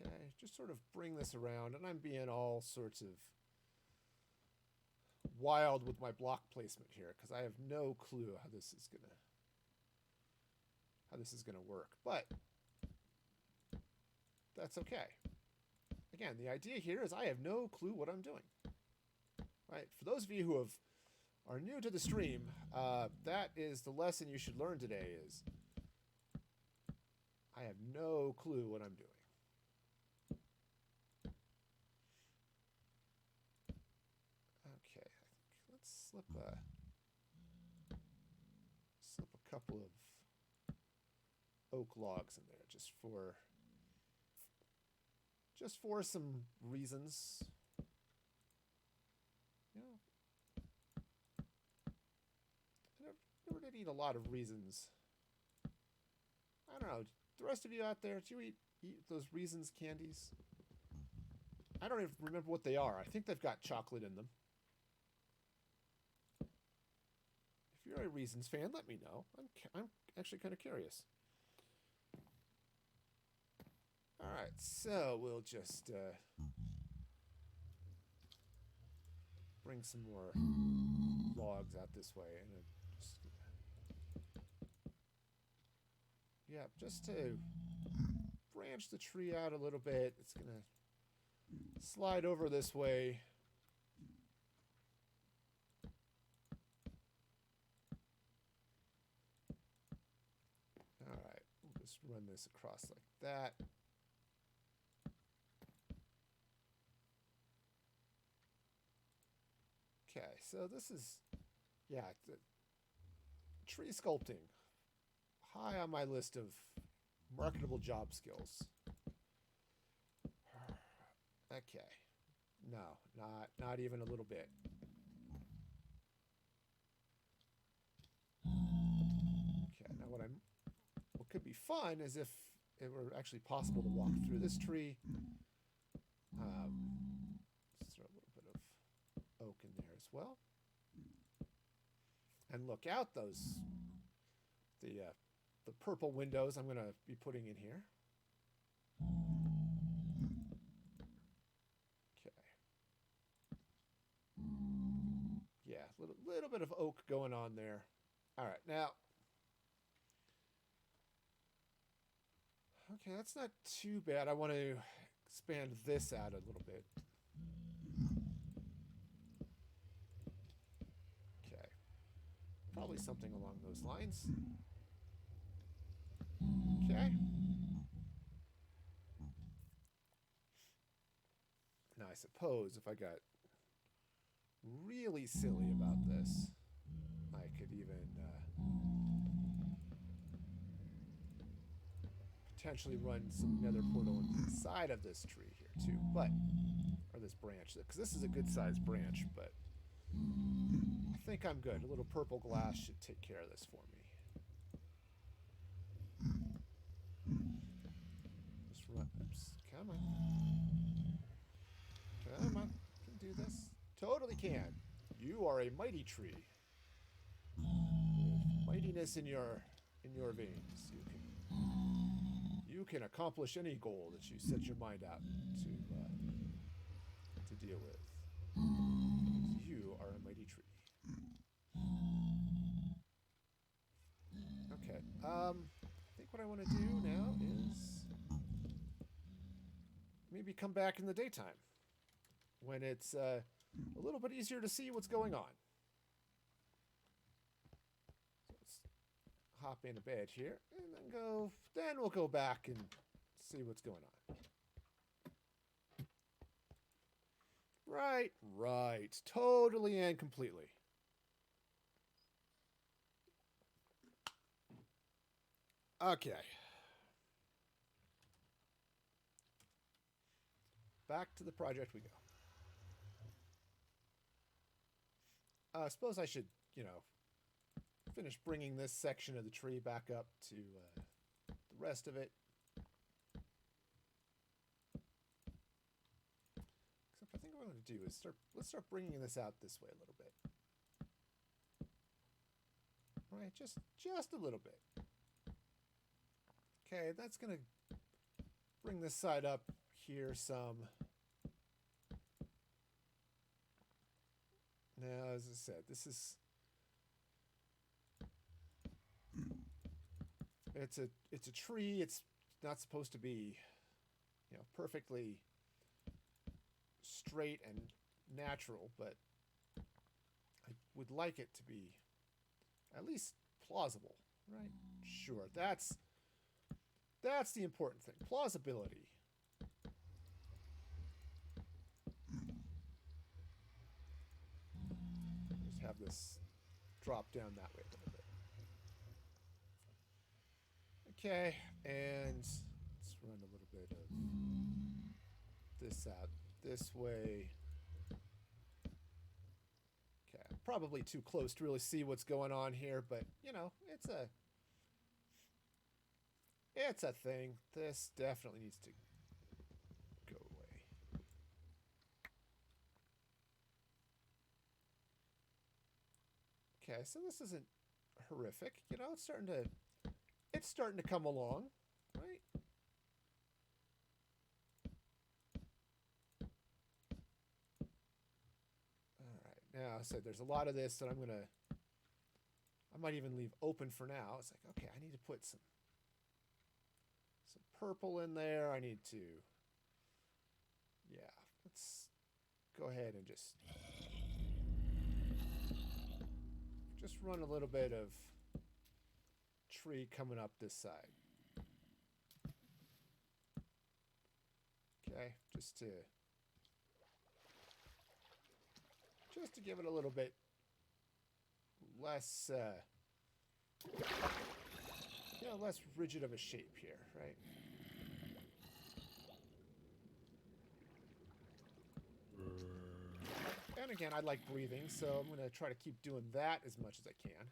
okay, just sort of bring this around, and I'm being all sorts of wild with my block placement here because I have no clue how this is gonna work, but that's okay. Again, the idea here is I have no clue what I'm doing. Right, for those of you who are new to the stream, that is the lesson you should learn today is I have no clue what I'm doing. Okay, let's slip a couple of oak logs in there just for some reasons. You know, I never did eat a lot of reasons. I don't know. The rest of you out there, do you eat those Reasons candies? I don't even remember what they are. I think they've got chocolate in them. If you're a Reasons fan, let me know. I'm actually kind of curious. All right, so we'll just bring some more logs out this way, and just to branch the tree out a little bit. It's gonna slide over this way. All right, we'll just run this across like that. Okay, so this is, tree sculpting. High on my list of marketable job skills. Okay. No, not even a little bit. Okay, now what could be fun is if it were actually possible to walk through this tree. Let's throw a little bit of oak in there as well. And look out the purple windows I'm going to be putting in here. Okay. Yeah, little bit of oak going on there. All right, now. Okay, that's not too bad. I want to expand this out a little bit. Okay. Probably something along those lines. Okay. Now, I suppose if I got really silly about this, I could even potentially run some nether portal inside of this tree here too, or this branch, because this is a good sized branch, but I think I'm good. A little purple glass should take care of this for me. Just run. Oops. Come on. Come on. Can do this. Totally can. You are a mighty tree. Mightiness in your veins. You can accomplish any goal that you set your mind out to deal with. You are a mighty tree. Okay. I think what I want to do now is maybe come back in the daytime when it's a little bit easier to see what's going on. So let's hop into bed here and then we'll go back and see what's going on. Right, right. Totally and completely. Okay. Back to the project we go. I suppose I should, finish bringing this section of the tree back up to the rest of it. Except I think what I'm going to do is let's start bringing this out this way a little bit. All right, just a little bit. Okay, that's going to bring this side up here some. Now, as I said, this is it's a tree. It's not supposed to be, perfectly straight and natural, but I would like it to be at least plausible, right? Sure, that's the important thing. Plausibility. Just have this drop down that way a little bit. Okay, and let's run a little bit of this out this way. Okay, probably too close to really see what's going on here, but it's a thing. This definitely needs to go away. Okay, so this isn't horrific. It's starting to come along, right? All right. Now, so there's a lot of this that I might even leave open for now. It's like, okay, I need to put some purple in there. I need to, yeah, let's go ahead and just run a little bit of tree coming up this side. Okay, just to give it a little bit less, less rigid of a shape here, right? And again, I like breathing, so I'm going to try to keep doing that as much as I can.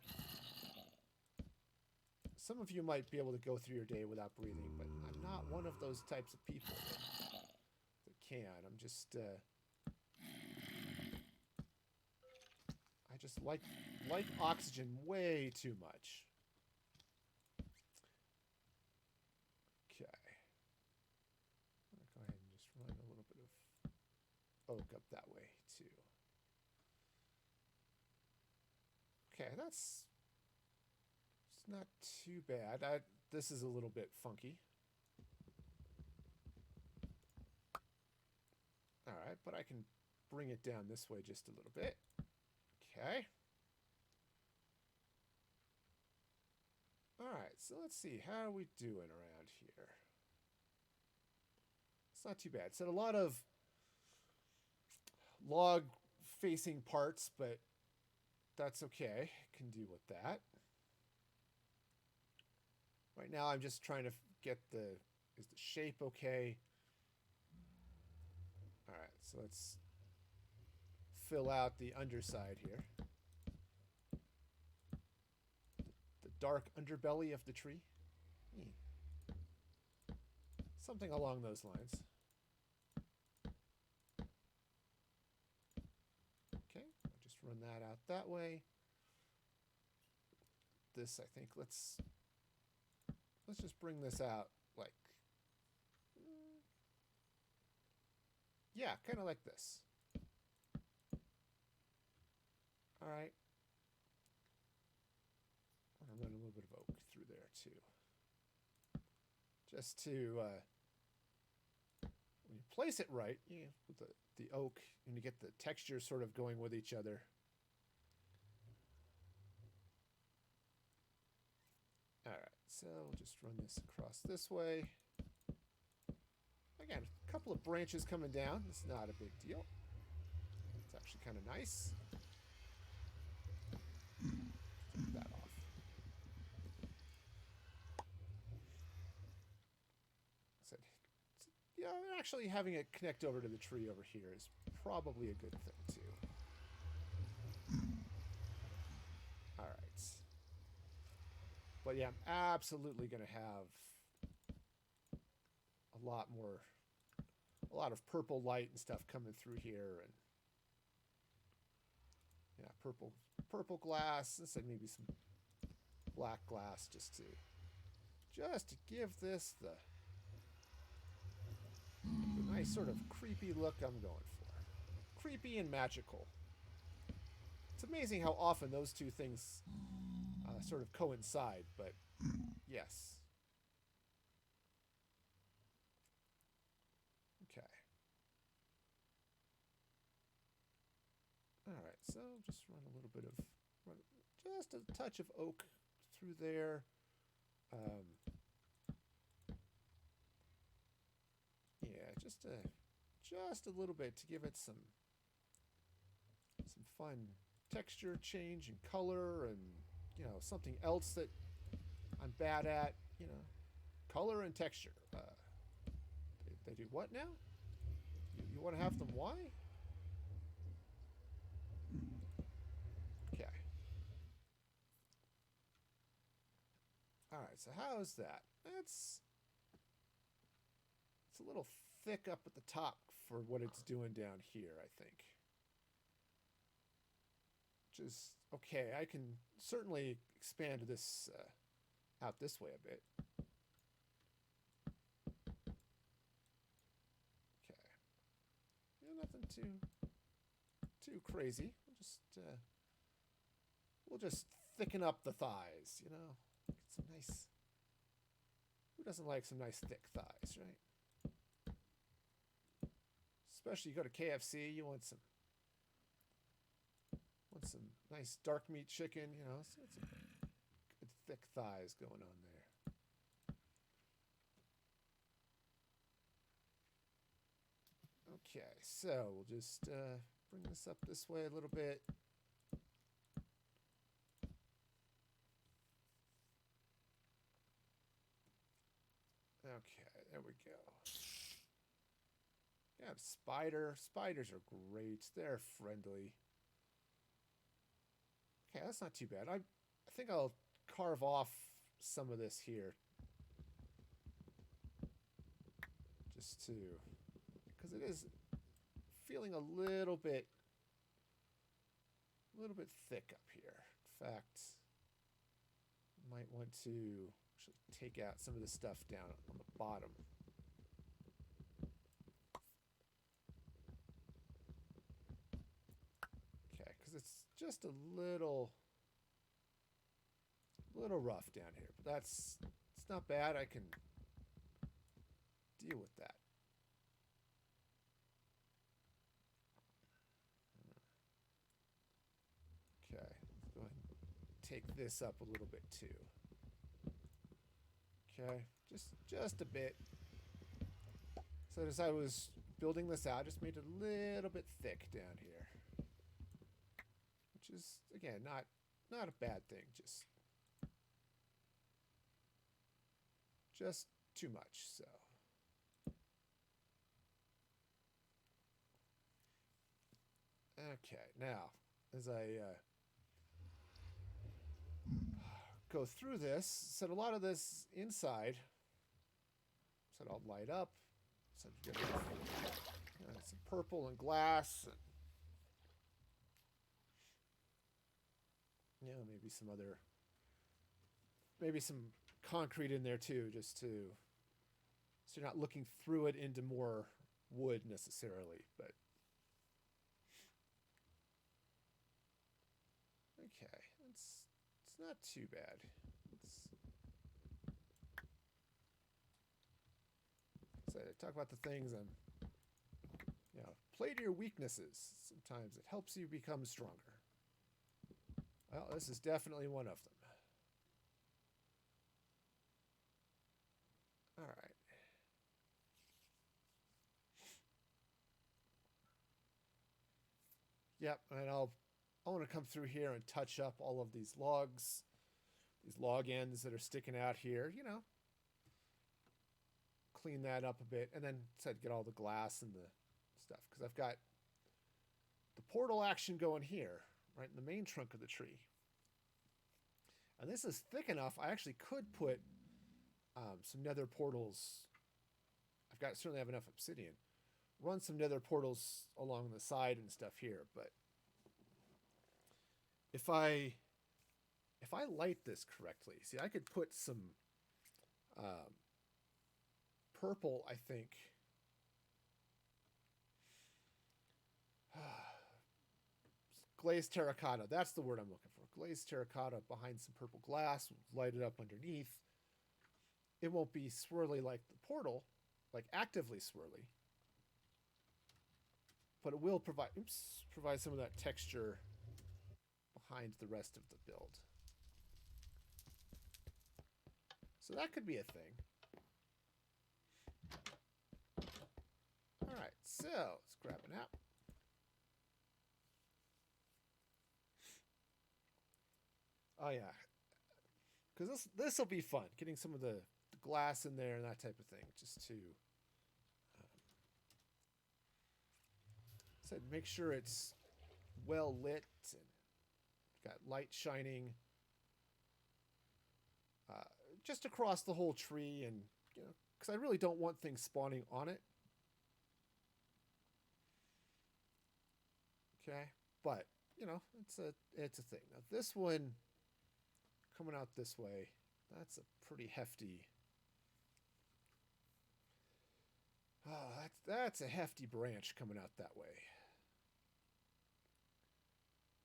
Some of you might be able to go through your day without breathing, but I'm not one of those types of people that can. I'm just, I just like oxygen way too much. Okay. I'm going to go ahead and just run a little bit of oak up that way too. Okay, it's not too bad. This is a little bit funky. All right, but I can bring it down this way just a little bit. Okay. All right, so let's see. How are we doing around here? It's not too bad. It's a lot of log facing parts, but that's okay. Can deal with that. Right now I'm just trying to get is the shape okay? All right, so let's fill out the underside here. The dark underbelly of the tree. Something along those lines. Okay, I'll just run that out that way. This, I think, let's just bring this out like, yeah, kind of like this. All right. I'm gonna run a little bit of oak through there too. Just to, when you place it right, with the oak, and you get the texture sort of going with each other. All right, so we'll just run this across this way. Again, a couple of branches coming down. It's not a big deal. actually kind of nice. Take that off. So, yeah, actually having it connect over to the tree over here is probably a good thing too. All right. But yeah, I'm absolutely going to have a lot of purple light and stuff coming through here, and yeah, purple glass. Instead, maybe some black glass just to give this the nice sort of creepy look I'm going for. Creepy and magical. It's amazing how often those two things sort of coincide, but yes. Okay. All right, so just run a little bit of, just a touch of oak through there. Yeah, just a little bit to give it some fun texture change and color, and you know, something else that I'm bad at. You know, color and texture. They do what now? You want to have them? Why? Okay. All right. So how is that? It's a little thick up at the top for what it's doing down here, I think. Which is okay. I can certainly expand this out this way a bit. Okay. Yeah, nothing too crazy. We'll just thicken up the thighs, you know. Get some nice. Who doesn't like some nice thick thighs, right? Especially you go to KFC, you want some nice dark meat chicken, you know. So it's good thick thighs going on there. Okay, so we'll just bring this up this way a little bit. Okay, there we go. Yeah, spider. Spiders are great. They're friendly. Okay, that's not too bad. I think I'll carve off some of this here. Just to, because it is feeling a little bit thick up here. In fact, might want to actually take out some of the stuff down on the bottom. Okay, because it's just a little rough down here, but it's not bad. I can deal with that. Okay, let's go ahead and take this up a little bit too. Okay, just a bit. So as I was building this out, I just made it a little bit thick down here, which is again not a bad thing. Just too much. So okay, now as I go through this, set a lot of this inside. Said I'll light up. Said get some purple and glass, and yeah, maybe some concrete in there too, just to so you're not looking through it into more wood necessarily, but okay, it's not too bad. So talk about the things play to your weaknesses. Sometimes it helps you become stronger. Well, this is definitely one of them. All right. Yep, and I want to come through here and touch up all of these logs, these log ends that are sticking out here, you know, clean that up a bit, and then said get all the glass and the stuff, because I've got the portal action going here, right in the main trunk of the tree. And this is thick enough, I actually could put some nether portals. Certainly have enough obsidian. Run some nether portals along the side and stuff here, but if I light this correctly, see, I could put some purple, I think. Glazed terracotta, that's the word I'm looking for. Glazed terracotta behind some purple glass, light it up underneath. It won't be swirly like the portal, like actively swirly, but it will provide some of that texture behind the rest of the build. So that could be a thing. All right, so let's grab an app. Oh yeah, because this will be fun, getting some of the glass in there and that type of thing, just to make sure it's well lit and got light shining just across the whole tree, and you know, because I really don't want things spawning on it. Okay, but you know, it's a thing. Now this one coming out this way, that's a pretty hefty. Oh, that's a hefty branch coming out that way.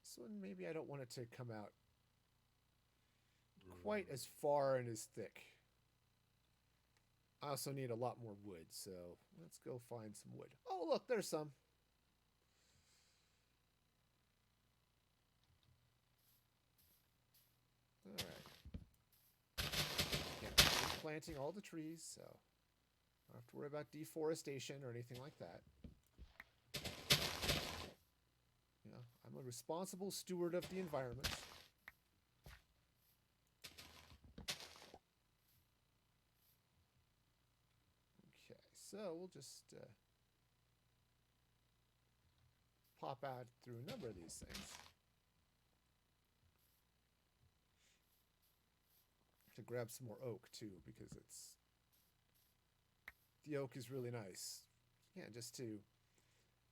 This one, maybe I don't want it to come out quite as far and as thick. I also need a lot more wood, so let's go find some wood. Oh, look, there's some. All right. Yeah, I'm planting all the trees, so I don't have to worry about deforestation or anything like that. You know, I'm a responsible steward of the environment. Okay, so we'll just pop out through a number of these things. To grab some more oak too, because the oak is really nice. Yeah, just to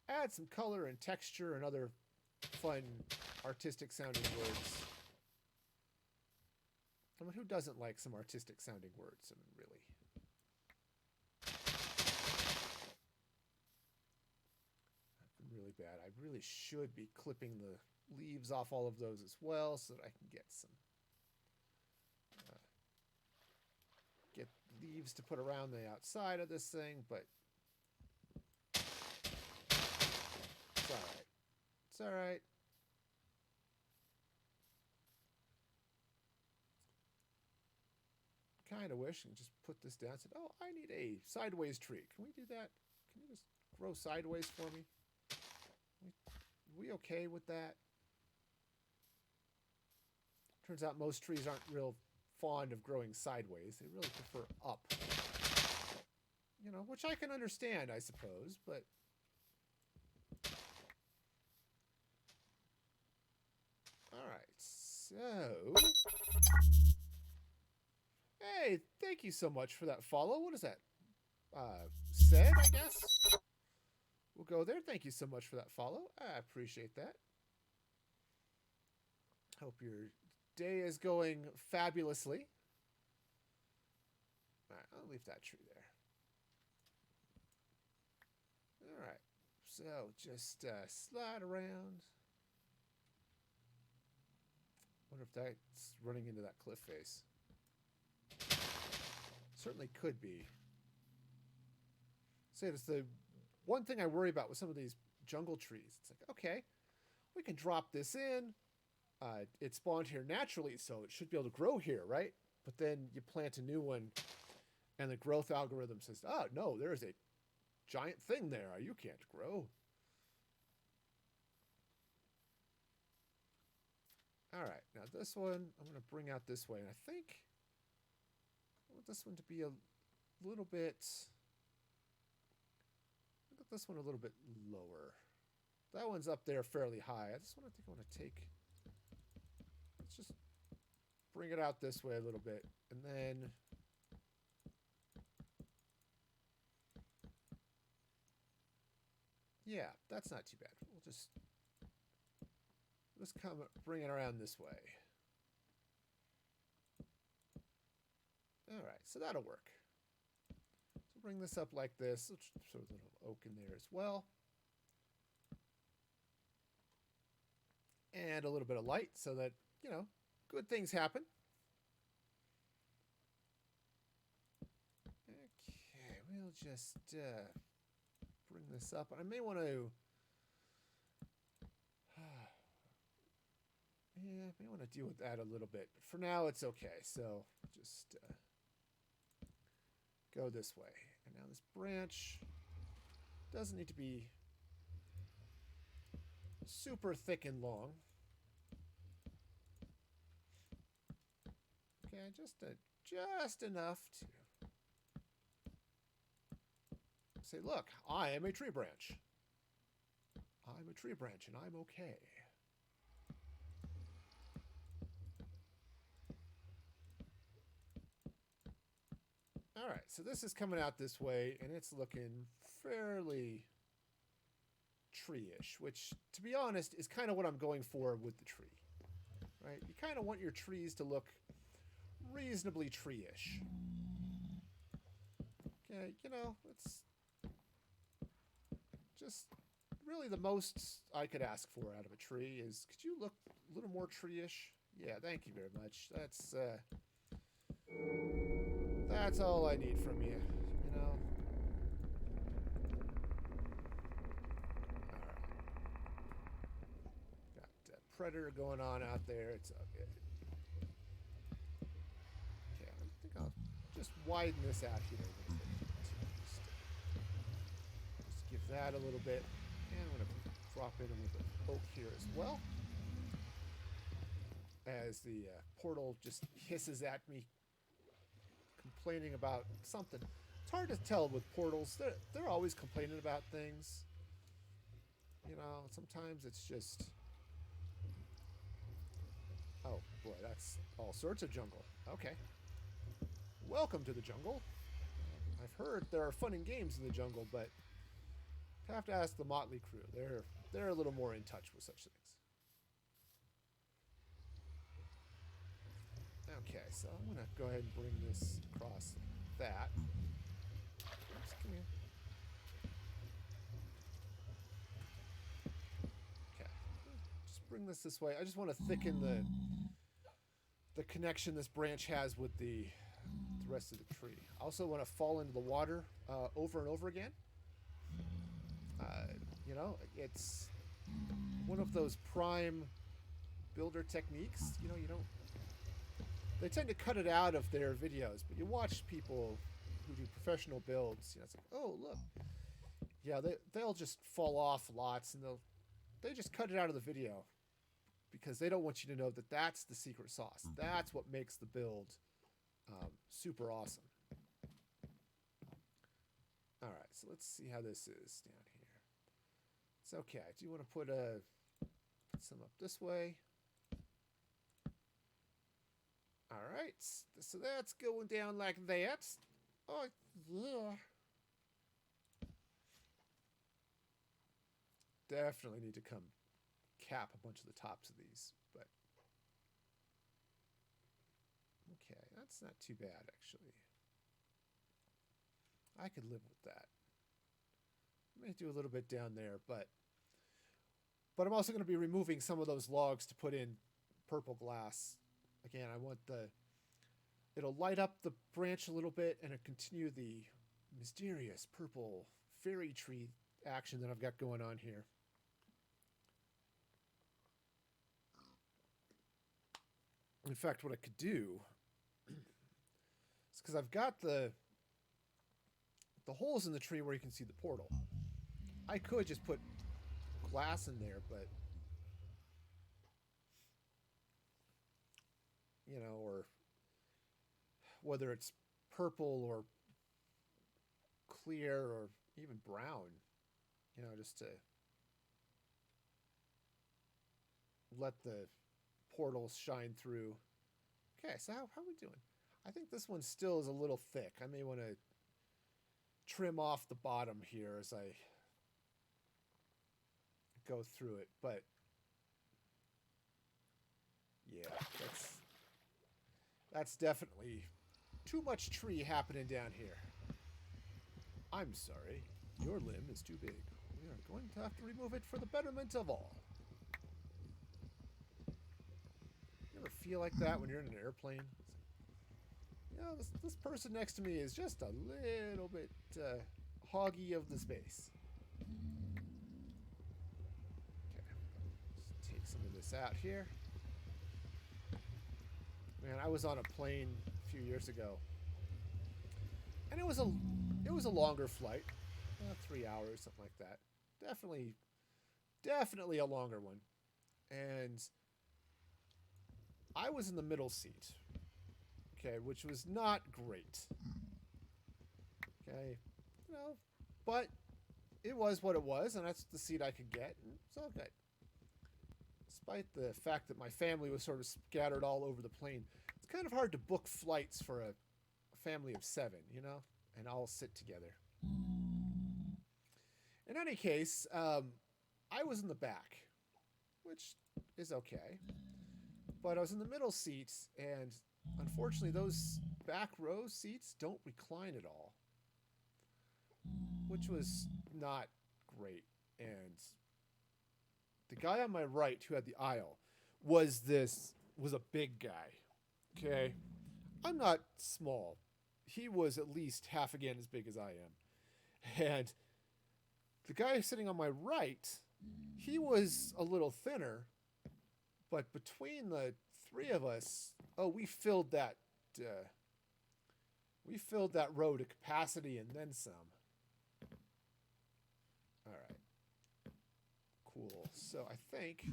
add some color and texture and other fun artistic sounding words. I mean, who doesn't like some artistic sounding words? I mean, really. I've been really bad. I really should be clipping the leaves off all of those as well, so that I can get some get leaves to put around the outside of this thing, but it's alright. It's alright. Kind of wish, and just put this down and said, oh, I need a sideways tree. Can we do that? Can you just grow sideways for me? Are we okay with that? Turns out most trees aren't real fond of growing sideways. They really prefer up. You know, which I can understand, I suppose, but alright, so hey, thank you so much for that follow. What is that? Said, I guess? We'll go there. Thank you so much for that follow. I appreciate that. Hope your day is going fabulously. Alright, I'll leave that tree there. Alright, so just slide around. Wonder if that's running into that cliff face. Certainly could be. Say, it's the one thing I worry about with some of these jungle trees. It's like, okay, we can drop this in. It spawned here naturally, so it should be able to grow here, right? But then you plant a new one, and the growth algorithm says, oh, no, there is a giant thing there. You can't grow. All right, now this one I'm going to bring out this way, and I think I want this one to be a little bit. Look at this one a little bit lower. That one's up there fairly high. This one I think I want to take. Let's just bring it out this way a little bit, and then. Yeah, that's not too bad. We'll just come bring it around this way. All right, so that'll work. So bring this up like this. Let's throw a little oak in there as well. And a little bit of light so that, you know, good things happen. Okay, we'll just bring this up. I may want to... yeah, I may want to deal with that a little bit. For now, it's okay. So just go this way. And now this branch doesn't need to be super thick and long. Okay, just enough to say, look, I am a tree branch. I'm a tree branch and I'm okay. All right, so this is coming out this way, and it's looking fairly tree-ish, which, to be honest, is kind of what I'm going for with the tree. Right? You kind of want your trees to look reasonably tree-ish. Okay, you know, it's just really the most I could ask for out of a tree is, could you look a little more tree-ish? Yeah, thank you very much. That's all I need from you, you know? Alright. Got a predator going on out there. It's all good. Okay, I think I'll just widen this out here a little bit. Just give that a little bit. And I'm going to drop in a little bit of oak here as well. As the portal just hisses at me, complaining about something. It's hard to tell with portals. They're always complaining about things. You know, sometimes it's just... oh, boy, that's all sorts of jungle. Okay. Welcome to the jungle. I've heard there are fun and games in the jungle, but I have to ask the Motley crew. They're a little more in touch with such things. Okay, so I'm going to go ahead and bring this across that. Just come here. Okay. Just bring this way. I just want to thicken the connection this branch has with the rest of the tree. I also want to fall into the water over and over again. You know, it's one of those prime builder techniques. You know, you don't... they tend to cut it out of their videos, but you watch people who do professional builds, you know, it's like, oh, look. Yeah, they'll just fall off lots, and they just cut it out of the video because they don't want you to know that that's the secret sauce. That's what makes the build super awesome. All right, so let's see how this is down here. It's okay. I do want to put some up this way. All right, so that's going down like that. Oh, yeah. Definitely need to come cap a bunch of the tops of these, but... okay, that's not too bad, actually. I could live with that. I may do a little bit down there, but I'm also going to be removing some of those logs to put in purple glass. Again, I want it'll light up the branch a little bit and it'll continue the mysterious purple fairy tree action that I've got going on here. In fact, what I could do is, because I've got the holes in the tree where you can see the portal, I could just put glass in there, but you know, or whether it's purple or clear or even brown, you know, just to let the portals shine through. Okay, so how are we doing? I think this one still is a little thick. I may want to trim off the bottom here as I go through it, but yeah, that's definitely too much tree happening down here. I'm sorry, your limb is too big. We are going to have to remove it for the betterment of all. You ever feel like that when you're in an airplane? You know, this person next to me is just a little bit hoggy of the space. Okay, let's take some of this out here. Man, I was on a plane a few years ago, and it was a longer flight, 3 hours, something like that. Definitely a longer one, and I was in the middle seat. Okay, which was not great. Okay, you know, but it was what it was, and that's the seat I could get, and it's all good. Despite the fact that my family was sort of scattered all over the plane, it's kind of hard to book flights for a family of 7, you know, and all sit together. In any case, I was in the back, which is okay, but I was in the middle seats, and unfortunately, those back row seats don't recline at all, which was not great. And the guy on my right who had the aisle was a big guy. Okay, I'm not small. He was at least half again as big as I am. And the guy sitting on my right, he was a little thinner, but between the 3 of us, oh, we filled that row to capacity and then some. All right. Cool. So I think,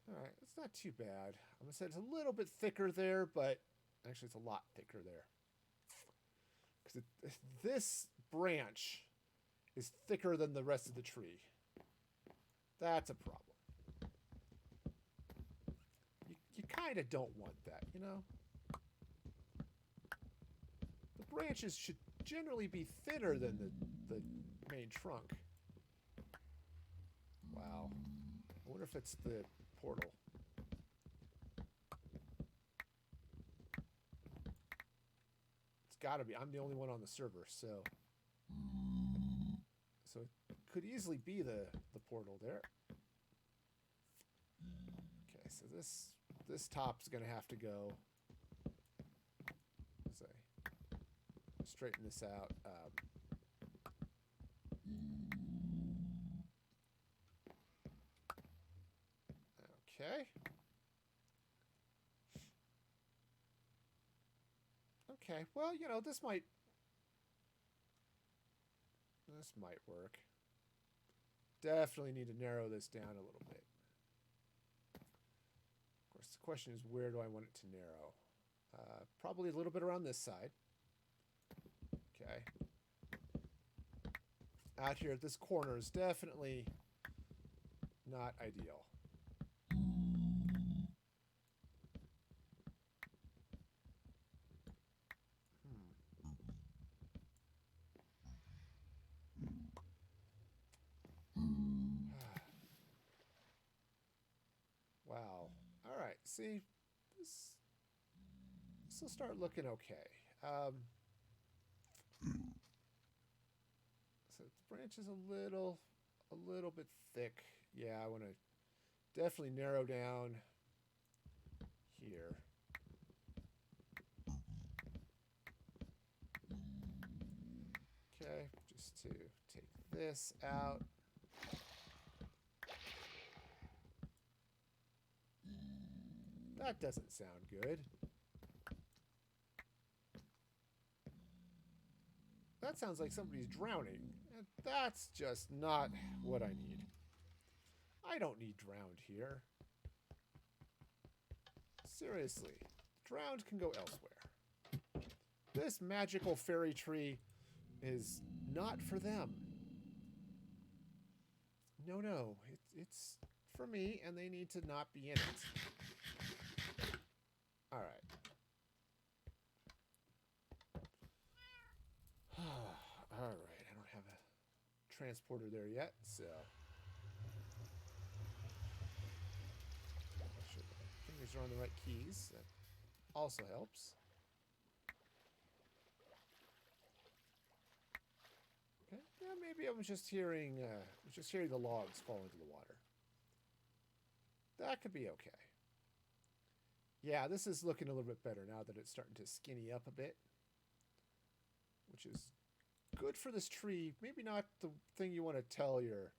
all right, it's not too bad. I'm gonna say it's a little bit thicker there, but actually it's a lot thicker there. Because this branch is thicker than the rest of the tree. That's a problem. You kind of don't want that, you know? The branches should generally be thinner than the main trunk. Wow. I wonder if it's the portal. It's gotta be. I'm the only one on the server, so it could easily be the portal there. Okay, so this top's gonna have to go. Say, straighten this out. Okay. Okay. Well, you know, this might work. Definitely need to narrow this down a little bit. Of course, the question is, where do I want it to narrow? Probably a little bit around this side. Okay. Out here at this corner is definitely not ideal. Wow. All right. See, this will start looking okay. So the branch is a little bit thick. Yeah, I want to definitely narrow down here. Okay, just to take this out. That doesn't sound good. That sounds like somebody's drowning. And that's just not what I need. I don't need drowned here. Seriously. Drowned can go elsewhere. This magical fairy tree is not for them. No, no. It's for me, and they need to not be in it. Alright. Alright, I don't have a transporter there yet, so... Make sure the fingers are on the right keys. That also helps. Okay, yeah, maybe I was just hearing the logs fall into the water. That could be okay. Yeah, this is looking a little bit better now that it's starting to skinny up a bit, which is good for this tree. Maybe not the thing you want to tell your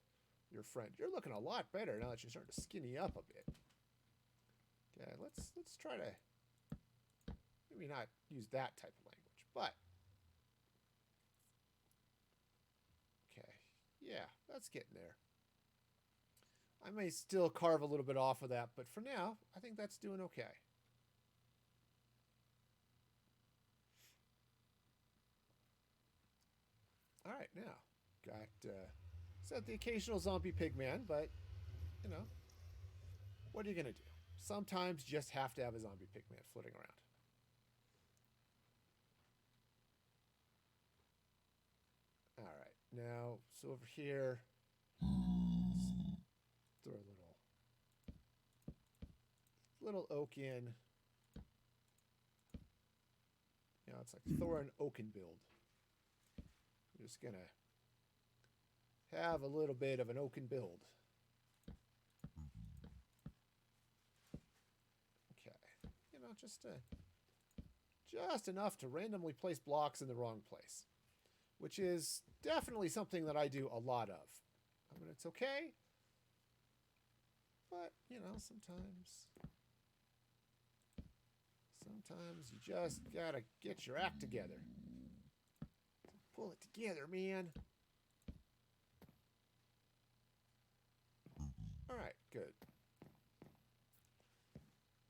friend. You're looking a lot better now that you're starting to skinny up a bit. Okay, let's try to maybe not use that type of language, but okay, yeah, that's getting there. I may still carve a little bit off of that, but for now, I think that's doing okay. All right, now got said the occasional zombie pigman, but you know, what are you gonna do? Sometimes you just have to have a zombie pigman floating around. All right, now so over here, throw a little oak in. You know, it's like Thorin Oakenbuild. I'm just gonna have a little bit of an oaken build. Okay, you know, just enough to randomly place blocks in the wrong place, which is definitely something that I do a lot of. I mean, it's okay, but you know, sometimes you just gotta get your act together. Pull it together, man. Alright, good.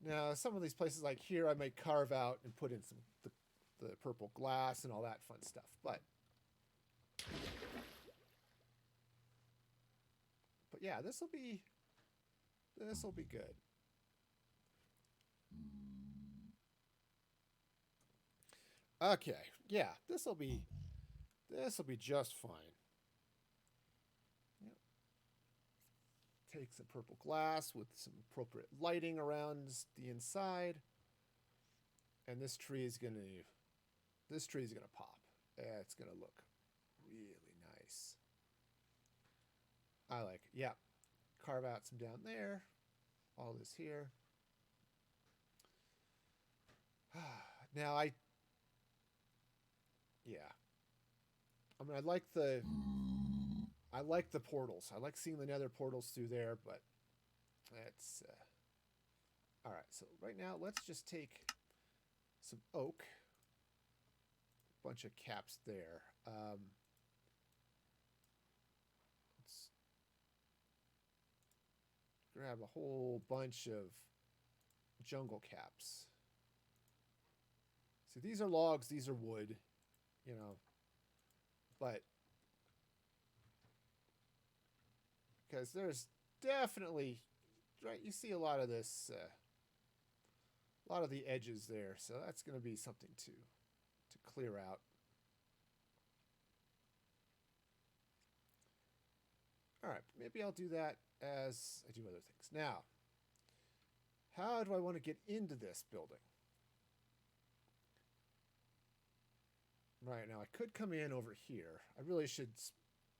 Now, some of these places like here, I may carve out and put in some the purple glass and all that fun stuff, but yeah, this will be good. Okay, yeah, this will be just fine. Yep. Take some purple glass with some appropriate lighting around the inside, and this tree is gonna pop. It's gonna look really nice. I like it. Yeah, carve out some down there. All this here. Now I mean, I like the portals. I like seeing the nether portals through there, but that's all right. So right now, let's just take some oak, a bunch of caps there. Let's grab a whole bunch of jungle caps. See, these are logs, these are wood, you know, but because there's definitely, right, you see a lot of this, a lot of the edges there, so that's going to be something to clear out. All right, maybe I'll do that as I do other things. Now, how do I want to get into this building? Right, now I could come in over here. I really should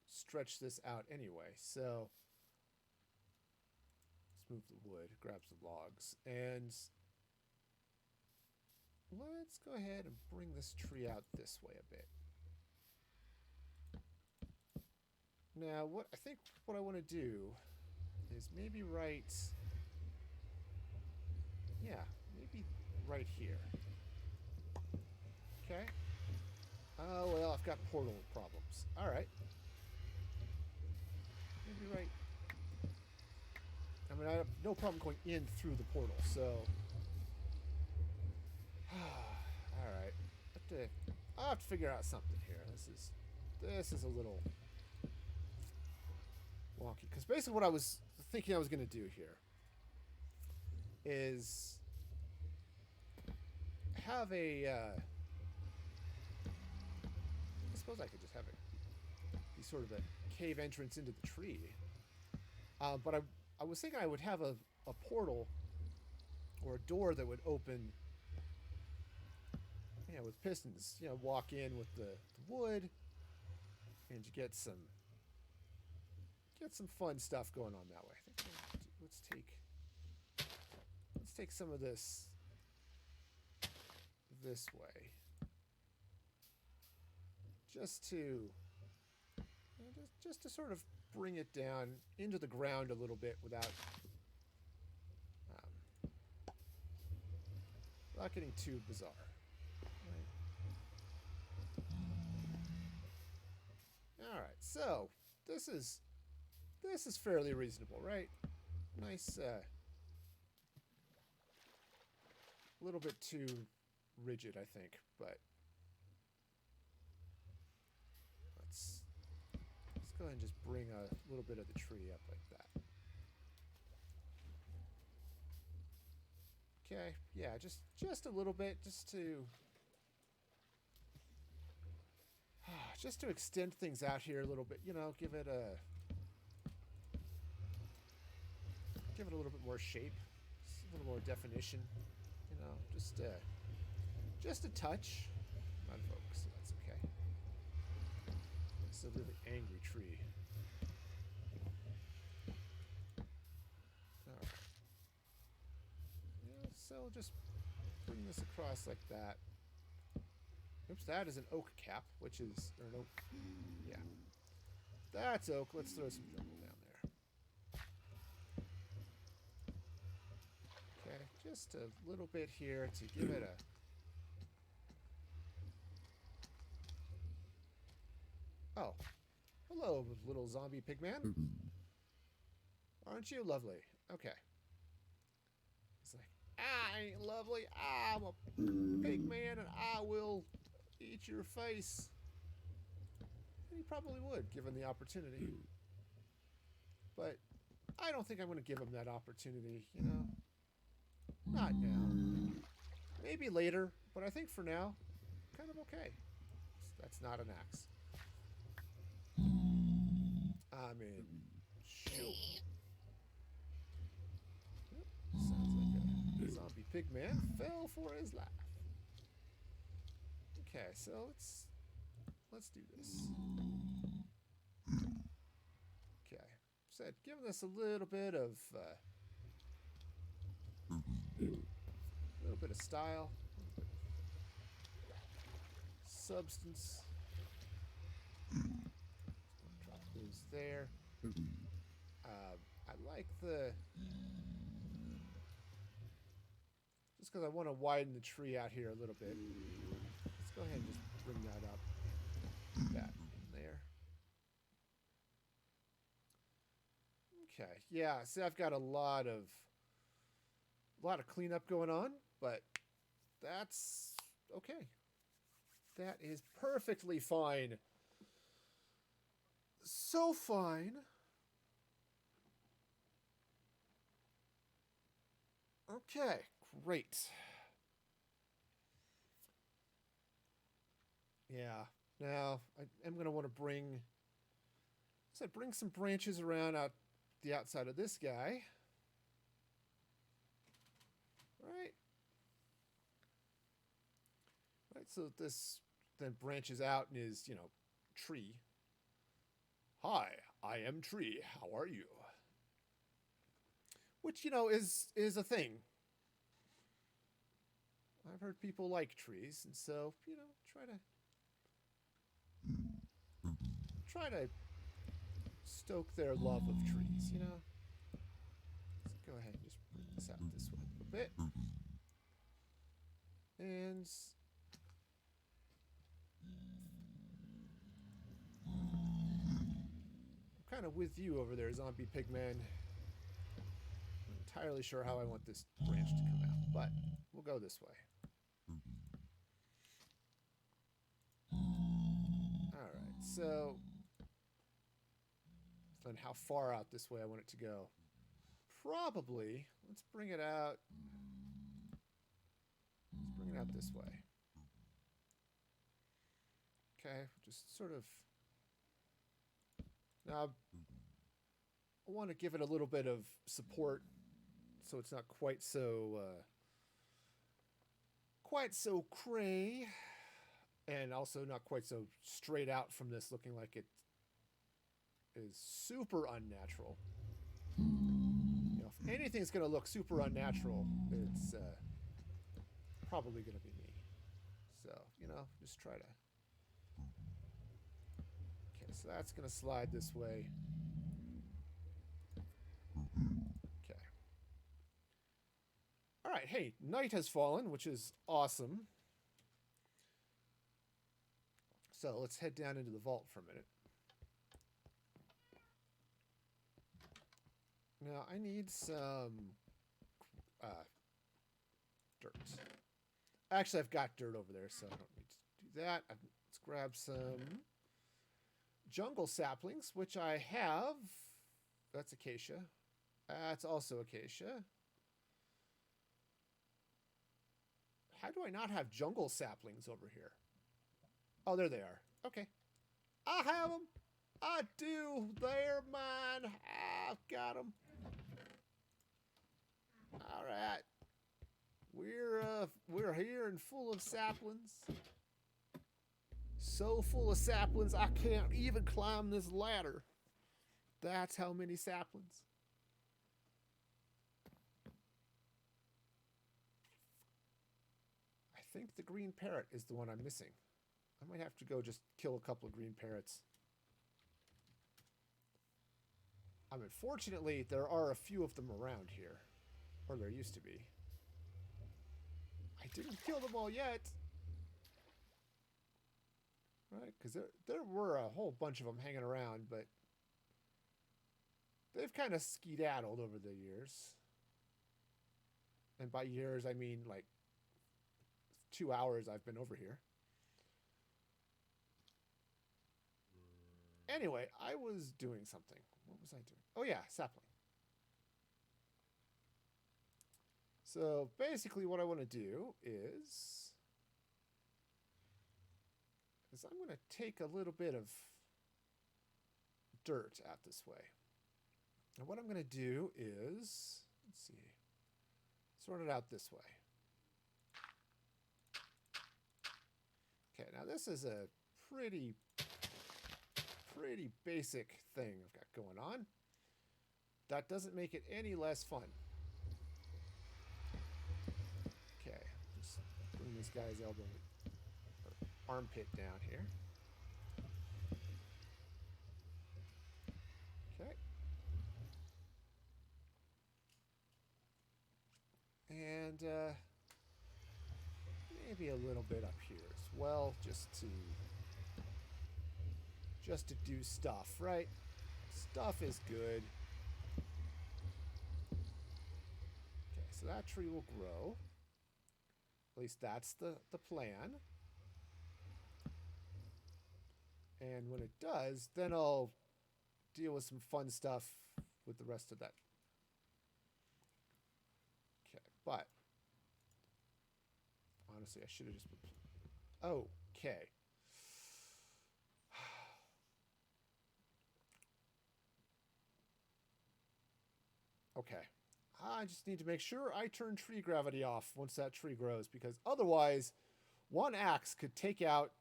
stretch this out anyway, so let's move the wood, grab some logs, and let's go ahead and bring this tree out this way a bit. Now, what I want to do is maybe maybe right here. Okay. Oh, well, I've got portal problems. All right. Maybe right. I mean, I have no problem going in through the portal, so All right. I'll have to figure out something here. This is a little wonky. Because basically what I was thinking I was going to do here is have a... I suppose I could just have it be sort of a cave entrance into the tree. But I was thinking I would have a portal or a door that would open, with pistons. Walk in with the wood, and you get some fun stuff going on that way. I think let's take some of this way, just to sort of bring it down into the ground a little bit without getting too bizarre. All right, so this is fairly reasonable, right? Nice, a little bit too rigid, I think, but let's go ahead and just bring a little bit of the tree up like that. Okay, yeah, just a little bit, just to extend things out here a little bit, give it a little bit more shape, a little more definition, just a touch. I'm out of focus, so that's okay. It's a really angry tree. All right. Yeah, so just bring this across like that. Oops, that is an oak cap, which is, or an oak, yeah. That's oak. Let's throw some jungle down there. Okay, just a little bit here to give it a... Oh, hello, little zombie pigman. Aren't you lovely? Okay. It's like, I ain't lovely. I'm a pigman and I will eat your face. And he probably would, given the opportunity. But I don't think I'm going to give him that opportunity, Not now. Maybe later, but I think for now, kind of okay. That's not an axe. I mean, shoot. Yep, sounds like a zombie pigman fell for his life. Okay, so let's do this. Okay, said giving this a little bit of style, a little bit of substance. Drop those there. I like just because I want to widen the tree out here a little bit. Let's go ahead and just bring that up. That in there. Okay, yeah. See, I've got a lot of cleanup going on, but that's okay. That is perfectly fine. So fine. Okay, great. Yeah. Now, I am going to want to bring some branches around out the outside of this guy. Right, so this then branches out and is, tree. Hi, I am tree. How are you? Which, is a thing. I've heard people like trees, and so, try to stoke their love of trees, Let's go ahead and just bring this out this way a little bit. And I'm kind of with you over there, zombie pigman. I'm not entirely sure how I want this branch to come out, but we'll go this way. so then how far out this way I want it to go? Probably, let's bring it out. Let's bring it out this way. Okay, just sort of. Now, I want to give it a little bit of support, so it's not quite so cray, and also not quite so straight out from this, looking like it is super unnatural. You know, if anything's going to look super unnatural, it's probably going to be me. So, you know, just try to. Okay, so that's going to slide this way. Okay. All right, hey, night has fallen, which is awesome. So let's head down into the vault for a minute. Now, I need some dirt. Actually, I've got dirt over there, so I don't need to do that. Let's grab some jungle saplings, which I have. That's acacia. That's also acacia. How do I not have jungle saplings over here? Oh, there they are. Okay. I have them. I do. They're mine. I've got them. All right. We're here and full of saplings. So full of saplings, I can't even climb this ladder. That's how many saplings. I think the green parrot is the one I'm missing. I might have to go just kill a couple of green parrots. I mean, fortunately, there are a few of them around here. Or there used to be. I didn't kill them all yet. Right? Because there were a whole bunch of them hanging around, but they've kind of skedaddled over the years. And by years, I mean like 2 hours I've been over here. Anyway, I was doing something. What was I doing? Oh yeah, sapling. So basically what I want to do is I'm going to take a little bit of dirt out this way. And what I'm going to do is, let's see, sort it out this way. Okay, now this is a pretty basic thing I've got going on. That doesn't make it any less fun. Okay, just bring this guy's elbow or armpit down here. Okay. And maybe a little bit up here as well, just to do stuff, right? Stuff is good. Okay, so that tree will grow. At least that's the plan. And when it does, then I'll deal with some fun stuff with the rest of that. Okay, but honestly, I should have just been... Okay. Okay. I just need to make sure I turn tree gravity off once that tree grows, because otherwise, one axe could take out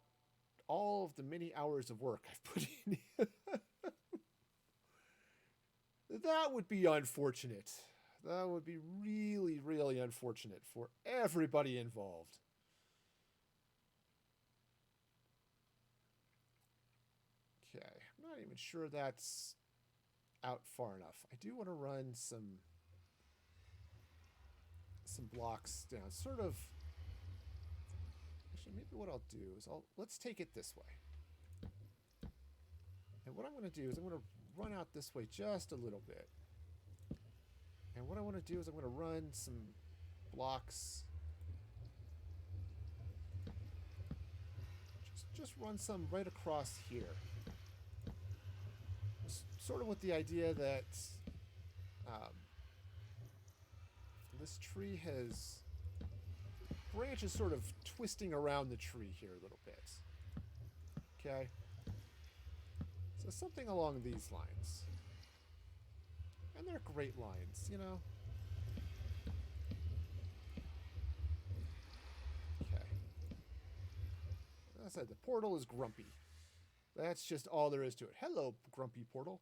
all of the many hours of work I've put in. That would be unfortunate. That would be really, really unfortunate for everybody involved. Okay, I'm not even sure that's out far enough. I do want to run some blocks down. Sort of. Actually, maybe what I'll do is let's take it this way. And what I'm going to do is I'm going to run out this way just a little bit. And what I want to do is I'm going to run some blocks just run some right across here. Sort of with the idea that um, this tree has branches sort of twisting around the tree here a little bit. Okay? So something along these lines. And they're great lines, you know? Okay. As I said, the portal is grumpy. That's just all there is to it. Hello, grumpy portal.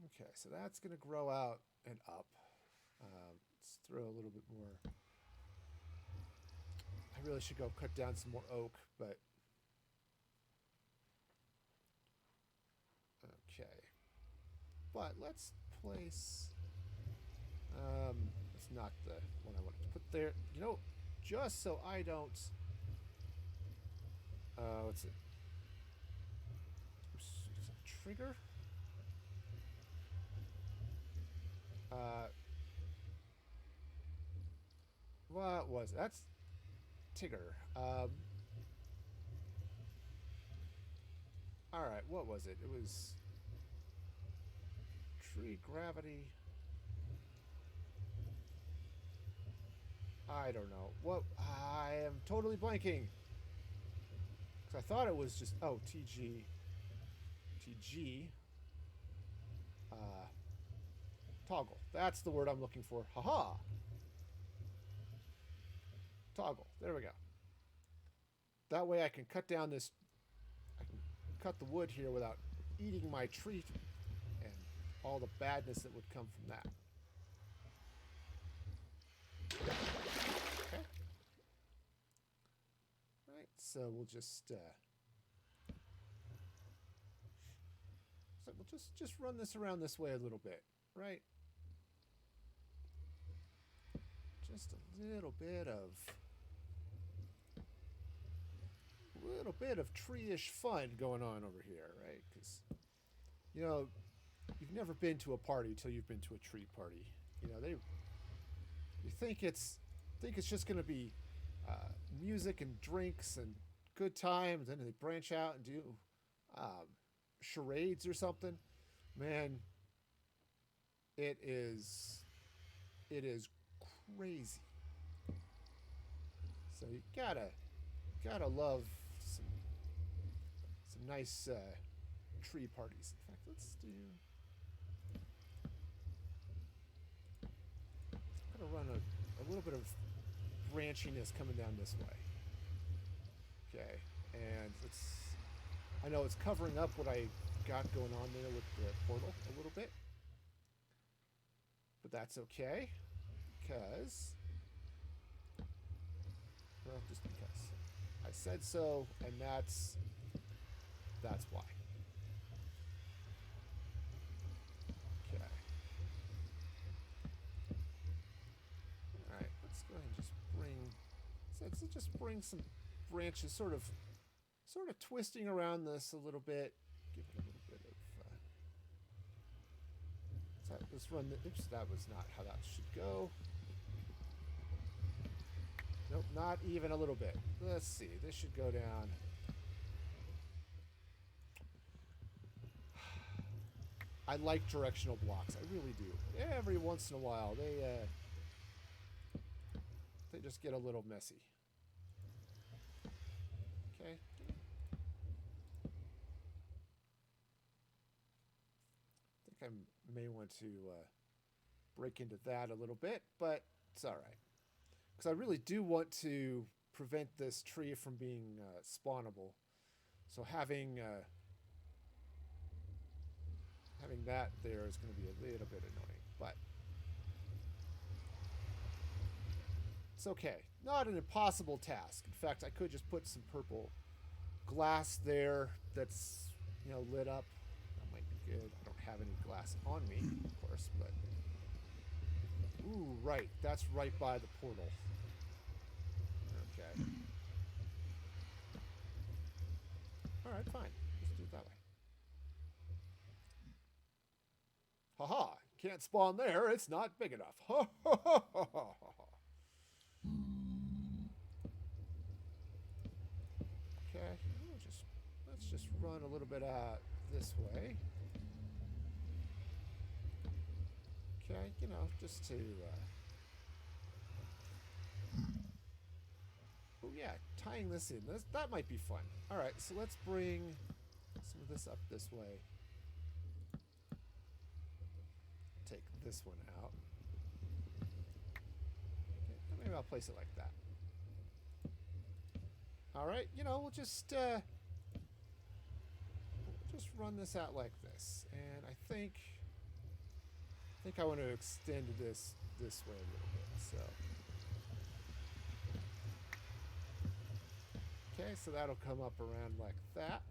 Okay, so that's going to grow out and up. Let's throw a little bit more. I really should go cut down some more oak, but... Okay. But let's place... that's not the one I wanted to put there. You know, just so I don't... what's it? Is it a trigger? What was it? That's Tigger. Alright, what was it? It was tree gravity. I don't know. What? I am totally blanking. Because I thought it was just... Oh, TG. TG. Toggle. That's the word I'm looking for. Haha. Toggle. There we go. That way I can cut down this... I can cut the wood here without eating my tree and all the badness that would come from that. Okay. Right, so we'll just... so we'll just run this around this way a little bit, right? Just a little bit of tree-ish fun going on over here, right? Because, you know, you've never been to a party till you've been to a tree party. You know, you think it's just going to be music and drinks and good times, and then they branch out and do charades or something. Man, it is crazy. So you gotta love some nice tree parties. In fact, let's do... I'm gonna run a little bit of branchiness coming down this way. Okay, and I know it's covering up what I got going on there with the portal a little bit, but that's okay, because... Well, just because. I said so, and that's why. Okay. Alright, let's go ahead and just bring some branches sort of twisting around this a little bit. Give it a little bit of let's run the... Oops, that was not how that should go. Nope, not even a little bit. Let's see. This should go down. I like directional blocks. I really do. Every once in a while, they just get a little messy. Okay. I think I may want to break into that a little bit, but it's all right. Because I really do want to prevent this tree from being spawnable. So having that there is going to be a little bit annoying. But it's okay. Not an impossible task. In fact, I could just put some purple glass there that's, you know, lit up. That might be good. I don't have any glass on me, of course, but... Ooh, right. That's right by the portal. Okay. Alright, fine. Let's do it that way. Haha! Can't spawn there. It's not big enough. Ha ha ha ha ha ha. Okay, let's just run a little bit this way. Okay, you know, just to oh yeah, tying this in. That might be fun. All right, so let's bring some of this up this way. Take this one out. Okay, maybe I'll place it like that. All right, you know, we'll just run this out like this, and I think I want to extend this way a little bit. So, okay, so that'll come up around like that.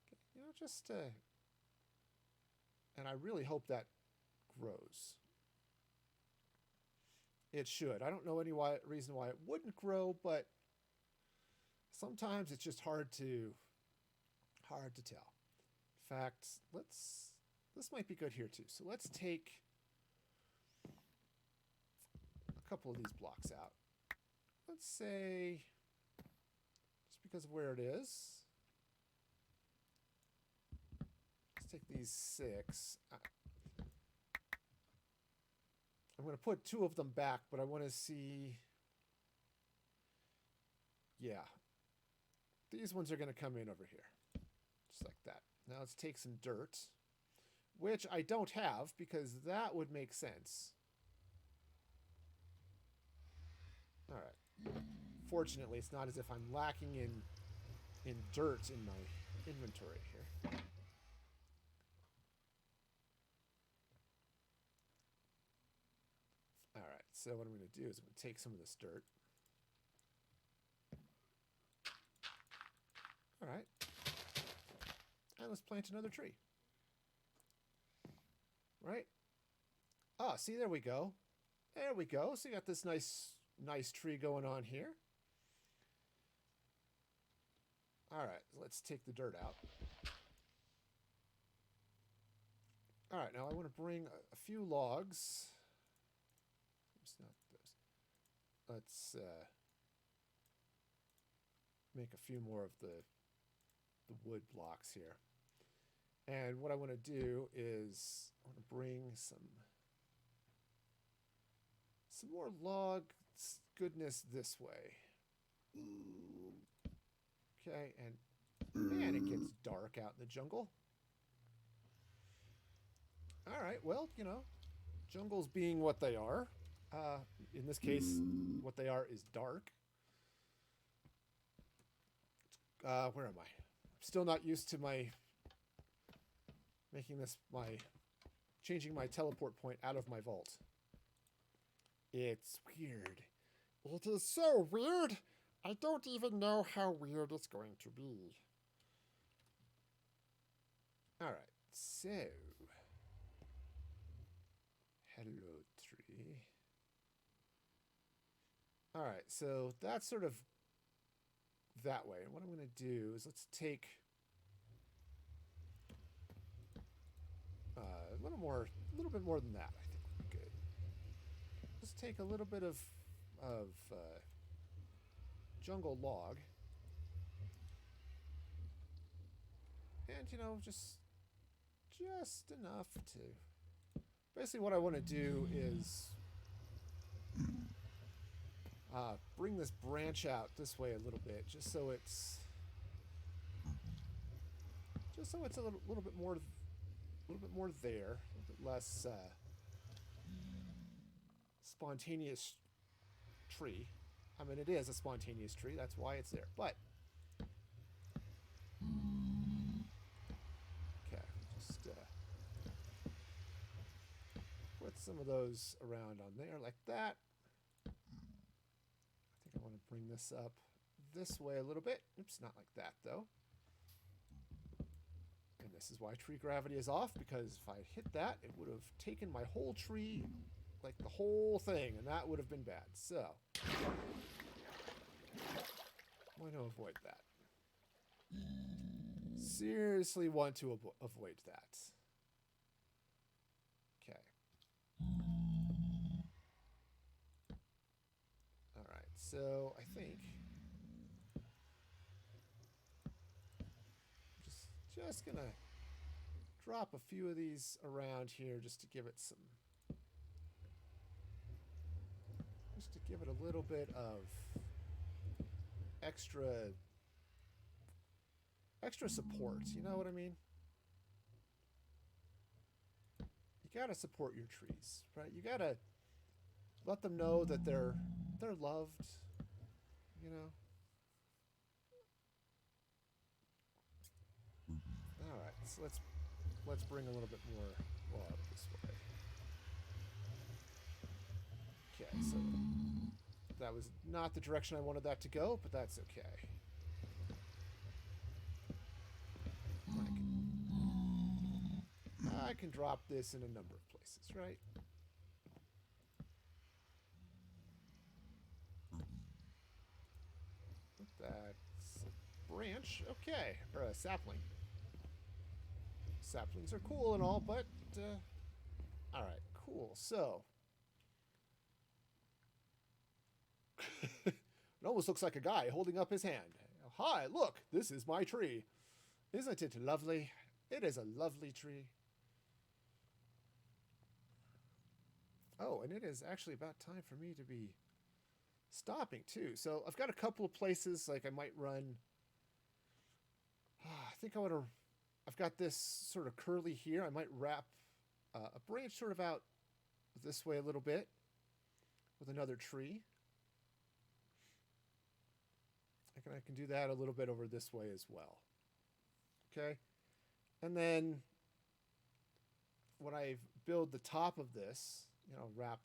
Okay, you know, just and I really hope that grows. It should. I don't know any reason why it wouldn't grow, but sometimes it's just hard to tell. In fact, this might be good here too. So let's take a couple of these blocks out. Let's say, just because of where it is, let's take these 6. I'm going to put 2 of them back, but I want to see, yeah, these ones are going to come in over here, just like that. Now let's take some dirt, which I don't have because that would make sense. All right. Fortunately, it's not as if I'm lacking in dirt in my inventory here. All right, so what I'm going to do is I'm going to take some of this dirt. All right. And let's plant another tree. Right? Ah, see, there we go. There we go. So you got this nice tree going on here. All right, let's take the dirt out. All right, now I want to bring a few logs. Oops, not those. Let's make a few more of the wood blocks here. And what I want to do is I want to bring some more log goodness this way. Okay, and man, it gets dark out in the jungle. All right, well, you know, jungles being what they are, in this case, what they are is dark. Where am I? I'm still not used to changing my teleport point out of my vault. It's weird. It is so weird. I don't even know how weird it's going to be. All right, so hello tree. All right, so that's sort of that way. And what I'm going to do is let's take a little bit more than that. I think we're good. Just take a little bit of jungle log, and you know, just enough to. Basically, what I want to do is bring this branch out this way a little bit, just so it's a little bit more there, a little bit less spontaneous tree. I mean, it is a spontaneous tree. That's why it's there. But okay, just put some of those around on there like that. I think I want to bring this up this way a little bit. Oops, not like that though. And this is why tree gravity is off, because if I hit that, it would have taken my whole tree, like the whole thing, and that would have been bad. So want to avoid that. Seriously want to avoid that. Okay. All right, so I think Just gonna drop a few of these around here just to give it some, just to give it a little bit of extra support. You know what I mean? You gotta support your trees, right? You gotta let them know that they're loved. You know. All right, so let's bring a little bit more love this way. Okay, so that was not the direction I wanted that to go, but that's okay. I can drop this in a number of places, right? That's a branch, okay, or a sapling. Saplings are cool and all, but all right, cool. So it almost looks like a guy holding up his hand. Hi, look, this is my tree. Isn't it lovely? It is a lovely tree. Oh, and it is actually about time for me to be stopping too. So I've got a couple of places like I might run. I think I want to. I've got this sort of curly here. I might wrap a branch sort of out this way a little bit with another tree. I can do that a little bit over this way as well. Okay, and then when I build the top of this, you know, wrap,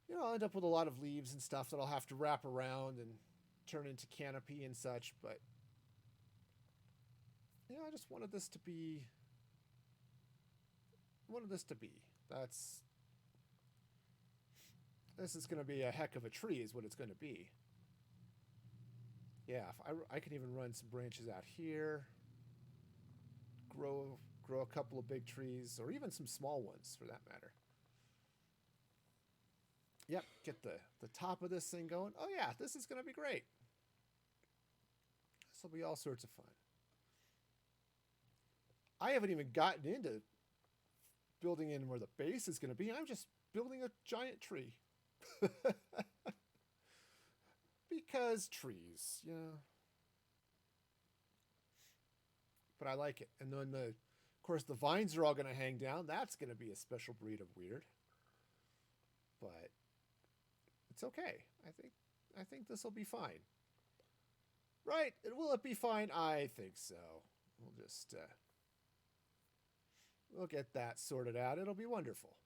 you know, I'll end up with a lot of leaves and stuff that I'll have to wrap around and turn into canopy and such, but yeah, I just wanted this to be, this is going to be a heck of a tree is what it's going to be. Yeah, if I can even run some branches out here, grow a couple of big trees, or even some small ones for that matter. Yep, get the top of this thing going. Oh yeah, this is going to be great. This will be all sorts of fun. I haven't even gotten into building in where the base is going to be. I'm just building a giant tree. Because trees, yeah. But I like it. And then, of course, the vines are all going to hang down. That's going to be a special breed of weird. But it's okay. I think this will be fine. Right? Will it be fine? I think so. We'll just we'll get that sorted out. It'll be wonderful.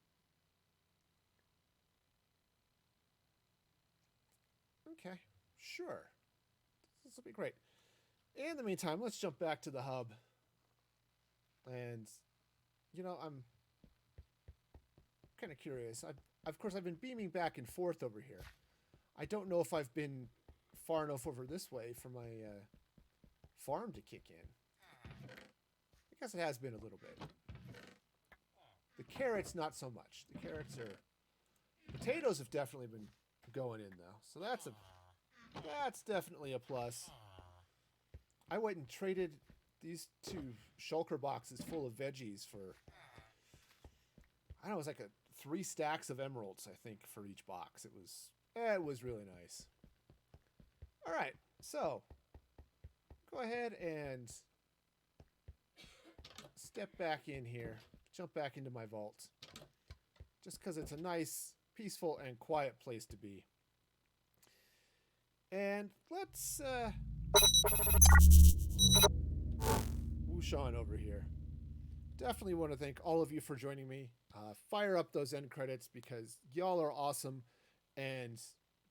Okay, sure. This will be great. In the meantime, let's jump back to the hub. And, you know, I'm kind of curious. Of course, I've been beaming back and forth over here. I don't know if I've been far enough over this way for my farm to kick in. I guess it has been a little bit. The carrots, not so much. The carrots are... Potatoes have definitely been going in, though. So that's definitely a plus. I went and traded these 2 shulker boxes full of veggies for... I don't know, it was like 3 stacks of emeralds, I think, for each box. It was really nice. All right, so go ahead and step back in here. Jump back into my vault. Just because it's a nice, peaceful, and quiet place to be. And let's whoosh on over here. Definitely want to thank all of you for joining me. Fire up those end credits because y'all are awesome. And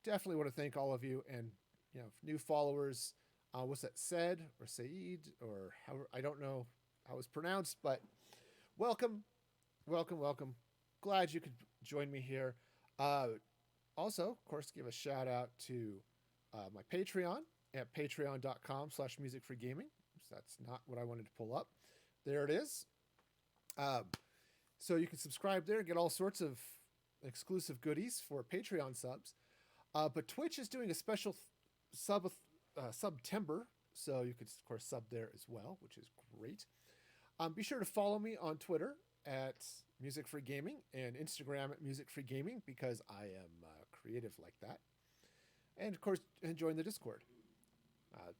definitely want to thank all of you. And, you know, new followers. What's that, Said or Saeed or how, I don't know how it's pronounced, but welcome. Glad you could join me here. Also, of course, give a shout out to my Patreon at patreon.com/musicfreegaming. That's not what I wanted to pull up. There it is. So you can subscribe there and get all sorts of exclusive goodies for Patreon subs. But Twitch is doing a special Subtember so you could, of course, sub there as well, which is great. Be sure to follow me on Twitter at Music Free Gaming and Instagram at Music Free Gaming because I am creative like that. And of course, and join the Discord.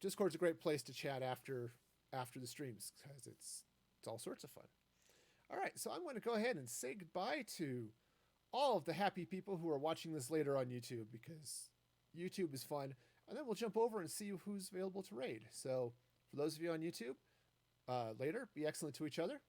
Discord's a great place to chat after the streams because it's all sorts of fun. All right, so I'm going to go ahead and say goodbye to all of the happy people who are watching this later on YouTube because YouTube is fun. And then we'll jump over and see who's available to raid. So for those of you on YouTube, later, be excellent to each other.